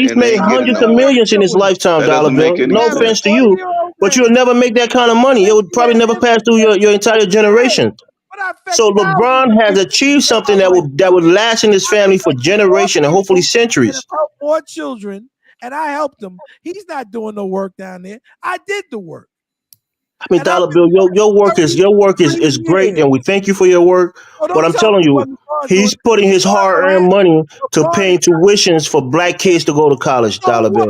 he's made hundreds of millions in his lifetime, Dollar Bill. No offense to you, but you'll never make that kind of money. It would probably never pass through your entire generation. So LeBron has achieved something that would last in his family for generations and hopefully centuries. More children, and I helped him. He's not doing no work down there. I did the work. I mean, Dollar Bill, your work is great, and we thank you for your work. But I'm telling you, he's putting his hard-earned money to paying tuitions for black kids to go to college, Dollar Bill.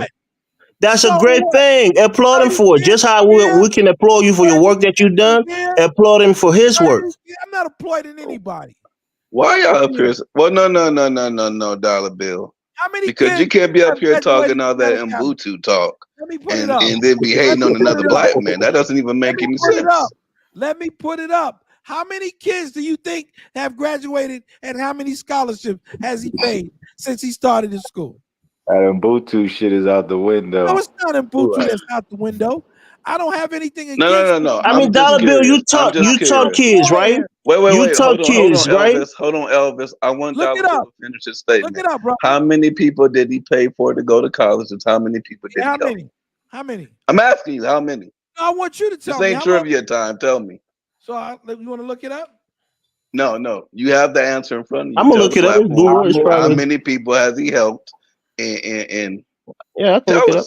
That's a great thing. Applaud him for it. Just how we can applaud you for your work that you've done, applaud him for his work. I'm not applauding anybody. Why y'all up here? Well, no, Dollar Bill. Because you can't be up here talking all that Ubuntu talk and then be hating on another black man. That doesn't even make any sense. Let me put it up. How many kids do you think have graduated and how many scholarships has he paid since he started his school? That Ubuntu shit is out the window. No, it's not Ubuntu that's out the window. I don't have anything against. No. I mean, Dollar Bill, you talk kids, right? Wait. You talk kids, right? Hold on, Elvis. I want Dollar Bill to finish his statement. Look it up, bro. How many people did he pay for to go to college? And how many people did he help? How many? I'm asking you, how many? I want you to tell me. This ain't trivia time. Tell me. So you want to look it up? No. You have the answer in front of you. I'm gonna look it up. How many people has he helped? And yeah, I can look it up.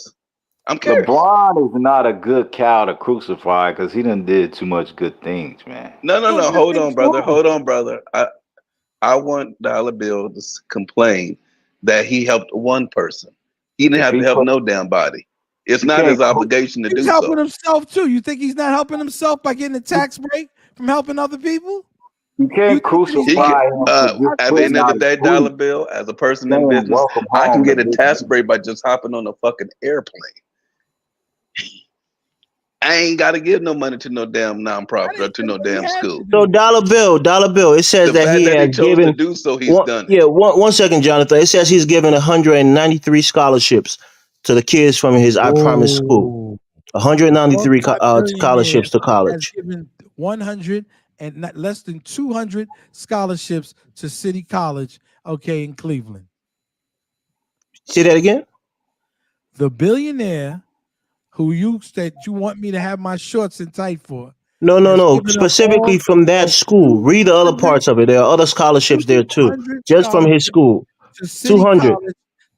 I'm curious. LeBron is not a good cow to crucify because he done did too much good things, man. No. Hold on, brother. I want Dollar Bill to complain that he helped one person. He didn't have to help no damn body. It's not his obligation to do so. He's helping himself too. You think he's not helping himself by getting a tax break from helping other people? You can't crucify him. At the end of the day, Dollar Bill, as a person in business, I can get a tax break by just hopping on a fucking airplane. I ain't got to give no money to no damn nonprofit or to no damn school. So Dollar Bill, it says that he has given. To do so, he's done. Yeah, one second, Jonathan. It says he's given 193 scholarships to the kids from his I Promise school. 193 scholarships to college. Has given 100 and not less than 200 scholarships to City College, in Cleveland. Say that again? The billionaire who you said you want me to have my shorts and tight for. No. Specifically from that school. Read the other parts of it. There are other scholarships there too. Just from his school. 200.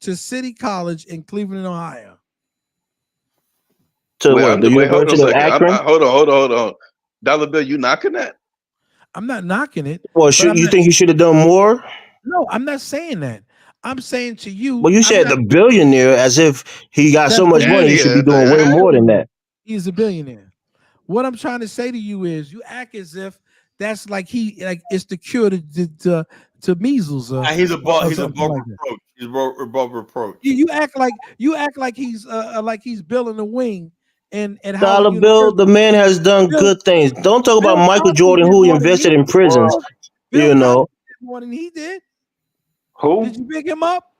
To City College in Cleveland, Ohio. To what? The University of Akron? Hold on. Dollar Bill, you knocking that? I'm not knocking it. Well, you think he should have done more? No, I'm not saying that. I'm saying to you. Well, you said the billionaire as if he got so much money. He should be doing way more than that. He's a billionaire. What I'm trying to say to you is, you act as if that's like it's the cure to measles. He's above reproach. He's above reproach. You act like he's building a wing. And Dollar Bill, the man has done good things. Don't talk about Michael Jordan, who invested in prisons. More than he did. Who? Did you pick him up?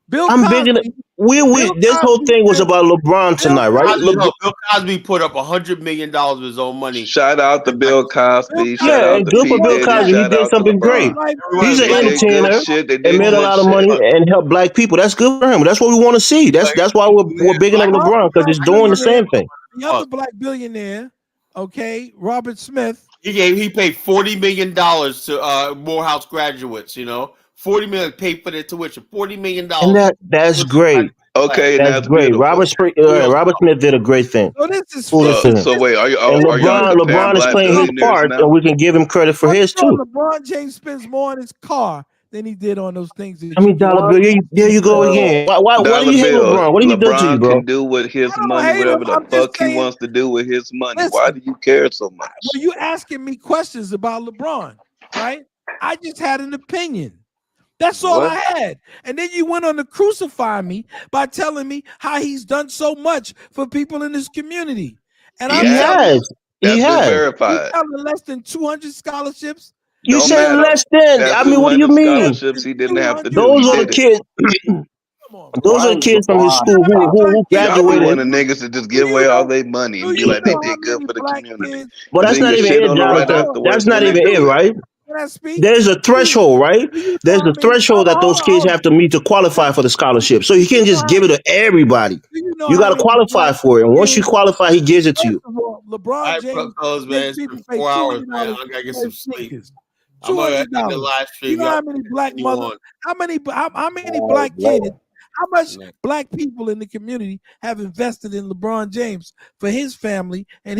This whole thing was about LeBron tonight, right? Bill Cosby put up $100 million of his own money. Shout out to Bill Cosby. And good for Bill Cosby. He did something great. He's an entertainer and made a lot of money and helped black people. That's good for him. That's what we want to see. That's why we're bigging up LeBron, because he's doing the same thing. The other black billionaire, Robert Smith. He paid $40 million to Morehouse graduates. $40 million paid for their tuition. $40 million. And that's great. Okay, That's that's great. beautiful. Robert Smith did a great thing. So this is So wait, are and y'all comparing LeBron is black playing his billionaires part, now? and we can give him credit for his too. LeBron James spends more on his car than he did on those things. I mean, dollar bill. There you go again. Why do Dollar you hate bill. LeBron? What did he do to you, LeBron bro? can do with his I don't money hate him. whatever the I'm just fuck he saying. wants to do with his money. Listen, Why do you care so much? Well, you asking me questions about LeBron, right? I just had an opinion. That's all I had. And then you went on to crucify me by telling me how he's done so much for people in this community. And He has. That's been you verified. telling less than 200 scholarships. You Don't said matter. less than. That's I mean, what do you 200 mean? scholarships he didn't have to do. Those He are the did it. kids. Those are the kids from his school who Y'all be graduated. wanting niggas to just give away all their money and be like they did good for the community. But that's not even it, Jonathan. That's not even it, right? There's a threshold, right? There's a threshold that those kids have to meet to qualify for the scholarship. So you can't just give it to everybody. You got to qualify for it. And once you qualify, he gives it to you. LeBron James man, it's been 4 hours, man. I gotta get some sleep. I'm gonna end the live stream. You know how many black mothers, how many black kids, how much black people in the community have invested in LeBron James for his family and